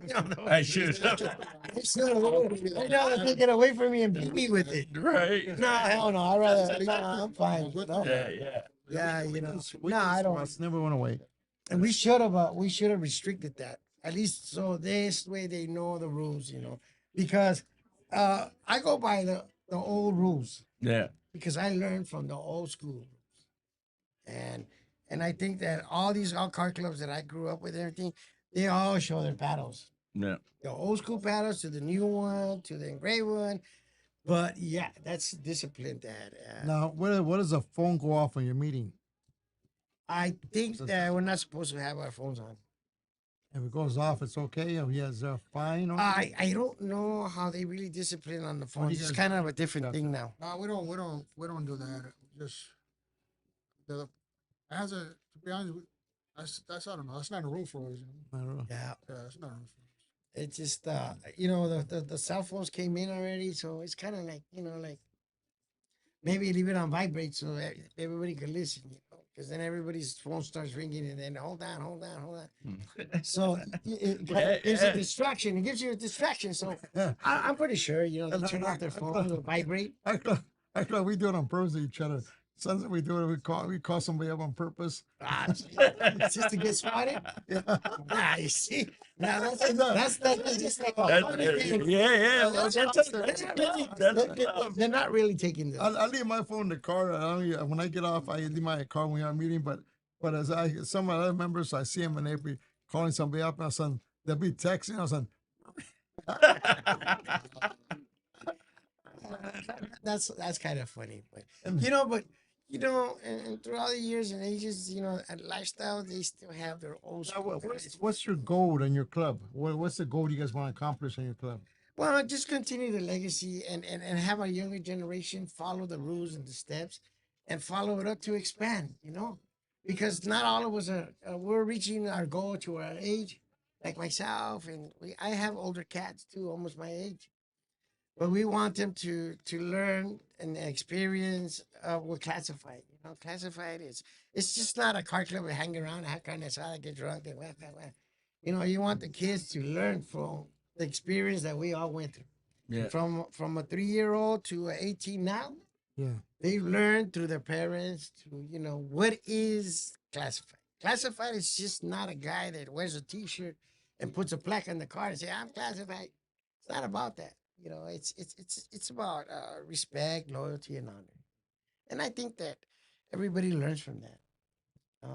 I should. I should have. I know they take it away from me and beat me with it. Right. No, hell no. I'd rather. No, I'm fine. No. Yeah. Yeah, you know. We No, did I don't. SWATs, never went away. And we should have restricted that at least so this way they know the rules, you know, because I go by the old rules Yeah. because I learned from the old school rules, and I think that all car clubs that I grew up with, and everything, they all show their paddles, Yeah. the old school paddles to the new one to the engraved one, but yeah, that's discipline, Dad. Now, what does a phone go off on your meeting? I think that we're not supposed to have our phones on. If it goes off, it's okay. If he has a fine or I don't know how they really discipline on the What do phones. you It's guys kind of a different thing now. No, we don't do that. Just the as a to be honest, that's I don't know. That's not a rule for us. You know? I don't know. Yeah, Yeah, that's not a rule for us. it's just you know, the cell phones came in already, so it's kind of like, you know, like maybe leave it on vibrate so everybody could listen, you know, because then everybody's phone starts ringing and then hold on. So it gives a distraction. It gives you a distraction. So I'm pretty sure, you know, they turn off their phones or vibrate. Actually, we do it on purpose to each other. Sometimes we do it. We call somebody up on purpose. Just to get spotted. Nah, you see, now that's just like a funny thing. Yeah. Well, They're not really taking this. I leave my phone in the car. When I get off, I leave my car when we have a meeting. But as some of the other members, I see them and they be calling somebody up, and son, they'll be texting. I son, That's kind of funny, but and throughout the years and ages, you know, and lifestyle, they still have their old now, school guys. what's your goal in your club? What's the goal you guys want to accomplish in your club? Well, just continue the legacy and have our younger generation follow the rules and the steps and follow it up to expand, you know, because not all of us we're reaching our goal to our age, like myself, and I have older cats too, almost my age. But we want them to learn and experience what classified. You know, classified is it's just not a car club we hang around, have carne asada, get drunk, and wah. You know, you want the kids to learn from the experience that we all went through. Yeah. From a 3-year-old to a 18 now, Yeah. they learn through their parents to, you know, what is classified. Classified is just not a guy that wears a T-shirt and puts a plaque on the car and say, "I'm classified." It's not about that. You know, it's about respect, loyalty, and honor. And I think that everybody learns from that.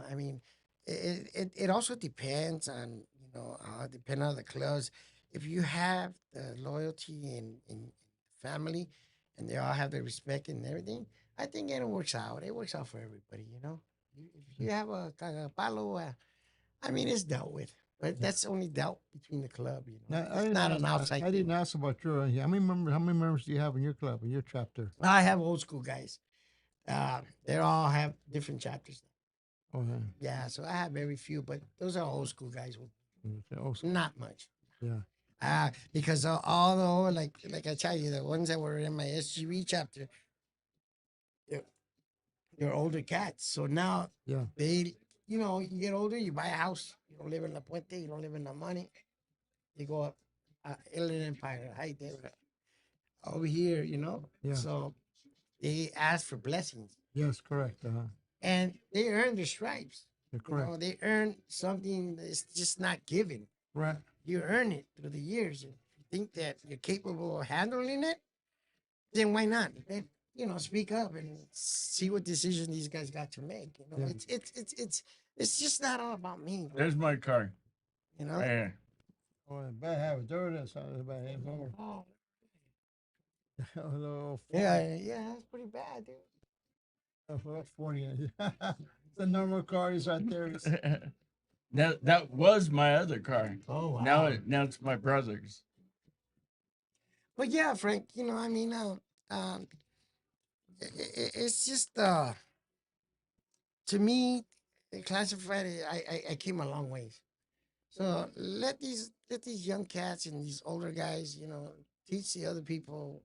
I mean, it also depends on, you know, depend on the clubs. If you have the loyalty in family, and they all have the respect and everything, I think it works out. It works out for everybody, you know. If you have a cagapalo, I mean, it's dealt with, but that's only dealt between the club, you know. Now, It's not an outside I didn't thing. ask about your. How many members do you have in your club, in your chapter? I have old school guys. They all have different chapters. Oh, yeah. Yeah, so I have very few, but those are old school guys with Okay. Oh, not much. yeah. Because although, like I tell you, the ones that were in my SGV chapter, they're older cats. So now Yeah. they, you know, you get older, you buy a house. You don't live in La Puente, you don't live in La Money. You go up Inland Empire, High Desert, over here, you know. Yeah. So they ask for blessings, Yes, correct. and they earn their stripes. You're You know, correct. they earn something that's just not given. Right. You earn it through the years. If you think that you're capable of handling it, then why not? Then, you know, speak up and see what decision these guys got to make. You know, Yeah. it's just not all about me. Bro, There's my car. you know. Right here. Oh, bad habit. There it is. Bad habit. Oh, Hello, Yeah, that's pretty bad, dude. California. The normal car is right there. that was my other car. Oh Now wow. now it's my brother's. But yeah, Frank, I mean, um, it's just to me, classified. I came a long ways. So let these young cats and these older guys, teach the other people,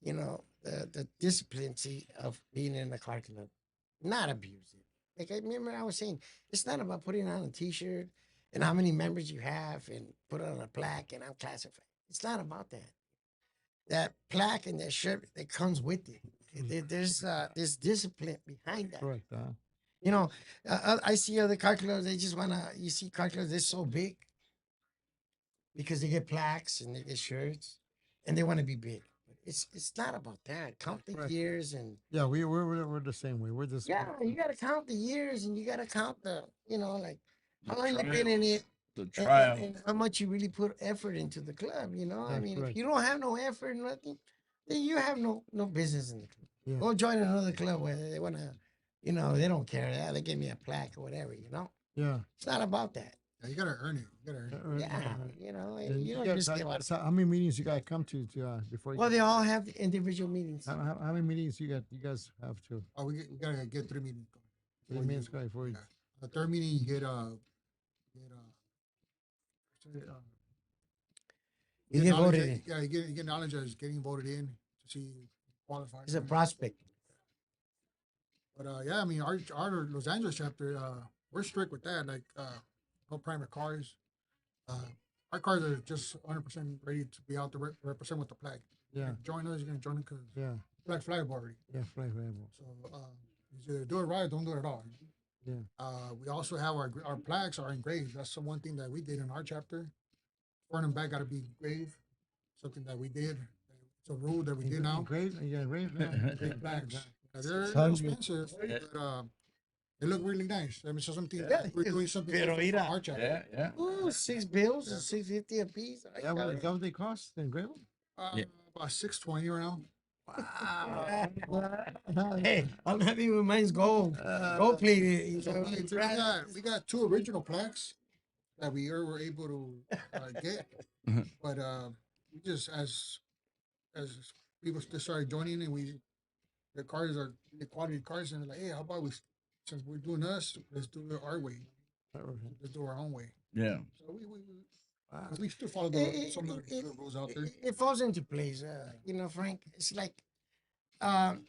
the discipline of being in the car club, not abuse it. Like I remember I was saying, it's not about putting on a T-shirt and how many members you have and put on a plaque and I'm classified. It's not about that. That plaque and that shirt that comes with it. There's discipline behind that. Correct. You know, I see other car clubs. They just wanna. You see car clubs. They're so big because they get plaques and they get shirts, and they want to be big. But it's not about that. Count the correct. years and Yeah, we're the same way. We're just yeah, you gotta count the years and you gotta count like The how long you've been in it The and, trial. and how much you really put effort into the club. I That's mean, if correct. you don't have no effort, nothing, then you have no business in the club. Yeah. Go join another club where they wanna, they don't care. Yeah, they give me a plaque or whatever. Yeah. It's not about that. Yeah, you gotta earn it. You gotta earn it. Yeah, And you you don't got, just give out. how many meetings you got to come to before you? Well, they all have individual meetings. How many meetings you guys have to? Oh, we gotta get 3 meetings. 3 minutes before you. Yeah. The third meeting, you You get get knowledge. voted in. Yeah, you get knowledge as getting voted in to see qualify. It's a prospect. But yeah, I mean, our Los Angeles chapter, we're strict with that. Like, no private cars. Uh, our cars are just 100% ready to be out to represent with the flag. Yeah. Join us. You're gonna join us because Yeah. flag already. Yeah. Flag label. So it's either do it right or don't do it at all. Yeah. We also have our plaques are engraved. That's the one thing that we did in our chapter. Front and back got to be engraved. Something that we did. It's a rule that we did now. Great. Yeah. Great. Big plaques. They're 600. expensive, but they look really nice. I mean, so something Yeah, we're doing something pero different for mira. our chapter. Yeah. Ooh, 6 bills Yeah. and 650 a piece. Ay, Yeah. What cabrón. they cost? And great. Yeah. About 620 right now. Wow. Hey, I'm happy with mine's gold. Gold plated. So we got two original plaques that we were able to get, but we just as people just started joining and the cars are the quality cars and they're like, hey, how about since we're doing us, let's do it our way, let's do our own way. Yeah. So we still follow some of the good rules out there. It falls into place. Frank, it's like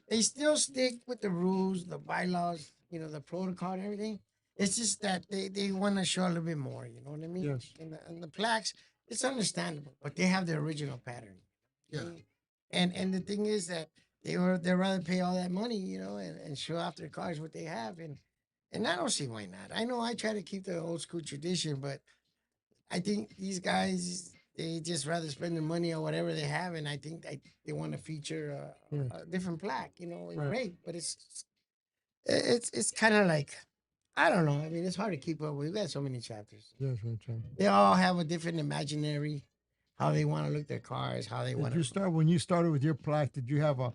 they still stick with the rules, the bylaws, the protocol and everything. It's just that they want to show a little bit more, you know what I mean? Yes. And the plaques, it's understandable, but they have the original pattern. Yeah. And the thing is that they'd rather pay all that money, and show off their cars what they have, and I don't see why not. I know I try to keep the old school tradition, but I think these guys they just rather spend the money on whatever they have, and I think they want to feature a different plaque, Right. great, but it's kind of like I don't know. I mean, it's hard to keep up with. We've got so many chapters. Yes. Right. They all have a different imaginary, how they want to look their cars, how they want Did you to. start when you started with your plaque? Did you have a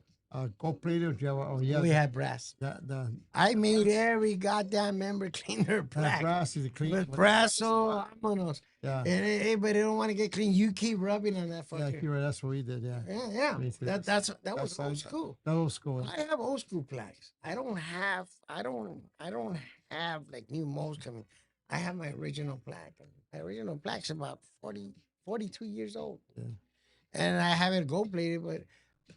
gold plated? Did you have yeah? We had brass. The I made every goddamn member clean their plaque. brass is a clean. With brasso, vámonos. Yeah. And hey, but they don't want to get clean. You keep rubbing on that Yeah, fucker. you're right. That's what we did. Yeah. Yeah. Me too. That was That's old school. That old school. I have old school plaques. I don't have like new molds coming. I have my original plaque. My original plaque's about 42 years old. Yeah. And I have it gold plated, but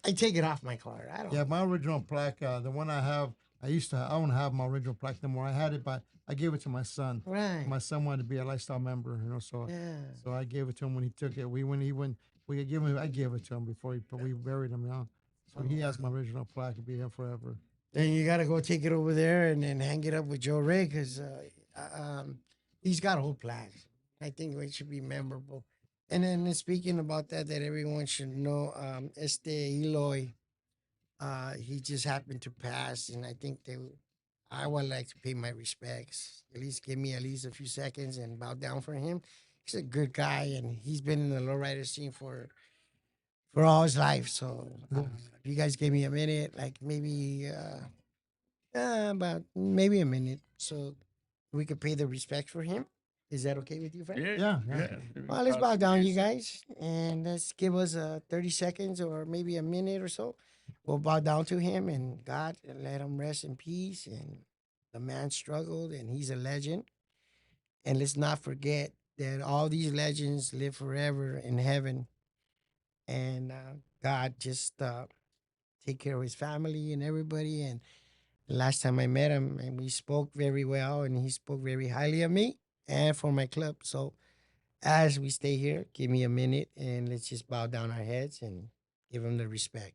I take it off my car. I don't. Yeah, my original plaque, the one I have, I don't have my original plaque no more. I had it, but I gave it to my son. Right. My son wanted to be a lifestyle member, so Yeah. so I gave it to him when he took it. I gave it to him before we buried him, So he has my original plaque. It'll be there forever. Then you got to go take it over there and then hang it up with Joe Ray because he's got old plaques. I think it should be memorable. And then speaking about that everyone should know, Eloy, he just happened to pass, and I think I would like to pay my respects. At least give me at least a few seconds and bow down for him. He's a good guy, and he's been in the lowrider scene for for all his life. So if you guys gave me a minute, like maybe about maybe a minute, so we could pay the respect for him. Is that okay with you, Frank? Yeah, Yeah, yeah. yeah. Well, let's bow down, you guys, and let's give us 30 seconds or maybe a minute or so. We'll bow down to him and God and let him rest in peace. And the man struggled, and he's a legend. And let's not forget that all these legends live forever in heaven. And God just take care of his family and everybody. And the last time I met him, and we spoke very well, and he spoke very highly of me and for my club. So as we stay here, give me a minute and let's just bow down our heads and give him the respect.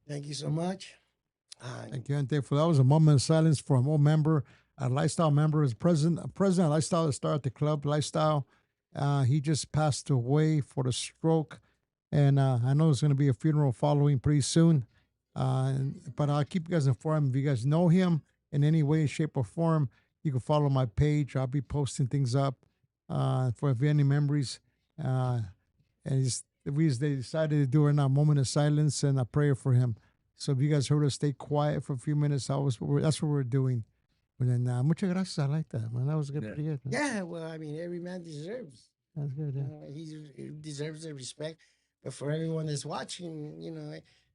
Thank you so much. Thank you, Ante. For that was a moment of silence for an old member, a lifestyle member, as president of Lifestyle Star at the club, Lifestyle. He just passed away for the stroke, and I know there's going to be a funeral following pretty soon. But I'll keep you guys informed. If you guys know him in any way, shape, or form, you can follow my page. I'll be posting things up for if you have any memories. And they decided to do it now, a moment of silence and a prayer for him. So if you guys heard us stay quiet for a few minutes, that's what we're doing. And then, muchas gracias. I like that, man. That was good, Yeah. pretty good. Man. Yeah, well, I mean, every man deserves. That's good. Yeah. He deserves the respect. But for everyone that's watching,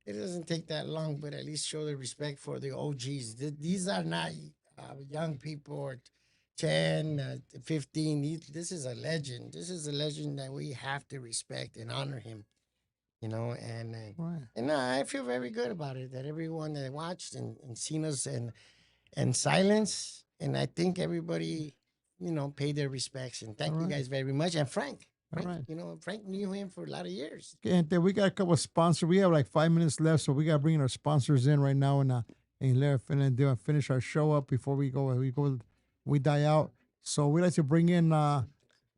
it doesn't take that long, but at least show the respect for the OGs. These are not young people or 10, 15. This is a legend. This is a legend that we have to respect and honor him, Right. and I feel very good about it that everyone that watched and seen us and silence. And I think everybody, paid their respects. And thank All you right. guys very much. And All right. Frank knew him for a lot of years. Okay, and then we got a couple of sponsors. We have like 5 minutes left, so we got to bring in our sponsors in right now and let finish our show up before we die out. So we like to bring in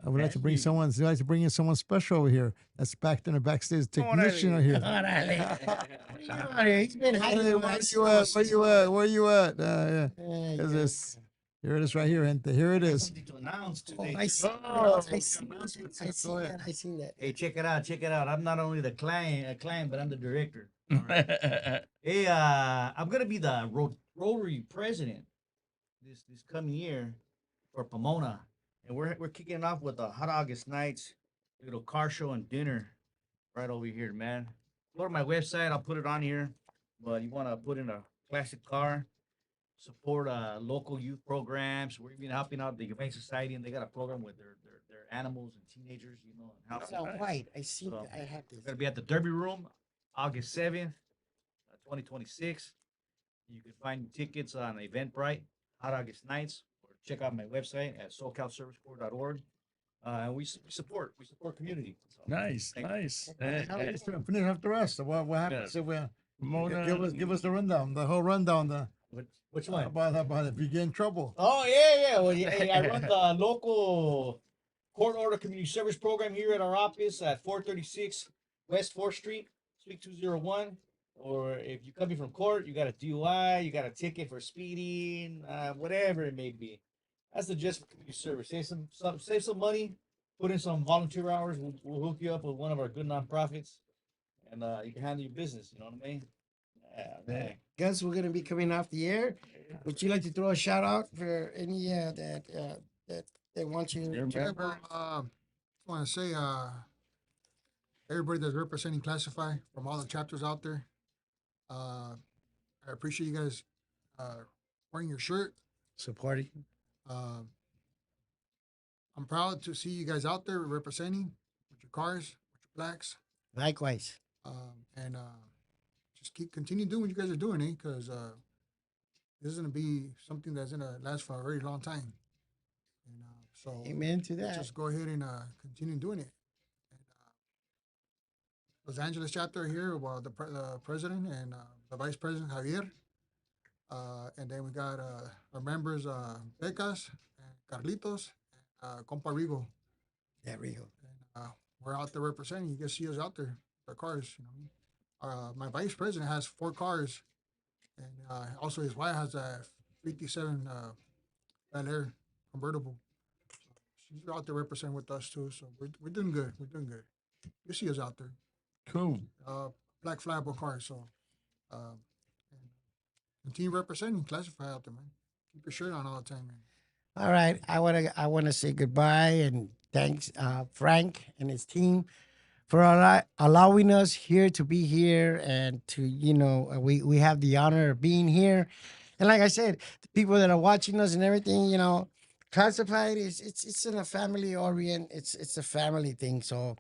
we'd like to bring someone. We'd like to bring in someone special over here. That's back in the backstage technician over here. What are you doing here? He's been hiding. Hey, where you at? Where you at? Where you at? Yeah. Is Yeah. this? Here it is, right here, Ente. Here it is. Something to announce Oh, today. I see. Oh, I see that. I seen that. Hey, check it out. Check it out. I'm not only the client, but I'm the director. All right. Hey, I'm gonna be the Rotary president this coming year for Pomona, and we're kicking it off with a hot August nights, little car show and dinner right over here, man. Go to my website. I'll put it on here. But you want to put in a classic car, support local youth programs. We're even helping out the Humane Society, and they got a program with their animals and teenagers, and help. It's all white. I see. So, I have we're this. gonna be at the Derby Room, August 7th, 2026. You can find tickets on Eventbrite, Hot August Nights, or check out my website at SoCalServiceCorps.org. And we support community. So, nice, thank you. nice. Finish after us. So what happens if we Mona, give us the rundown, the whole rundown, Which one? about if you get in trouble. Oh yeah. Well, yeah, I run the local court order community service program here at our office at 436 West 4th Street, Suite 201. Or if you're coming from court, you got a DUI, you got a ticket for speeding, whatever it may be. That's the gist of community service. Save some money, put in some volunteer hours. We'll hook you up with one of our good nonprofits, and you can handle your business. You know what I mean? Yeah, man. Gus, we're gonna be coming off the air. Would you like to throw a shout out for any that they want you Your to? member? I want to say, everybody that's representing Classify from all the chapters out there, I appreciate you guys wearing your shirt. Supporting. Uh, I'm proud to see you guys out there representing with your cars, with your plaques, Likewise. and just continue doing what you guys are doing, Because this is gonna be something that's gonna last for a very long time. And so Amen to let's that. just go ahead and continue doing it. And, Los Angeles chapter here, well, the president and the vice president Javier, and then we got our members Becas, and Carlitos, and Compa Rigo. There we go. And we're out there representing. You can see us out there, with our cars. You know, my vice president has 4 cars, and also his wife has a 57 Bel Air convertible. She's out there representing with us too. So we're doing good. We're doing good. You see us out there. Cool. Black flaggable cars. So and continue representing classify out there, man. Keep your shirt on all the time, man. All right, I wanna say goodbye and thanks, Frank and his team for allowing us here to be here and to we have the honor of being here, and like I said, the people that are watching us and everything, classified is it's in a family orient. It's a family thing. So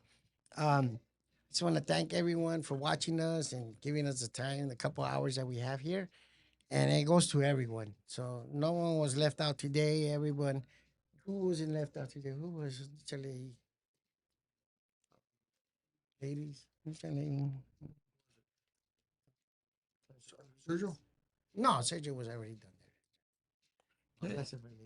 just want to thank everyone for watching us and giving us the time, the couple hours that we have here. And it goes to everyone. So no one was left out today. Everyone, who wasn't left out today? Who was the ladies? Who's the lady? Sergio? No, Sergio was already done there. That's it for ladies.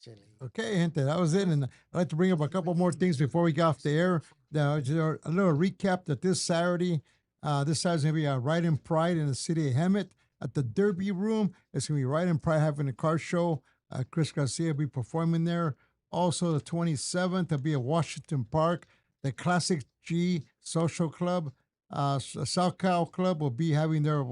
Chile. Okay, gente, that was it. And I'd like to bring up a couple more things before we get off the air. Now, just a little recap that this Saturday's going to be a Ride in Pride in the city of Hemet at the Derby Room. It's going to be Ride in Pride having a car show. Chris Garcia will be performing there. Also, the 27th, there'll be at Washington Park. The Classic G Social Club, South Cal Club will be having their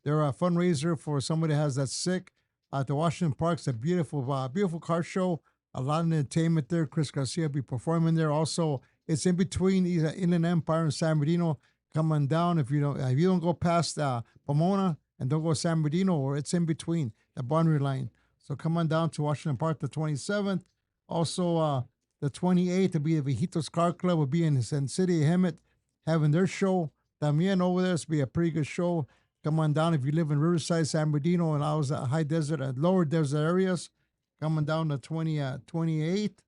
fundraiser for somebody that has that sick. At the Washington Park's a beautiful car show. A lot of entertainment there. Chris Garcia will be performing there. Also, it's in between Inland Empire and San Bernardino. Come on down if you don't go past Pomona and don't go San Bernardino, or it's in between the boundary line. So come on down to Washington Park the 27th. Also, the 28th will be the Viejitos Car Club will be in City of Hemet having their show. También over there, it's be a pretty good show. Come on down if you live in Riverside, San Bernardino, and I was at high desert and lower desert areas. Come on down to 28th.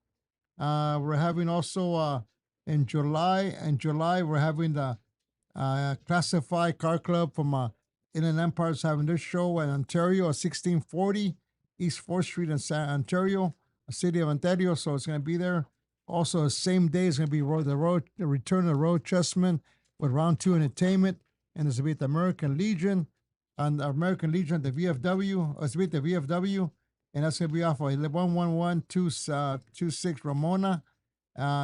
We're having also in July. In July, we're having the Classified Car Club from Inland Empire's having their show in Ontario at 1640 East 4th Street in Ontario, city of Ontario. So it's going to be there. Also, the same day is going to be the return of the Road Chessmen with Round 2 Entertainment. And it's going to be at the American Legion, and the American Legion at the VFW. It's going to be at the VFW, and that's going to be off of 11126 Ramona,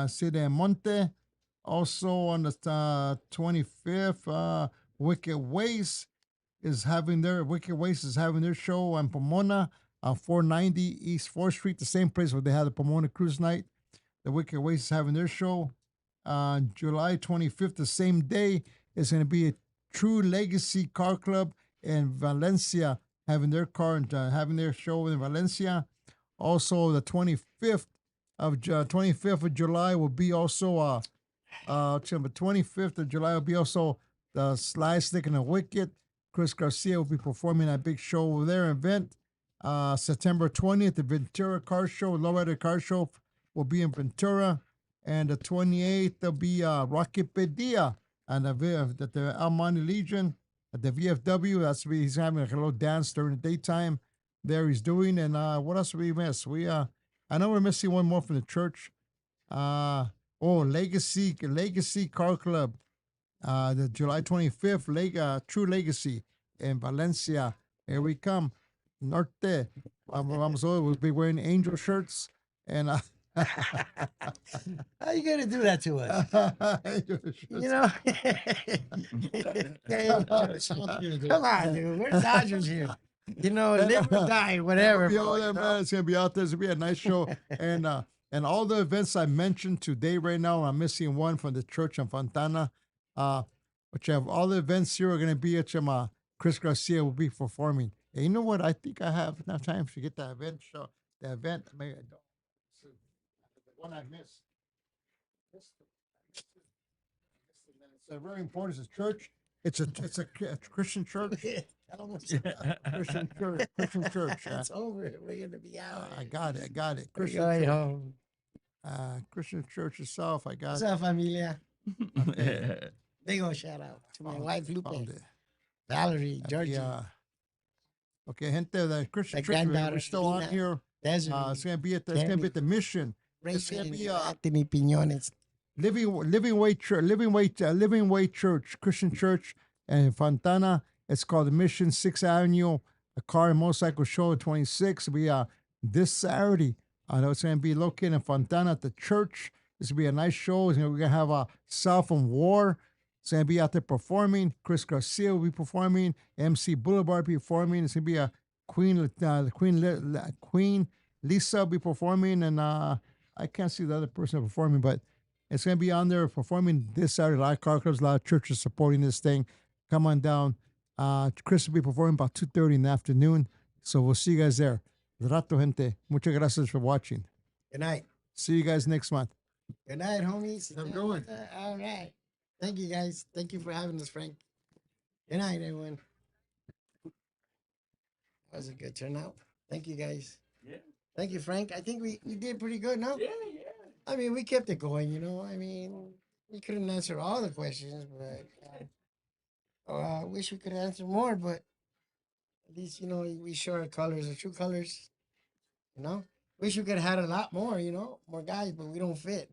City de Monte. Also on the 25th, Wicked Ways is having their show in Pomona on 490 East 4th Street, the same place where they had the Pomona Cruise Night. The Wicked Ways is having their show. July 25th, the same day, is going to be a True Legacy Car Club in Valencia having their show in Valencia. Also, the 25th of July will be also 25th of July will be also the Sly Slick and the Wicked. Chris Garcia will be performing that big show over there event. September 20th, the Ventura Car Show, Lowrider Car Show will be in Ventura. And the 28th, there'll be Rockipedia and the Almani Legion at the VFW. He's having a little dance during the daytime. There he's doing. And what else did we miss? I know we're missing one more from the church. Legacy Car Club. The July 25th, True Legacy in Valencia. Here we come. Norte. We'll be wearing angel shirts. And How you gonna do that to us? Come on, dude. We're Dodgers here. Live or die, whatever. It's gonna be out there. It's gonna be a nice show. And all the events I mentioned today, right now, I'm missing one from the church in Fontana. Which have all the events here are gonna be at Chris Garcia will be performing. And you know what? I think I have enough time to get that event show. The event, maybe I don't. The one I missed. It's very important. It's a church. It's a Christian church. Christian church. It's over. We're gonna be out. I got it. Christian Going church. home. Christian church itself. I got What's up, familia? it. Big old shout out to my wife, Lupe, Found it. Valerie, Georgie, Yeah. Okay, gente, the Christian the church, granddaughter, we're still on Lina, here. Desiree, It's gonna be at the mission. It's gonna Rachel, be Anthony Piñones. Living Way Church, Christian Church in Fontana. It's called the Mission 6th Annual a Car and Motorcycle Show 26. It'll be this Saturday. I know it's gonna be located in Fontana at the church. This will be a nice show. We're gonna have a South and War. It's gonna be out there performing. Chris Garcia will be performing. MC Boulevard will be performing. It's gonna be a Queen Lisa will be performing, and I can't see the other person performing, but it's going to be on there performing this Saturday. A lot of car clubs, a lot of churches supporting this thing. Come on down. Chris will be performing about 2:30 in the afternoon. So we'll see you guys there. Rato, gente. Muchas gracias for watching. Good night. See you guys next month. Good night, homies. Have a good one. All right. Thank you, guys. Thank you for having us, Frank. Good night, everyone. That was a good turnout. Thank you, guys. Yeah. Thank you, Frank. I think we did pretty good, no? Yeah. I mean, we kept it going, you know. I mean, we couldn't answer all the questions, but I wish we could answer more, but at least, you know, we show our colors, our true colors, you know. Wish we could have had a lot more, you know, more guys, but we don't fit.